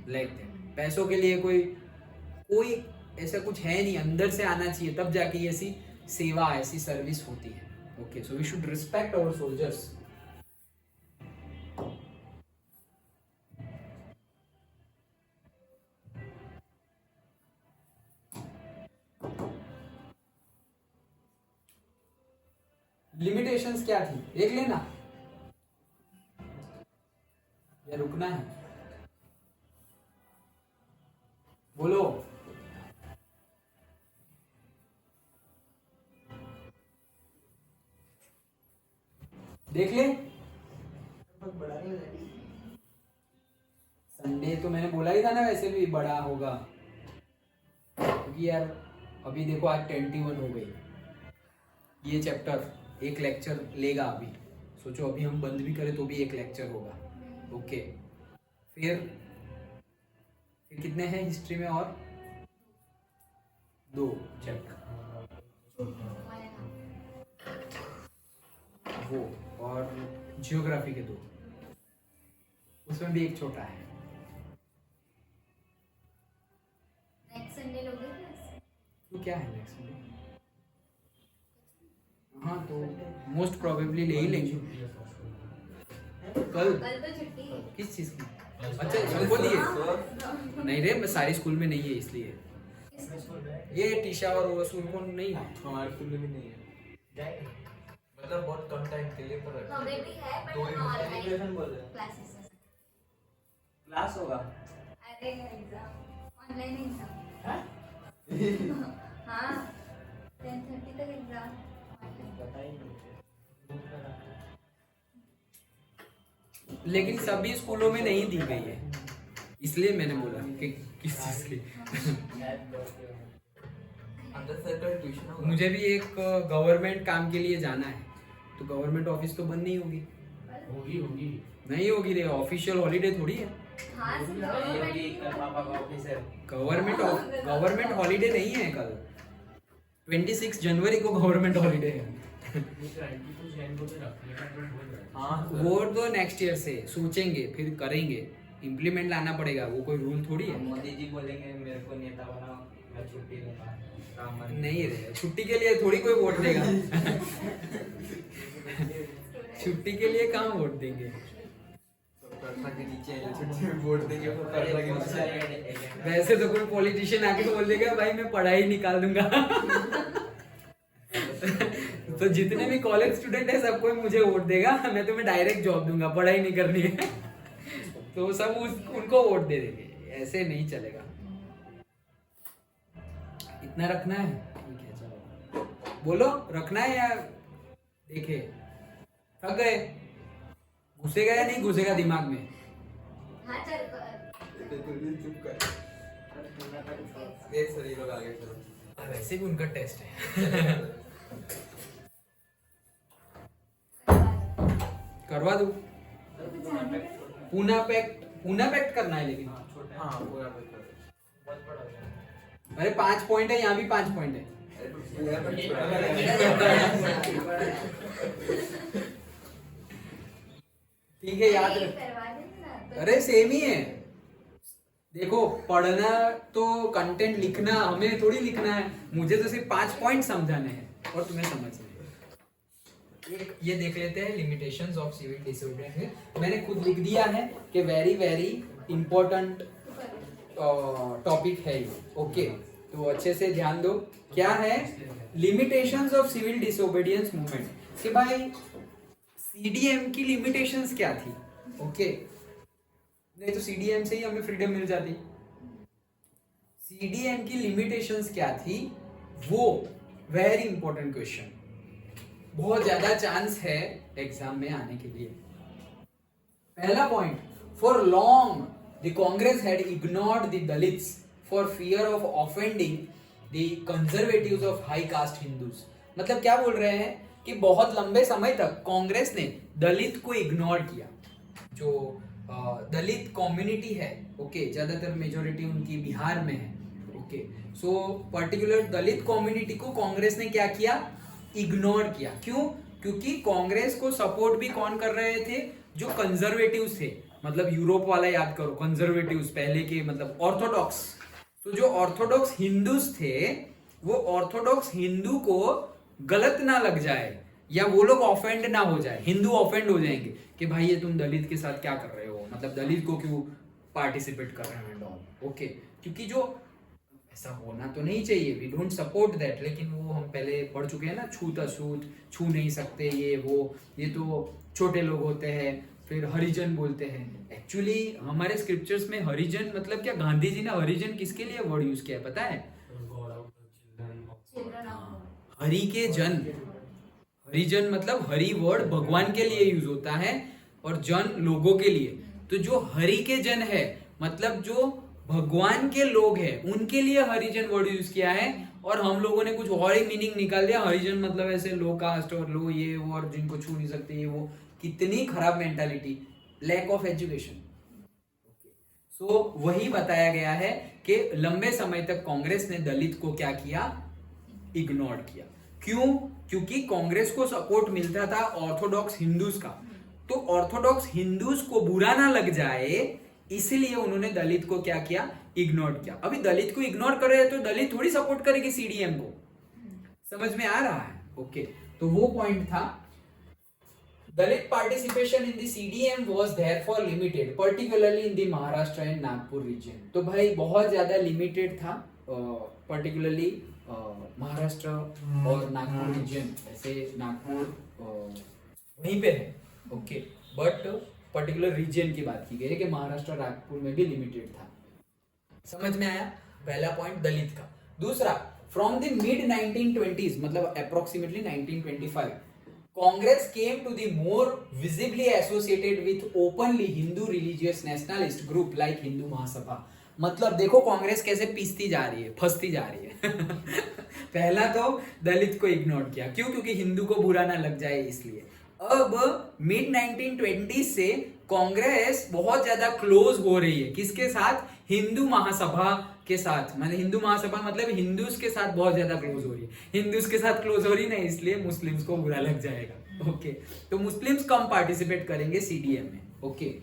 लाइक पैसों के लिए कोई ऐसा कुछ है नहीं, अंदर से आना चाहिए, तब जाके ये ऐसी सेवा, ऐसी सर्विस होती है। Okay, so we should respect our soldiers. Limitations क्या थी देख लेना, या रुकना है? बोलो। देख ले, संडे तो मैंने बोला ही था ना, वैसे भी बड़ा होगा, क्योंकि यार अभी देखो आज 21 हो गई, ये चैप्टर एक लेक्चर लेगा अभी, सोचो अभी हम बंद भी करें तो भी एक लेक्चर होगा। ओके, फिर कितने हैं हिस्ट्री में? और 2 चैप्टर, वो और जियोग्राफी के 2, उसमें भी एक छोटा है। नेक्स्ट संडे लोगे क्लास? तो क्या है नेक्स्ट संडे? हाँ, तो मोस्ट प्रोबेबली ले ही लेंगे। कल तो छुट्टी है। किस चीज की? अच्छा, सबको दिए? नहीं रे, मैं सारी स्कूल में नहीं है इसलिए। ये टीशा और वो स्कूल को नहीं है, हमारे स्कूल में भी नहीं है, मतलब बहुत कम टाइम के लिए पर हमें भी है बट दो ही हम एजुकेशन बोल रहे हैं। क्लासेस है। क्लास होगा। अरे एग्जाम ऑनलाइन एग्जाम। हाँ 10:30 तक एग्जाम। पता ही नहीं। लेकिन सभी स्कूलों में नहीं दी गई है, इसलिए मैंने बोला कि किस चीज की। अंदर सर्कल ट्यूशन होगा। मुझे भी एक गवर्नमेंट काम के लिए जाना है, तो गवर्नमेंट ऑफिस तो बंद नहीं होगी। होगी होगी। नहीं होगी रे, ऑफिशियल हॉलीडे थोड़ी है। हाँ गवर्नमेंट हॉलीडे नहीं है कल। 26 जनवरी को गवर्नमेंट हॉलीडे है। 22 जैन को तो रखने का तो बोल रहा है। हाँ वो तो नेक्स्ट ईयर से सोचेंगे, फिर करेंगे, इम्प्लीमेंट लाना पड़ेगा, वो कोई रूल थोड़ी है। मोदी जी बोलेंगे मेरे को नेता बनाओ, मैं छुट्टी लूंगा, काम वाली। नहीं रे, छुट्टी के लिए थोड़ी कोई वोट देगा। छुट्टी के लिए कहाँ वोट देंगे। कटरा के नीचे छुट्टी में वोट देंगे, फिर कटरा के नीचे। वैसे तो कोई पॉलिटिशियन आके बोल देगा भाई मैं पढ़ाई निकाल दूंगा। तो जितने भी कॉलेज स्टूडेंट है सबको मुझे वोट देगा, मैं तुम्हें डायरेक्ट जॉब दूंगा, पढ़ाई नहीं करनी है। तो सब उनको वोट दे देंगे, ऐसे नहीं चलेगा। इतना रखना है, ठीक है चलो बोलो, रखना है या देखे थक गए, घुसेगा या नहीं घुसेगा दिमाग में। हाँ चल चुप कर। ये सर ये लोग आगे चलो। वैसे भी उनका टेस्ट है। करवा दो। पूना पैक्ट करना है लेकिन। हाँ पूरा पेपर। अरे 5 पॉइंट है, यहाँ भी 5 पॉइंट है। ठीक है, याद रख। करवा देना। अरे सेम ही है। देखो पढ़ना तो कंटेंट लिखना हमें थोड़ी लिखना है, मुझे तो सिर्फ 5 पॉइंट समझाने हैं और तुम्हें समझना है। एक ये देख लेते हैं लिमिटेशंस ऑफ सिविल डिसोबीडियंस। मैंने खुद लिख दिया है कि वेरी वेरी इंपॉर्टेंट टॉपिक है ये। ओके, तो अच्छे से ध्यान दो। क्या है limitations of civil disobedience movement, कि भाई सीडीएम की लिमिटेशंस क्या थी। ओके, नहीं तो सीडीएम से ही हमें फ्रीडम मिल जाती। सीडीएम की लिमिटेशंस क्या थी, वो वेरी इंपॉर्टेंट क्वेश्चन, बहुत ज्यादा चांस है एग्जाम में आने के लिए। पहला point, for long the Congress had ignored the Dalits for fear of offending the conservatives of high cast Hindus. मतलब क्या बोल रहे हैं कि बहुत लंबे समय तक कांग्रेस ने दलित को इग्नोर किया। जो दलित कम्युनिटी है, ओके, ज्यादातर मेजोरिटी उनकी बिहार में है। ओके, सो पर्टिकुलर दलित कम्युनिटी को कांग्रेस ने क्या किया, इग्नोर किया। क्यों? क्योंकि कांग्रेस को सपोर्ट भी कौन कर रहे थे, जो कंजर्वेटिव्स थे। मतलब यूरोप वाला याद करो, कंजर्वेटिव्स पहले के मतलब ऑर्थोडॉक्स। तो जो ऑर्थोडॉक्स हिंदूज थे, वो ऑर्थोडॉक्स हिंदू को गलत ना लग जाए या वो लोग ऑफेंड ना हो जाए, हिंदू ऑफेंड हो जाएंगे कि भाई ये तुम दलित के साथ क्या कर रहे हो, मतलब दलित को क्यों पार्टिसिपेट कर रहे हो। ओके, क्योंकि जो ऐसा होना तो नहीं चाहिए, वी डोंट सपोर्ट दैट, लेकिन वो हम पहले पढ़ चुके हैं ना, छूत अछूत, छू नहीं सकते, ये वो, ये तो छोटे लोग होते हैं। फिर हरिजन बोलते हैं। एक्चुअली हमारे स्क्रिप्चर्स में हरिजन मतलब क्या, गांधी जी ने हरिजन किसके लिए वर्ड यूज किया है पता है? हरि के जन। हरिजन मतलब हरि वर्ड भगवान के लिए यूज होता है और जन लोगों के लिए। तो जो हरि के जन है मतलब जो भगवान के लोग हैं, उनके लिए हरिजन वर्ड यूज किया है। और हम लोगों ने कुछ और ही मीनिंग निकाल दिया, हरिजन मतलब ऐसे लो कास्ट और लो ये वो और जिनको छू नहीं सकते ये वो। कितनी खराब मेंटालिटी, लैक ऑफ एजुकेशन। सो वही बताया गया है कि लंबे समय तक कांग्रेस ने दलित को क्या किया, इग्नोर किया। क्यों? क्योंकि कांग्रेस को सपोर्ट मिलता था ऑर्थोडॉक्स हिंदूज का। तो ऑर्थोडॉक्स हिंदूज को बुरा ना लग जाए इसलिए उन्होंने दलित को क्या किया, इग्नोर किया। अभी दलित को इग्नोर कर रहे हैं तो दलित थोड़ी सपोर्ट करेगी सीडीएम को। समझ में आ रहा है? ओके, तो वो पॉइंट था। Dalit participation in the CDM was therefore limited, particularly in the Maharashtra and Nagpur region. तो भाई बहुत ज्यादा लिमिटेड था, पर्टिकुलरली महाराष्ट्र और नागपुर रीजन। ऐसे नागपुर वहीं पे है, ओके, बट पर्टिकुलर रीजन की बात की गई है कि महाराष्ट्र नागपुर में भी लिमिटेड था। समझ में आया? पहला पॉइंट दलित का। दूसरा, फ्रॉम द मिड 1920s मतलब approximately 1925 Congress came to the more visibly associated with openly Hindu religious nationalist group like Hindu Mahasabha. मतलब देखो कांग्रेस कैसे पिसती जा रही है, फंसती जा रही है पहला तो दलित को इग्नोर किया, क्यों? क्योंकि हिंदू को बुरा ना लग जाए इसलिए। अब मिड 1920 से कांग्रेस बहुत ज्यादा क्लोज हो रही है, किसके साथ? हिंदू महासभा के साथ। मतलब हिंदू महासभा मतलब हिंदूज के साथ बहुत ज्यादा क्लोज हो रही है। हिंदूज के साथ क्लोज हो रही नहीं, इसलिए मुस्लिम्स को बुरा लग जाएगा। ओके, तो मुस्लिम्स कम पार्टिसिपेट करेंगे सीडीएम में। ओके,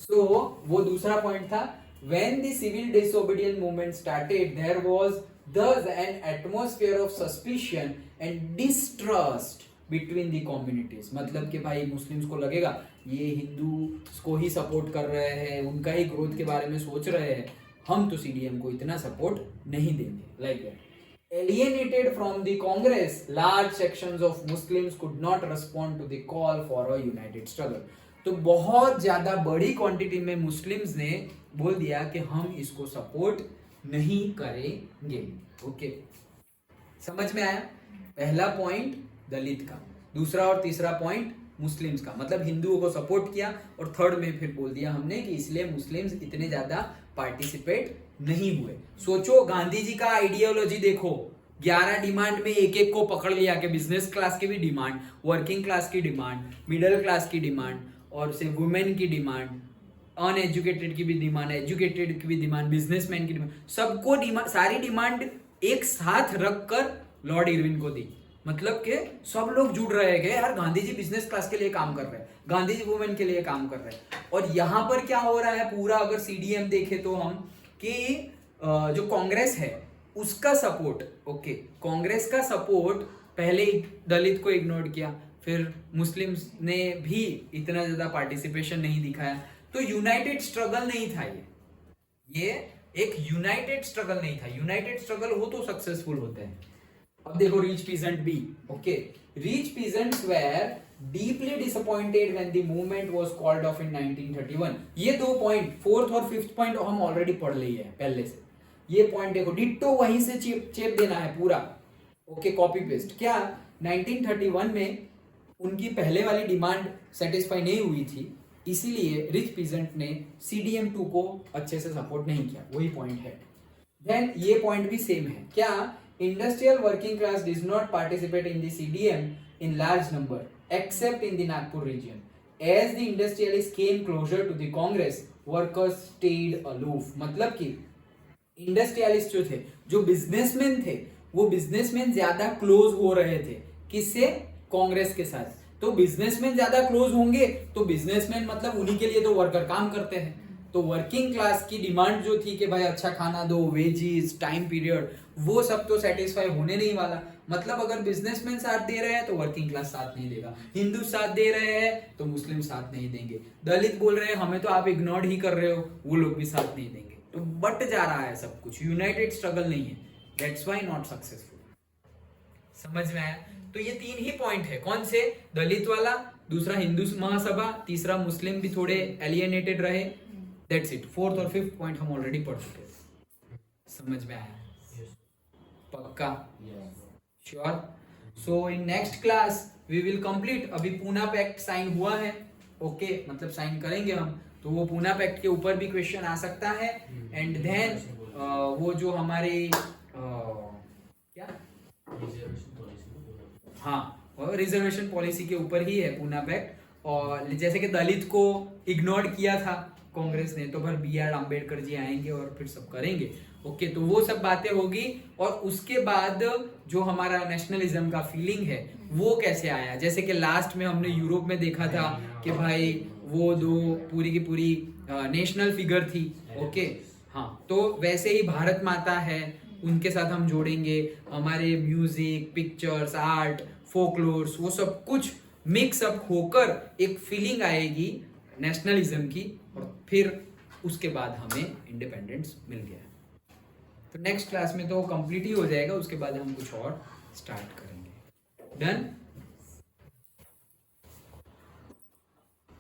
सो वो दूसरा पॉइंट था। When the civil disobedience movement started, there was thus an atmosphere of suspicion and distrust between the communities. मतलब कि भाई मुस्लिम्स को लगेगा ये हिंदू को ही सपोर्ट कर रहे हैं, उनका ही ग्रोथ के बारे में सोच रहे हैं, हम तो सीडीएम को इतना सपोर्ट नहीं देंगे, like that. Alienated from the Congress, large sections of Muslims could not respond to the call for a united struggle. तो बहुत ज्यादा बड़ी क्वांटिटी में मुस्लिम्स ने बोल दिया कि हम इसको सपोर्ट नहीं करेंगे। ओके, समझ में आया? पहला पॉइंट दलित का, दूसरा और तीसरा पॉइंट मुस्लिम्स का, मतलब हिंदुओं को सपोर्ट किया, और थर्ड में फिर बोल दिया हमने कि इसलिए मुस्लिम्स इतने ज्यादा पार्टिसिपेट नहीं हुए। सोचो, गांधी जी का आइडियोलॉजी देखो, 11 डिमांड में एक एक को पकड़ लिया कि बिजनेस क्लास की भी डिमांड, वर्किंग क्लास की डिमांड, मिडिल क्लास की डिमांड, और से वुमेन की डिमांड, अनएजुकेटेड की भी डिमांड, एजुकेटेड की भी डिमांड, बिजनेसमैन की डिमांड, सबको डिमांड, सारी डिमांड एक साथ रखकर लॉर्ड इरविन को दी। मतलब कि सब लोग जुड़ रहे हैं कि यार गांधी जी बिजनेस क्लास के लिए काम कर रहे हैं, गांधी जी वुमेन के लिए काम कर रहे हैं। और यहाँ पर क्या हो रहा है पूरा, अगर सीडीएम देखे तो हम कि जो कांग्रेस है उसका सपोर्ट, ओके, कांग्रेस का सपोर्ट पहले दलित को इग्नोर किया, फिर मुस्लिम्स ने भी इतना ज्यादा पार्टिसिपेशन नहीं दिखाया, तो यूनाइटेड स्ट्रगल नहीं था ये एक यूनाइटेड स्ट्रगल नहीं था। यूनाइटेड स्ट्रगल हो तो सक्सेसफुल होते हैं। अब देखो rich peasant B, okay, rich peasants were deeply disappointed when the movement was called off in 1931। ये दो पॉइंट, फोर्थ और फिफ्थ पॉइंट हम ऑलरेडी पढ़ लिए हैं पहले से। ये पॉइंट देखो, डिट्टो वहीं से चेप देना है पूरा, ओके, कॉपी पेस्ट। क्या 1931 में उनकी पहले वाली डिमांड सेटिस्फाई नहीं हुई थी, इसीलिए रिच पीजेंट ने CDM2 को अच्छे से सपोर्ट नहीं किया, वही पॉइंट है। देन ये पॉइंट भी सेम है। क्या industrial working class did not participate in the CDM in large number except in the Nagpur region, as the industrialist came closer to the Congress, workers stayed aloof. मतलब कि इंडस्ट्रियलिस्ट जो थे, जो बिजनेसमैन थे, वो बिजनेसमैन ज्यादा क्लोज हो रहे थे, किससे? कांग्रेस के साथ। तो बिजनेसमैन ज्यादा क्लोज होंगे तो बिजनेसमैन मतलब उन्हीं के लिए तो वर्कर काम करते हैं, तो वर्किंग क्लास की डिमांड जो थी कि भाई अच्छा खाना दो, वेजेस, टाइम पीरियड, वो सब तो सेटिस्फाई होने नहीं वाला। मतलब अगर बिजनेसमैन साथ दे रहे हैं तो वर्किंग क्लास साथ नहीं देगा, हिंदू साथ दे रहे हैं तो मुस्लिम साथ नहीं देंगे, दलित बोल रहे हैं हमें तो आप इग्नोर ही कर रहे हो, वो लोग भी साथ नहीं देंगे। तो बट जा रहा है सब कुछ, यूनाइटेड स्ट्रगल नहीं है, दैट्स व्हाई नॉट सक्सेसफुल। समझ में आया? तो ये तीन ही पॉइंट है, कौन से? दलित वाला, दूसरा हिंदू महासभा, तीसरा मुस्लिम भी थोड़े एलियनेटेड रहे, दैट्स इट। फोर्थ और फिफ्थ पॉइंट हम ऑलरेडी पढ़ चुके हैं। समझ में आया? पक्का? Sure? So in next class we will complete, अभी पूना पैक्ट साइन हुआ है, ओके, मतलब साइन करेंगे हम, तो वो पूना पैक्ट के ऊपर भी क्वेश्चन आ सकता है। एंड देन वो जो हमारे क्या, हाँ, रिजर्वेशन पॉलिसी के ऊपर ही है पूना पैक्ट। और जैसे कि दलित को इग्नोर किया था कांग्रेस ने, तो फिर BR अम्बेडकर जी आएंगे और फिर सब करेंगे, ओके, तो वो सब बातें होगी। और उसके बाद जो हमारा नेशनलिज्म का फीलिंग है वो कैसे आया, जैसे कि लास्ट में हमने यूरोप में देखा था कि भाई वो दो पूरी की पूरी नेशनल फिगर थी, ओके, हाँ, तो वैसे ही भारत माता है, उनके साथ हम जोड़ेंगे हमारे म्यूजिक, पिक्चर्स, आर्ट, फोकलोर्स, वो सब कुछ मिक्स अप होकर एक फीलिंग आएगी नेशनलिज्म की, और फिर उसके बाद हमें इंडिपेंडेंस मिल गया। तो नेक्स्ट क्लास में तो कंप्लीट ही हो जाएगा, उसके बाद हम कुछ और स्टार्ट करेंगे। डन?